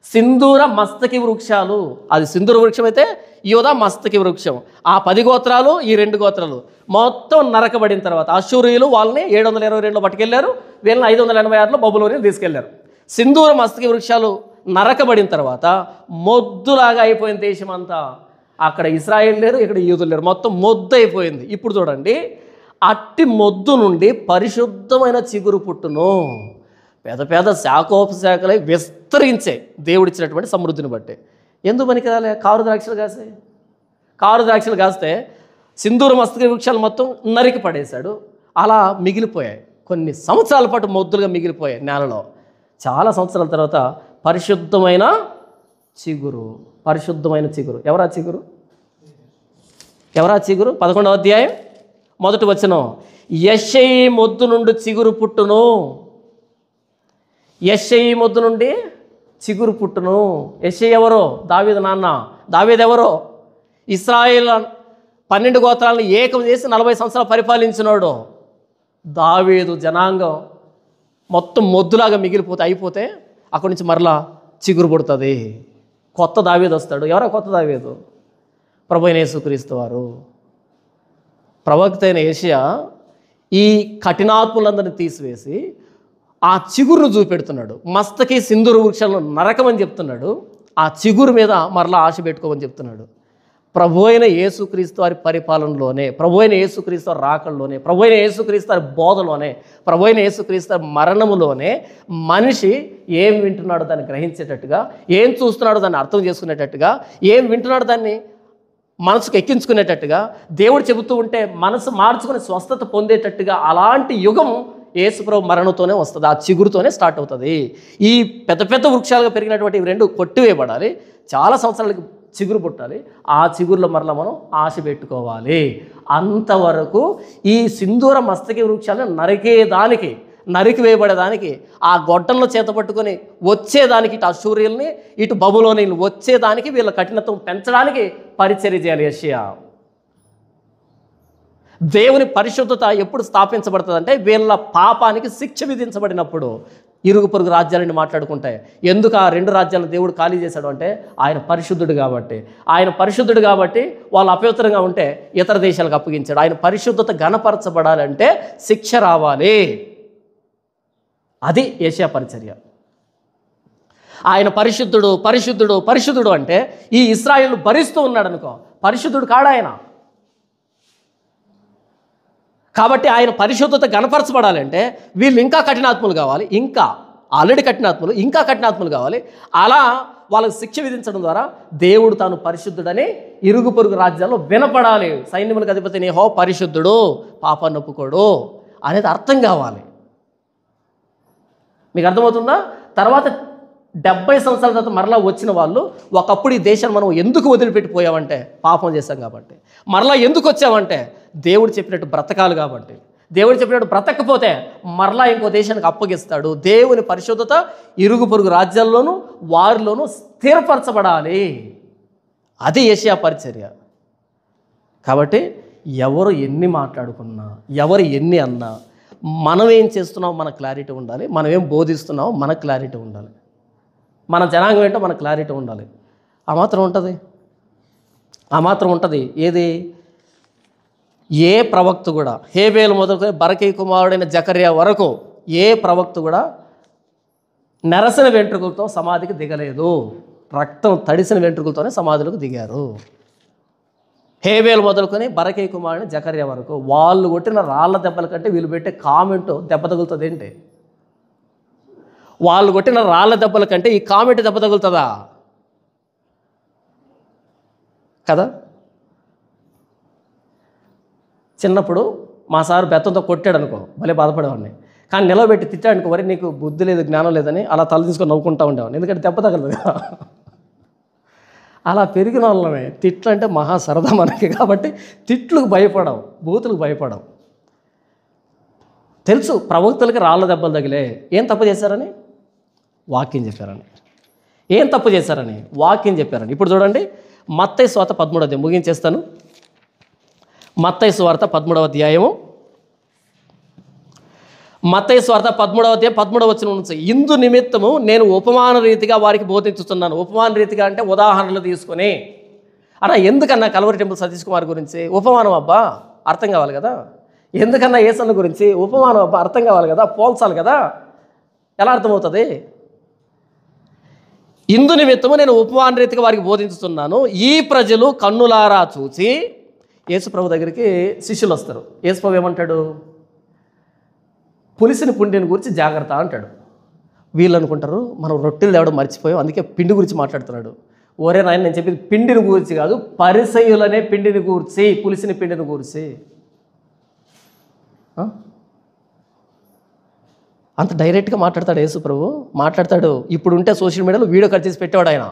సింధూర మస్తకి వృక్షాలు, అది సింధూర వృక్షం అయితే యూదా మస్తకి వృక్షం. ఆ 10 గోత్రాలు ఈ 2 గోత్రాలు మొత్తం నరకబడిన తర్వాత అష్షూరీయులు వాళ్ళని 722లో పట్టుకెళ్ళారు, వీళ్ళని 586లో బబులోని తీసుకెళ్లారు. సింధూర మస్తకి వృక్షాలు నరకబడిన తర్వాత మొద్దులాగా అయిపోయిన దేశం అంతా. అక్కడ ఇశ్రాయేలు లేరు, ఇక్కడ యూదులు లేరు, మొత్తం మొద్దు అయిపోయింది. ఇప్పుడు చూడండి, అట్టి మొద్దు నుండి పరిశుద్ధమైన చిగురు పుట్టును. పెద్ద పెద్ద శాఖోపశాఖలై విస్తరించే దేవుడిచ్చినటువంటి సమృద్ధిని బట్టి. ఎందుకు పనికిరాలే? కారు ద్రాక్షలు కాస్తే సింధూర మస్తకి వృక్షాలు మొత్తం నరికి పడేశాడు. అలా మిగిలిపోయాయి, కొన్ని సంవత్సరాల పాటు మొద్దులుగా మిగిలిపోయాయి నేలలో. చాలా సంవత్సరాల తర్వాత పరిశుద్ధమైన చిగురు. ఎవరా చిగురు? 11వ అధ్యాయం 1వ వచనం, యెషయి మొద్దు నుండి చిగురు పుట్టును. యెషయి మొద్దు నుండి చిగురు పుట్టును. యెషయి ఎవరో? దావీదు నాన్న. దావీదు ఎవరో? ఇశ్రాయేల్ 12 గోత్రాలను ఏకం చేసి 40 సంవత్సరాలు పరిపాలించినాడు. దావీదు జనాంగం మొత్తం మొద్దులాగా అయిపోతే అక్కడి నుంచి మరలా చిగురు పుడుతుంది. కొత్త దావీదు వస్తాడు. ఎవరో కొత్త దావీదు? ప్రభువైన యేసుక్రీస్తు వారు. ప్రవక్త అయిన యెషయా ఈ కఠినాత్ములందరినీ తీసివేసి ఆ చిగురును చూపెడుతున్నాడు. మస్తకి సింధూర వృక్షాలను నరకమని చెప్తున్నాడు. ఆ చిగురు మీద మరలా ఆశ పెట్టుకోమని చెప్తున్నాడు. ప్రభు అయిన యేసుక్రీస్తు వారి పరిపాలనలోనే, ప్రభు అయిన యేసుక్రీస్తు వారి రాకల్లోనే, ప్రభు అయిన యేసుక్రీస్తు వారి బోధలోనే, ప్రభు అయిన యేసుక్రీస్తు వారి మరణములోనే మనిషి ఏం వింటున్నాడో దాన్ని గ్రహించేటట్టుగా, ఏం చూస్తున్నాడో దాన్ని అర్థం చేసుకునేటట్టుగా, ఏం వింటున్నాడో దాన్ని మనసుకు ఎక్కించుకునేటట్టుగా, దేవుడు చెబుతూ ఉంటే మనసు మార్చుకుని స్వస్థత పొందేటట్టుగా అలాంటి యుగం యేసుప్రభు మరణంతోనే వస్తుంది. ఆ చిగురుతోనే స్టార్ట్ అవుతుంది. ఈ పెద్ద పెద్ద వృక్షాలుగా పెరిగినటువంటి ఇవి 2 కొట్టివేయబడాలి, చాలా సంవత్సరాలకి చిగురు పుట్టాలి. ఆ చిగురులో మరలా మనం ఆశ పెట్టుకోవాలి. అంతవరకు ఈ సింధూర మస్తకి వృక్షాలను నరికి వేయబడేదానికి, ఆ గొడ్డలను చేత పట్టుకొని వచ్చేదానికి, ఇటు అష్షూరీయుల్ని ఇటు బబులోనీని వచ్చేదానికి వీళ్ళ కఠినత్వం పెంచడానికి పరిచర్య చేయాలి యెషయా. దేవుని పరిశుద్ధత ఎప్పుడు స్థాపించబడుతుందంటే వీళ్ళ పాపానికి శిక్ష విధించబడినప్పుడు. ఇరుగు పొరుగు రాజ్యాలని మాట్లాడుకుంటాయి. ఎందుకు ఆ 2 రాజ్యాలను దేవుడు ఖాళీ చేశాడు అంటే ఆయన పరిశుద్ధుడు కాబట్టి వాళ్ళు అపవిత్రంగా ఉంటే ఇతర దేశాలకు అప్పగించాడు. ఆయన పరిశుద్ధత ఘనపరచబడాలంటే శిక్ష రావాలి. అది యెషయా పరిచర్య. ఆయన పరిశుద్ధుడు అంటే ఈ ఇశ్రాయేలు భరిస్తూ ఉన్నాడు అనుకో, పరిశుద్ధుడు కాడాయన. కాబట్టి ఆయన పరిశుద్ధత గణపరచబడాలంటే వీళ్ళు ఇంకా కఠినాత్ములు కావాలి, ఆల్రెడీ కఠినాత్ములు కావాలి. అలా వాళ్ళకి శిక్ష విధించడం ద్వారా దేవుడు తాను పరిశుద్ధుడని ఇరుగు పొరుగు రాజ్యాల్లో వినపడాలి. సైన్యములకు అధిపతి యెహోవా పరిశుద్ధుడు, పాపాన్ని ఒప్పుకోడు అనేది అర్థం కావాలి. మీకు అర్థమవుతుందా? తర్వాత 70 సంవత్సరాల తర్వాత మరలా వచ్చిన వాళ్ళు, ఒకప్పుడు ఈ దేశాన్ని మనం ఎందుకు వదిలిపెట్టిపోయామంటే పాపం చేశాం కాబట్టి. మరలా ఎందుకు వచ్చామంటే దేవుడు చెప్పినట్టు బ్రతకాలి కాబట్టి. దేవుడు చెప్పినట్టు బ్రతకపోతే మరలా ఇంకో దేశానికి అప్పగిస్తాడు. దేవుని పరిశుద్ధత ఇరుగు పొరుగు రాజ్యాల్లోనూ వారిలోనూ స్థిరపరచబడాలి. అది యెషయా పరిచర్య. కాబట్టి ఎవరు ఎన్ని మాట్లాడుకున్నా, ఎవరు ఎన్ని అన్నా, మనం ఏం చేస్తున్నామో మన క్లారిటీ ఉండాలి, మనం ఏం బోధిస్తున్నామో మన క్లారిటీ ఉండాలి, మన జనాంగం ఏంటో మన క్లారిటీ ఉండాలి. ఆ మాత్రం ఉంటుంది. ఏది? ఏ ప్రవక్త కూడా, హేబేలు మొదలుకొని బరకీ కుమారుడైన జకర్యా వరకు ఏ ప్రవక్త కూడా నెరసిన వెంట్రుకలతో సమాధికి దిగలేదు. రక్తం తడిసిన వెంట్రుకలతోనే సమాధులకు దిగారు. హేబేలు మొదలుకొని బరకై కుమారుని జకర్యా వరకు వాళ్ళు కొట్టిన రాళ్ళ దెబ్బల కంటే వీళ్ళు పెట్టే కామెంట్ దెబ్బ తగులుతుంది ఏంటి? వాళ్ళు కొట్టిన రాళ్ళ దెబ్బల కంటే ఈ కామెంట్ దెబ్బ తగులుతుందా? కదా. చిన్నప్పుడు మా సారు బెత్తంతో కొట్టాడు అనుకో, భలే బాధపడేవాడిని. కానీ నిలబెట్టి తిట్టాడు అనుకో, మరి నీకు బుద్ధి లేదు, జ్ఞానం లేదని అలా తల తీసుకొని నవ్వుకుంటా ఉండేవాడిని, ఎందుకంటే దెబ్బ తగలదు కదా. అలా పెరిగిన వాళ్ళమే. తిట్లు అంటే మహా సరదా మనకి, కాబట్టి తిట్లకు భయపడవు, బూతులకు భయపడవు. తెలుసు ప్రవక్తలకి రాళ్ళ దెబ్బలు తగిలే. ఏం తప్పు చేశారని? వాక్యం చెప్పారని. ఏం తప్పు చేశారని? వాక్యం చెప్పారని. ఇప్పుడు చూడండి, మత్తయి సువార్త 13వ అధ్యాయం ముగించేస్తాను. మత్తయి సువార్త 13వ అధ్యాయము, మత్తయి సువార్త 13వ అధ్యాయం 13వ వచనం నుంచి, ఇందు నిమిత్తము నేను ఉపమాన రీతిగా వారికి బోధించుతున్నాను. ఉపమాన రీతిగా అంటే ఉదాహరణలు తీసుకొని. అన్నా ఎందుకన్నా కల్వరి టెంపుల్ సతీష్ కుమార్ గురించి ఉపమానం అబ్బా, అర్థం కావాలి కదా. ఎందుకన్నా యేసన్న గురించి ఉపమానం అబ్బా, అర్థం కావాలి కదా, పోల్చాలి కదా, ఎలా అర్థమవుతుంది? ఇందు నిమిత్తము నేను ఉపమాన రీతిగా వారికి బోధించుతున్నాను. ఈ ప్రజలు కన్నులారా చూసి, యేసుప్రభు దగ్గరికి శిష్యులు వస్తారు. యేసుప్రభు ఏమంటాడు? పులిసిన పుండిని గురించి జాగ్రత్త అంటాడు. వీళ్ళు అనుకుంటారు మనం రొట్టెలు తేవడం మర్చిపోయాం, అందుకే పిండి గురించి మాట్లాడుతున్నాడు. ఓరే నాయన, నేను చెప్పింది పిండిని గురించి కాదు, పరిసయ్యులనే పిండిని గూర్చి, పులిసిన పిండిని గూర్చి. అంత డైరెక్ట్గా మాట్లాడతాడు యేసు ప్రభు. మాట్లాడతాడు. ఇప్పుడు ఉంటే సోషల్ మీడియాలో వీడియో కట్ చేసి పెట్టేవాడు ఆయన.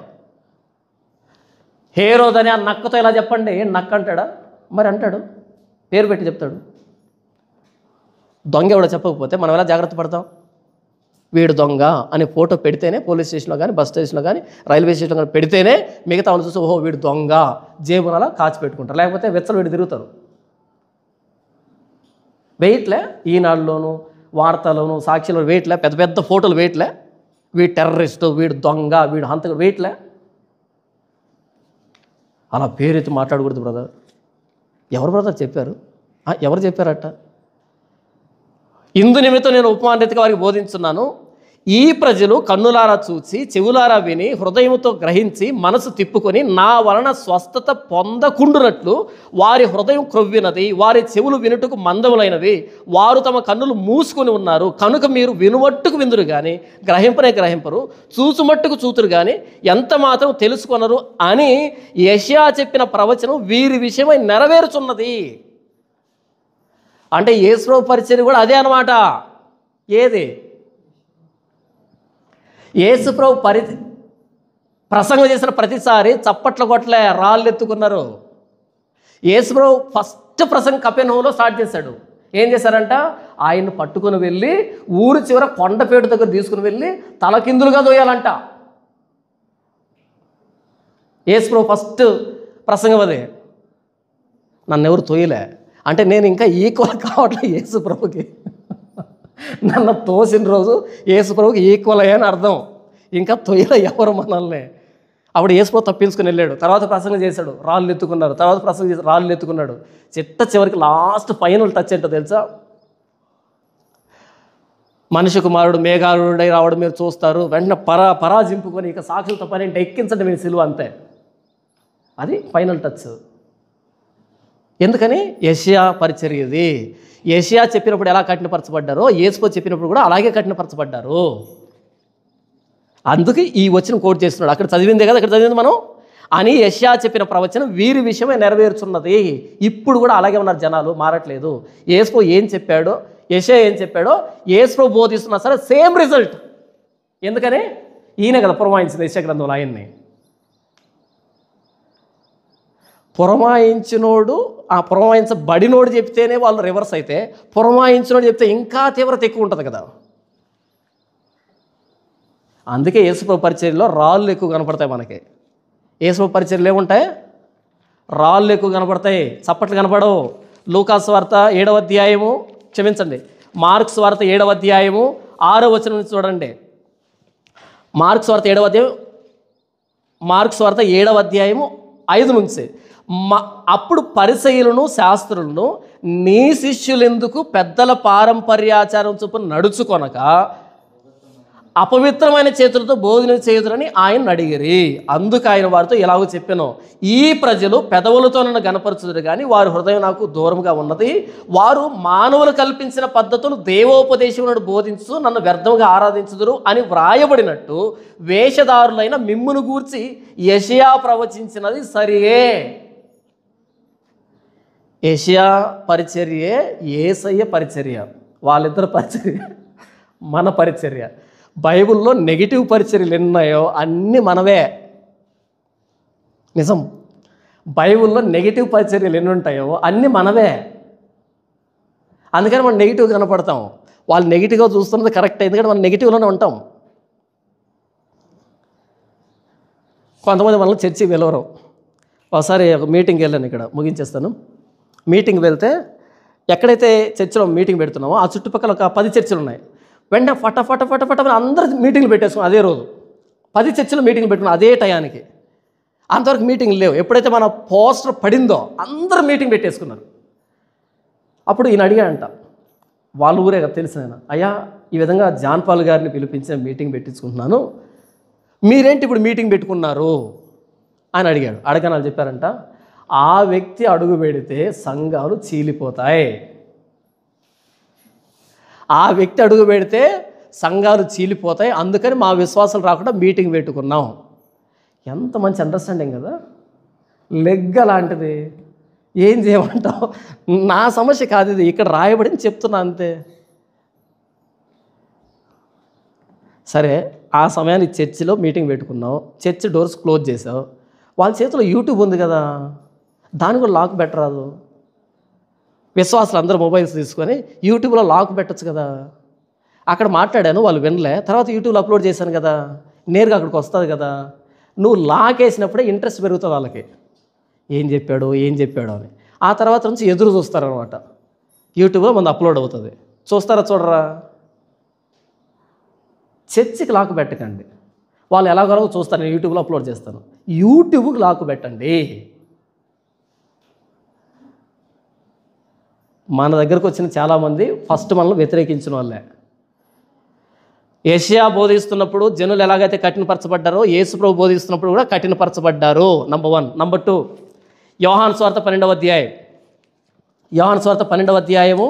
హేరోదని ఆ నక్కతో ఇలా చెప్పండి, నక్క అంటాడా? మరి అంటాడు, పేరు పెట్టి చెప్తాడు. దొంగ ఎవడో చెప్పకపోతే మనం ఎలా జాగ్రత్త పడతాం? వీడు దొంగ అని ఫోటో పెడితేనే పోలీస్ స్టేషన్లో కానీ, బస్ స్టేషన్లో కానీ, రైల్వే స్టేషన్లో కానీ పెడితేనే మిగతా వాళ్ళు చూసి ఓహో వీడు దొంగ, జేబున అలా కాచి పెట్టుకుంటారు. లేకపోతే వెచ్చలు వీడు తిరుగుతారు. వెయిట్లే ఈనాడులోను, వార్తలోను, సాక్షిలో వెయిట్లే, పెద్ద పెద్ద ఫోటోలు వెయిట్లే, వీడు టెర్రరిస్టు, వీడు దొంగ, వీడు హంతకుడు, వెయిట్లే. అలా పేరెత్తి మాట్లాడకూడదు బ్రదర్. ఎవరు బ్రదర్ చెప్పారు? ఎవరు చెప్పారట? ఇందు నిమిత్తం నేను ఉపమాన రీతిగా వారికి బోధించున్నాను. ఈ ప్రజలు కన్నులారా చూచి, చెవులారా విని, హృదయముతో గ్రహించి, మనసు తిప్పుకొని నా వలన స్వస్థత పొందకుండునట్లు వారి హృదయం క్రొవ్వినది, వారి చెవులు వినుటకు మందములైనవి, వారు తమ కన్నులు మూసుకొని ఉన్నారు. కనుక మీరు వినుమట్టుకు విందురు కానీ గ్రహింపనే గ్రహింపరు, చూచుమట్టుకు చూతురు కానీ ఎంత మాత్రం తెలుసుకొనరు అని యెషయా చెప్పిన ప్రవచనం వీరి విషయమై నెరవేరుచున్నది. అంటే యేసుప్రభు పరిచర్య కూడా అదే అన్నమాట. ఏది? యేసుప్రభు ప్రసంగం చేసిన ప్రతిసారి చప్పట్ల కొట్లే, రాళ్ళు ఎత్తుకున్నారు. యేసుప్రభు ఫస్ట్ ప్రసంగం కపెర్నహూములో స్టార్ట్ చేశాడు. ఏం చేశారంట? ఆయన్ని పట్టుకుని వెళ్ళి ఊరి చివర కొండపేటు దగ్గర తీసుకుని వెళ్ళి తలకిందులుగా దోయాలంట. యేసుప్రభు ఫస్ట్ ప్రసంగం అదే. నన్ను ఎవరు తోయలే అంటే నేను ఇంకా ఈక్వల్ కావట్లేదు యేసుప్రభుకి. నన్ను తోసిన రోజు యేసుప్రభుకి ఈక్వల్ అయ్యాని అర్థం. ఇంకా తొయ్యల ఎవరు మనల్ని. అప్పుడు యేసుప్రభు తప్పించుకుని వెళ్ళాడు. తర్వాత ప్రసంగం చేశాడు, రాళ్ళు ఎత్తుకున్నారు. తర్వాత ప్రసంగం చేసి రాళ్ళు ఎత్తుకున్నాడు. చివరికి లాస్ట్ ఫైనల్ టచ్ ఏంటో తెలుసా? మనిషి కుమారుడు మేఘారుడై రావడం మీరు చూస్తారు, వెంటనే పరాజింపుకొని ఇక సాక్షులతో పని అంటే ఎక్కించండి మీరు సిలువ, అంతే. అది ఫైనల్ టచ్. ఎందుకని? యెషయా పరిచర్య ఇది. యెషయా చెప్పినప్పుడు ఎలా కఠినపరచబడ్డారో యేసుప్రభు చెప్పినప్పుడు కూడా అలాగే కఠినపరచబడ్డారు. అందుకే ఈ వచనం కోట్ చేస్తున్నాడు. అక్కడ చదివిందే కదా ఇక్కడ చదివింది మనం. అని యెషయా చెప్పిన ప్రవచనం వీరి విషయమే నెరవేరుచున్నది. ఇప్పుడు కూడా అలాగే ఉన్నారు జనాలు, మారట్లేదు. యేసుప్రభు ఏం చెప్పాడో, యెషయా ఏం చెప్పాడో యేసుప్రభు బోధిస్తున్నా సరే సేమ్ రిజల్ట్. ఎందుకని? ఈయన కదా పురమాయించింది యెషయా గ్రంథంలో ఆయన్ని. పురమాయించినోడు, ఆ పురమాయించబడినోడు చెప్తేనే వాళ్ళు రివర్స్ అయితే, పురమాయించినోడు చెప్తే ఇంకా తీవ్రత ఎక్కువ ఉంటుంది కదా. అందుకే యేసుప్రభు పరిచర్యలో రాళ్ళు ఎక్కువ కనపడతాయి మనకి. యేసుప్రభు పరిచర్యలు ఏముంటాయి? రాళ్ళు ఎక్కువ కనపడతాయి, చప్పట్లు కనపడవు. లూకాసు వార్త 7వ అధ్యాయము, క్షమించండి, మార్క్స్ వార్త 7వ అధ్యాయము 6వ వచనం నుంచి చూడండి. మార్క్స్ వార్త 7వ అధ్యాయం, మార్క్స్ వార్త 7వ అధ్యాయము 5 నుంచి. అప్పుడు పరిసయ్యులను శాస్త్రులను నీ శిష్యులెందుకు పెద్దల పారంపర్యాచారం చొప్పున నడుచుకొనక అపవిత్రమైన చేతులతో భోజనం చేయుదురని ఆయన అడిగిరి. అందుకు ఆయన వారితో ఇలాగో చెప్పాను, ఈ ప్రజలు పెదవులతో నన్ను గనపరచుదురు కానీ వారి హృదయం నాకు దూరంగా ఉన్నది. వారు మానవులు కల్పించిన పద్ధతులు దేవోపదేశములను బోధించు నన్ను వ్యర్థంగా ఆరాధించుదురు అని వ్రాయబడినట్టు వేషధారులైన మిమ్మును గూర్చి యెషయా ప్రవచించినది సరియే. యెషయా పరిచర్యే యేసయ్య పరిచర్య, వాళ్ళిద్దరు పరిచర్య మన పరిచర్య. బైబిల్లో నెగిటివ్ పరిచర్యలు ఎన్నాయో అన్నీ మనవే. నిజం, బైబిల్లో నెగిటివ్ పరిచర్యలు ఎన్ని ఉంటాయో అన్నీ మనవే. అందుకని మనం నెగిటివ్ కనపడతాం. వాళ్ళు నెగిటివ్గా చూస్తున్నది కరెక్ట్, ఎందుకంటే మనం నెగిటివ్లోనే ఉంటాం. కొంతమంది మనల్ని చర్చికి వెళ్ళవరు. ఒకసారి ఒక మీటింగ్కి వెళ్ళాను, ఇక్కడ ముగించేస్తాను. మీటింగ్ వెళ్తే ఎక్కడైతే చర్చిలో మీటింగ్ పెడుతున్నామో ఆ చుట్టుపక్కల ఒక 10 చర్చిలు ఉన్నాయి. వెంటనే ఫట అందరూ మీటింగ్లు పెట్టేసుకున్నాం. అదే రోజు 10 చర్చిలో మీటింగ్లు పెట్టుకున్నాం అదే టయానికి. అంతవరకు మీటింగ్లు లేవు. ఎప్పుడైతే మన పోస్టర్ పడిందో అందరూ మీటింగ్ పెట్టేసుకున్నారు. అప్పుడు ఈయన అడిగాడంట, వాళ్ళ ఊరే కదా తెలిసిన ఆయన, అయ్యా ఈ విధంగా జాన్ పాల్ గారిని పిలిపించి మీటింగ్ పెట్టించుకుంటున్నాను, మీరేంటి ఇప్పుడు మీటింగ్ పెట్టుకున్నారు అని అడిగాడు. అడగని వాళ్ళు చెప్పారంట, ఆ వ్యక్తి అడుగు పెడితే సంఘాలు చీలిపోతాయి, ఆ వ్యక్తి అడుగు పెడితే సంఘాలు చీలిపోతాయి, అందుకని మా విశ్వాసాలు రాకుండా మీటింగ్ పెట్టుకున్నాం. ఎంత మంచి అండర్స్టాండింగ్ కదా. లెగ్ అలాంటిది, ఏం చేయమంటావు? నా సమస్య కాదు ఇది, ఇక్కడ రాయబడింది చెప్తున్నా అంతే. సరే, ఆ సమయానికి చర్చిలో మీటింగ్ పెట్టుకున్నావు, చర్చ్ డోర్స్ క్లోజ్ చేసావు. వాళ్ళ చేతిలో యూట్యూబ్ ఉంది కదా, దాని కూడా లాక్ పెట్టరాదు? విశ్వాసులు అందరూ మొబైల్స్ తీసుకొని యూట్యూబ్లో లాక్ పెట్టచ్చు కదా. అక్కడ మాట్లాడాను, వాళ్ళు వినలే, తర్వాత యూట్యూబ్లో అప్లోడ్ చేశాను కదా, నేరుగా అక్కడికి వస్తుంది కదా. నువ్వు లాక్ వేసినప్పుడే ఇంట్రెస్ట్ పెరుగుతుంది వాళ్ళకి, ఏం చెప్పాడు అని. ఆ తర్వాత నుంచి ఎదురు చూస్తారనమాట. యూట్యూబ్లో మన అప్లోడ్ అవుతుంది, చూస్తారా చూడరా? చర్చికి లాక్ పెట్టకండి. వాళ్ళు ఎలాగో చూస్తారు, నేను యూట్యూబ్లో అప్లోడ్ చేస్తాను. యూట్యూబ్కి లాక్ పెట్టండి. మన దగ్గరకు వచ్చిన చాలామంది ఫస్ట్ మనల్ని వ్యతిరేకించిన వాళ్ళే. యెషయా బోధిస్తున్నప్పుడు జనులు ఎలాగైతే కఠినపరచబడ్డారో యేసు ప్రభు బోధిస్తున్నప్పుడు కూడా కఠినపరచబడ్డారు. నంబర్ 1. నంబర్ 2, యోహాను సువార్త 12వ అధ్యాయం. యోహాను సువార్త 12వ అధ్యాయము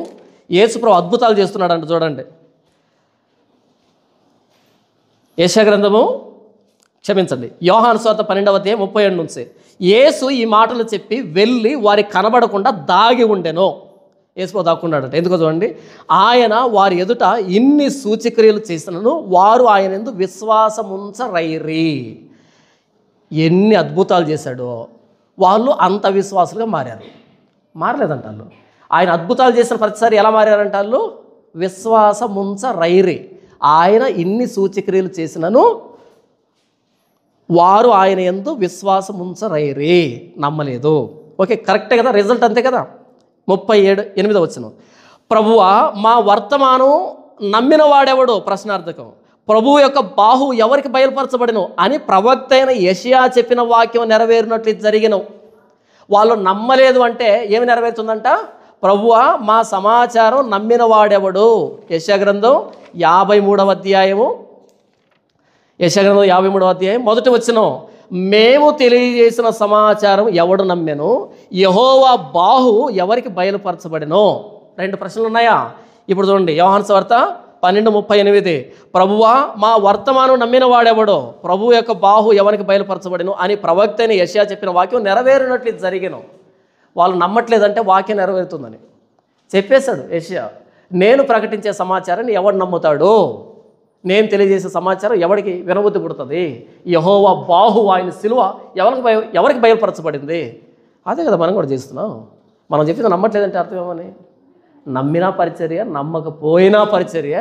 యేసు ప్రభు అద్భుతాలు చేస్తున్నాడంట, చూడండి. యెషయా గ్రంథము యోహాను సువార్త 12వ అధ్యాయం 37 నుంచి. యేసు ఈ మాటలు చెప్పి వెళ్ళి వారికి కనబడకుండా దాగి ఉండెను. యేసు దాక్కున్నాడట. ఎందుకో చూడండి, ఆయన వారి ఎదుట ఇన్ని సూచక్రియలు చేసినను వారు ఆయన యందు విశ్వాసముంచరైరి. ఎన్ని అద్భుతాలు చేశాడో వాళ్ళు అంత విశ్వాసులుగా మారారు. మారలేదంట వాళ్ళు. ఆయన అద్భుతాలు చేసిన ప్రతిసారి ఎలా మారారంట వాళ్ళు? విశ్వాసముంచరైరి. ఆయన ఇన్ని సూచక్రియలు చేసినను వారు ఆయన యందు విశ్వాసముంచరైరి, నమ్మలేదు. ఓకే, కరెక్టే కదా, రిజల్ట్ అంతే కదా. 37:8 వచనం. ప్రభువా మా వర్తమానం నమ్మిన వాడెవడో? ప్రశ్నార్థకం. ప్రభువు యొక్క బాహువు ఎవరికి బయలుపరచబడినో అని ప్రవక్త అయిన యెషయా చెప్పిన వాక్యం నెరవేరినట్లు జరిగిన. వాళ్ళు నమ్మలేదు అంటే ఏమి నెరవేరుతుందంట? ప్రభువా మా సమాచారం నమ్మిన వాడెవడు? యెషయా గ్రంథం 53వ అధ్యాయము. యెషయా గ్రంథం 53వ అధ్యాయం 1వ వచనం. మేము తెలియజేసిన సమాచారం ఎవడు నమ్మెను? యెహోవా బాహువు ఎవరికి బయలుపరచబడినో? 2 ప్రశ్నలు ఉన్నాయా? ఇప్పుడు చూడండి, యోహాను సువార్త 12:38. ప్రభువా మా వర్తమానం నమ్మిన వాడెవడో? ప్రభువు యొక్క బాహు ఎవరికి బయలుపరచబడినో అని ప్రవక్త అయిన యెషయా చెప్పిన వాక్యం నెరవేరినట్లు జరిగిన. వాళ్ళు నమ్మట్లేదంటే వాక్యం నెరవేరుతుందని చెప్పేశాడు యెషయా. నేను ప్రకటించే సమాచారాన్ని ఎవడు నమ్ముతాడు? నేను తెలియజేసే సమాచారం ఎవరికి వినబుద్ధి పుడుతుంది? యెహోవా బాహు, ఆయన సిలువ ఎవరికి బయలుపరచబడింది? అదే కదా మనం కూడా చేస్తున్నాం. మనం చెప్పింది నమ్మట్లేదంటే అర్థం ఏమని? నమ్మినా పరిచర్య, నమ్మకపోయినా పరిచర్య.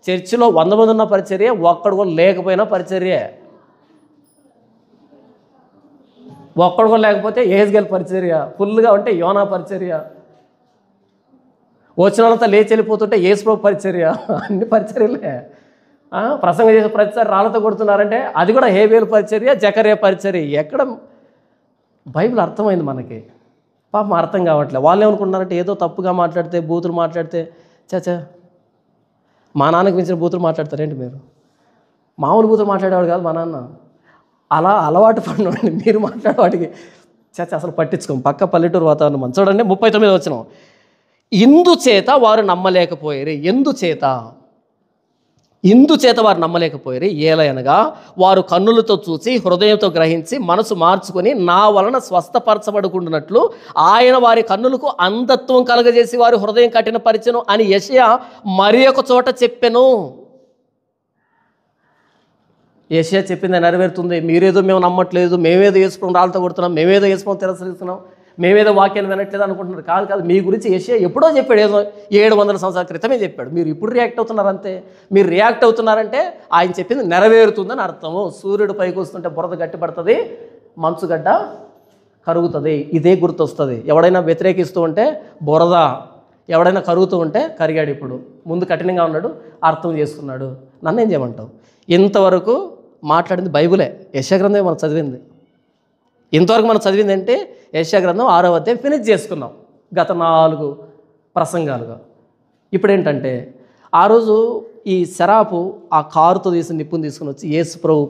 చర్చిలో 100 మంది ఉన్న పరిచర్య, ఒక్కడు కూడా లేకపోయినా పరిచర్య. ఒక్కడు కూడా లేకపోతే ఏజ్గల్ పరిచర్య, ఫుల్గా ఉంటే యోనా పరిచర్య, వచ్చినంతా లేచి వెళ్ళిపోతుంటే యేసు పరిచర్య. అన్ని పరిచర్యలే. ప్రసంగం చేసే ప్రతిసారి రాళ్ళతో కొడుతున్నారంటే అది కూడా హేబేలు పరిచర్య, జకర్యా పరిచర్య. ఎక్కడ బైబిల్ అర్థమైంది మనకి? పాపం అర్థం కావట్లేదు. వాళ్ళు ఏమనుకుంటున్నారంటే ఏదో తప్పుగా మాట్లాడితే, బూతులు మాట్లాడితే, చచా మా నాన్నకి మించిన బూతులు మాట్లాడతారేంటి మీరు? మామూలు బూతులు మాట్లాడేవాడు కాదు మా నాన్న. అలా అలవాటు పడినవాడిని. మీరు మాట్లాడే వాటికి అసలు పట్టించుకోం. పక్క పల్లెటూరు వాతావరణం మనం చూడండి. 39 వచనం. ఇందుచేత వారు నమ్మలేకపోయారు. ఇందుచేత వారు నమ్మలేకపోయారు. ఏలయనగా వారు కన్నులతో చూసి హృదయంతో గ్రహించి మనసు మార్చుకొని నా వలన స్వస్థపరచబడుకుంటున్నట్లు ఆయన వారి కన్నులకు అంధత్వం కలగజేసి వారి హృదయం కఠినపరిచెను అని యెషయా మరి ఒక చోట చెప్పెను. యెషయా చెప్పింది నెరవేరుతుంది. మీరేదో మేము నమ్మట్లేదు, మేమేదో యేసుప్రభుని రాళ్ళతో కొడుతున్నాం, మేమేదో యేసుప్రభుని తిరస్కరిస్తున్నాం, మేమేదో వాక్యాలు వినట్లేదు అనుకుంటున్నారు. కాదు, మీ గురించి యెషయా ఎప్పుడో చెప్పాడు. ఏదో 700 సంవత్సరాల క్రితమే చెప్పాడు. మీరు ఇప్పుడు రియాక్ట్ అవుతున్నారు అంతే. మీరు రియాక్ట్ అవుతున్నారంటే ఆయన చెప్పింది నెరవేరుతుందని అర్థము. సూర్యుడు పైకి వస్తుంటే బురద గట్టిపడుతుంది, మంచుగడ్డ కరుగుతుంది. ఇదే గుర్తొస్తుంది. ఎవడైనా వ్యతిరేకిస్తూ ఉంటే బురద, ఎవడైనా కరుగుతూ ఉంటే కరిగాడు. ఇప్పుడు ముందు కఠినంగా ఉన్నాడు, అర్థం చేసుకున్నాడు. నన్నేం చేయమంటావు? ఇంతవరకు మాట్లాడింది బైబులే, యెషయా గ్రంథమే మనం చదివింది. ఇంతవరకు మనం చదివింది అంటే యెషయా గ్రంథం 6వ అధ్యాయం ఫినిష్ చేసుకున్నాం గత 4 ప్రసంగాలుగా. ఇప్పుడు ఏంటంటే ఆ రోజు ఈ శరాపు ఆ కారుతో తీసిన నిప్పుని తీసుకుని వచ్చి యేసు ప్రభు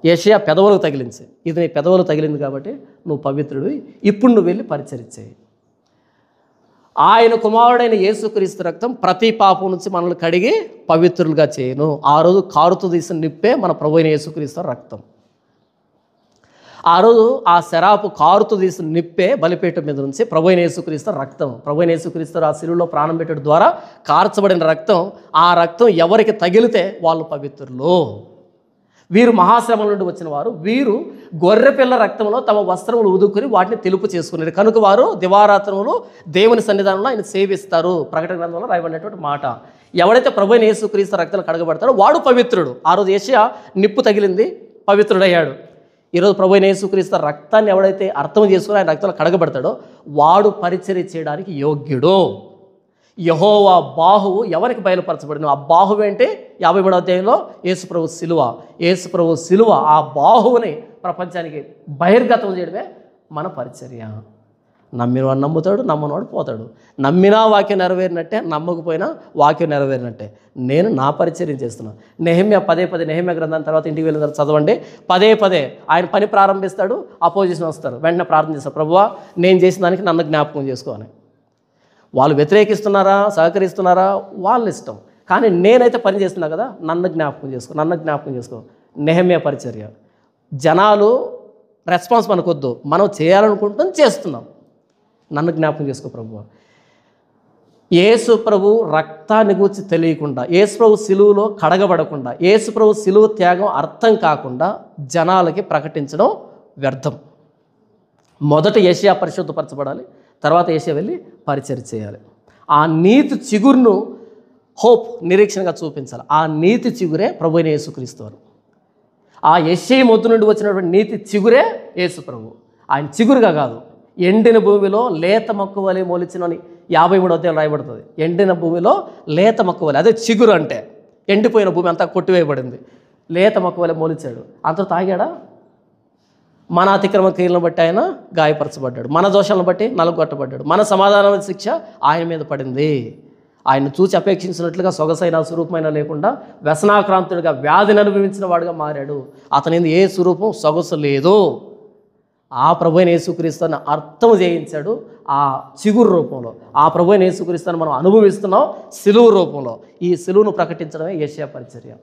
యెషయా పెదవులకు తగిలించి, ఇది నీ పెదవులకు తగిలింది కాబట్టి నువ్వు పవిత్రుడు, ఇప్పుడు నువ్వు వెళ్ళి పరిచరించేయి. ఆయన కుమారుడైన యేసుక్రీస్తు రక్తం ప్రతి పాపం నుంచి మనల్ని కడిగి పవిత్రులుగా చేయను. ఆ రోజు కారుతో తీసిన నిప్పే మన ప్రభు అయిన యేసుక్రీస్తు రక్తం. ఆ రోజు ఆ శరాపు కారుతో తీసిన నిప్పే బలిపీఠం మీద నుంచి ప్రభు అయిన యేసుక్రీస్తు రక్తం. ప్రభు అయిన యేసుక్రీస్తు ఆ శిలువలో ప్రాణం పెట్టడం ద్వారా కార్చబడిన రక్తం. ఆ రక్తం ఎవరికి తగిలితే వాళ్ళు పవిత్రులు. వీరు మహాశ్రమం నుండి వచ్చిన వారు. వీరు గొర్రెపిల్ల రక్తంలో తమ వస్త్రములు ఉదుకుని వాటిని తెలుపు చేసుకున్నారు కనుక వారు దివారాత్రములు దేవుని సన్నిధానంలో ఆయన సేవిస్తారు. ప్రకటన గ్రంథంలో రాయబడినటువంటి మాట. ఎవడైతే ప్రభు అయిన యేసుక్రీస్తు రక్తం కడగబడతాడో వాడు పవిత్రుడు. ఆ రోజు యెషయా నిప్పు తగిలింది, పవిత్రుడయ్యాడు. ఈరోజు ప్రభు అయిన యేసుక్రీస్తు రక్తాన్ని ఎవడైతే అర్థం చేసుకుని ఆయన రక్తంలో కడగబడతాడో వాడు పరిచర్య చేయడానికి యోగ్యుడు. యెహోవా బాహువు ఎవరికి బయలుపరచబడిన? ఆ బాహువు అంటే 53వ అధ్యాయంలో యేసుప్రభు శిలువ. యేసుప్రభు శిలువ ఆ బాహువుని ప్రపంచానికి బహిర్గతం చేయడమే మన పరిచర్య. నమ్మినవాడు నమ్ముతాడు, నమ్మనివాడు పోతాడు. నమ్మినా వాక్యం నెరవేరినట్టే, నమ్మకపోయినా వాక్యం నెరవేరినట్టే. నేను నా పరిచర్యం చేస్తున్నాను. నెహెమ్యా పదే నెహెమ్యా గ్రంథాన్ని తర్వాత ఇంటికి వెళ్ళిన తర్వాత చదవండి. పదే ఆయన పని ప్రారంభిస్తాడు, అపోజిషన్ వస్తారు, వెంటనే ప్రార్థన చేస్తారు, ప్రభువా నేను చేసిన దానికి నన్ను జ్ఞాపకం చేసుకోవాలి. వాళ్ళు వ్యతిరేకిస్తున్నారా, సహకరిస్తున్నారా, వాళ్ళ ఇష్టం. కానీ నేనైతే పని చేస్తున్నా కదా, నన్ను జ్ఞాపకం చేసుకో. నెహెమ్యా పరిచర్య. జనాలు రెస్పాన్స్ మనకొద్దు, మనం చేయాలనుకుంటున్నాం, చేస్తున్నాం. నన్ను జ్ఞాపకం చేసుకో ప్రభువా. యేసు ప్రభు రక్తాన్ని గూర్చి తెలియకుండా, యేసు ప్రభు సిలువలో కడగబడకుండా, యేసు ప్రభు సిలువ త్యాగం అర్థం కాకుండా జనాలకి ప్రకటించడం వ్యర్థం. మొదట యెషయా పరిశుద్ధపరచబడాలి, తర్వాత యెషయా వెళ్ళి పరిచర్య చేయాలి. ఆ నీతి చిగురును హోప్, నిరీక్షణగా చూపించాలి. ఆ నీతి చిగురే ప్రభు అయిన యేసుక్రీస్తు వారు. ఆ యెషయా మొద్దు నుండి వచ్చినటువంటి నీతి చిగురే యేసు ప్రభు. ఆయన చిగురుగా కాదు, ఎండిన భూమిలో లేత మొక్క వలె మొలిచినని 53వ అధ్యాయం రాయబడుతుంది. ఎండిన భూమిలో లేత మొక్క వలె, అదే చిగురు అంటే. ఎండిపోయిన భూమి అంతా కొట్టివేయబడింది, లేత మొక్క వలె మొలిచాడు. అంతా తాగాడా? మన అతిక్రమ క్రియలను బట్టి ఆయన గాయపరచబడ్డాడు, మన దోషాలను బట్టి నలుగొట్టబడ్డాడు, మన సమాధానమైన శిక్ష ఆయన మీద పడింది. ఆయన చూచి అపేక్షించినట్లుగా సొగసైన స్వరూపమైన లేకుండా వ్యసనాక్రాంతుడిగా వ్యాధిని అనుభవించిన వాడుగా మారాడు. అతనిది ఏ స్వరూపం, సొగసు లేదు. ఆ ప్రభు అయిన యేసుక్రీస్తుని అర్థం చేయించాడు ఆ చిగురు రూపంలో. ఆ ప్రభు అయిన యేసుక్రీస్తుని మనం అనుభవిస్తున్నాం సిలువ రూపంలో. ఈ సిలువను ప్రకటించడమే యెషయా పరిచర్య.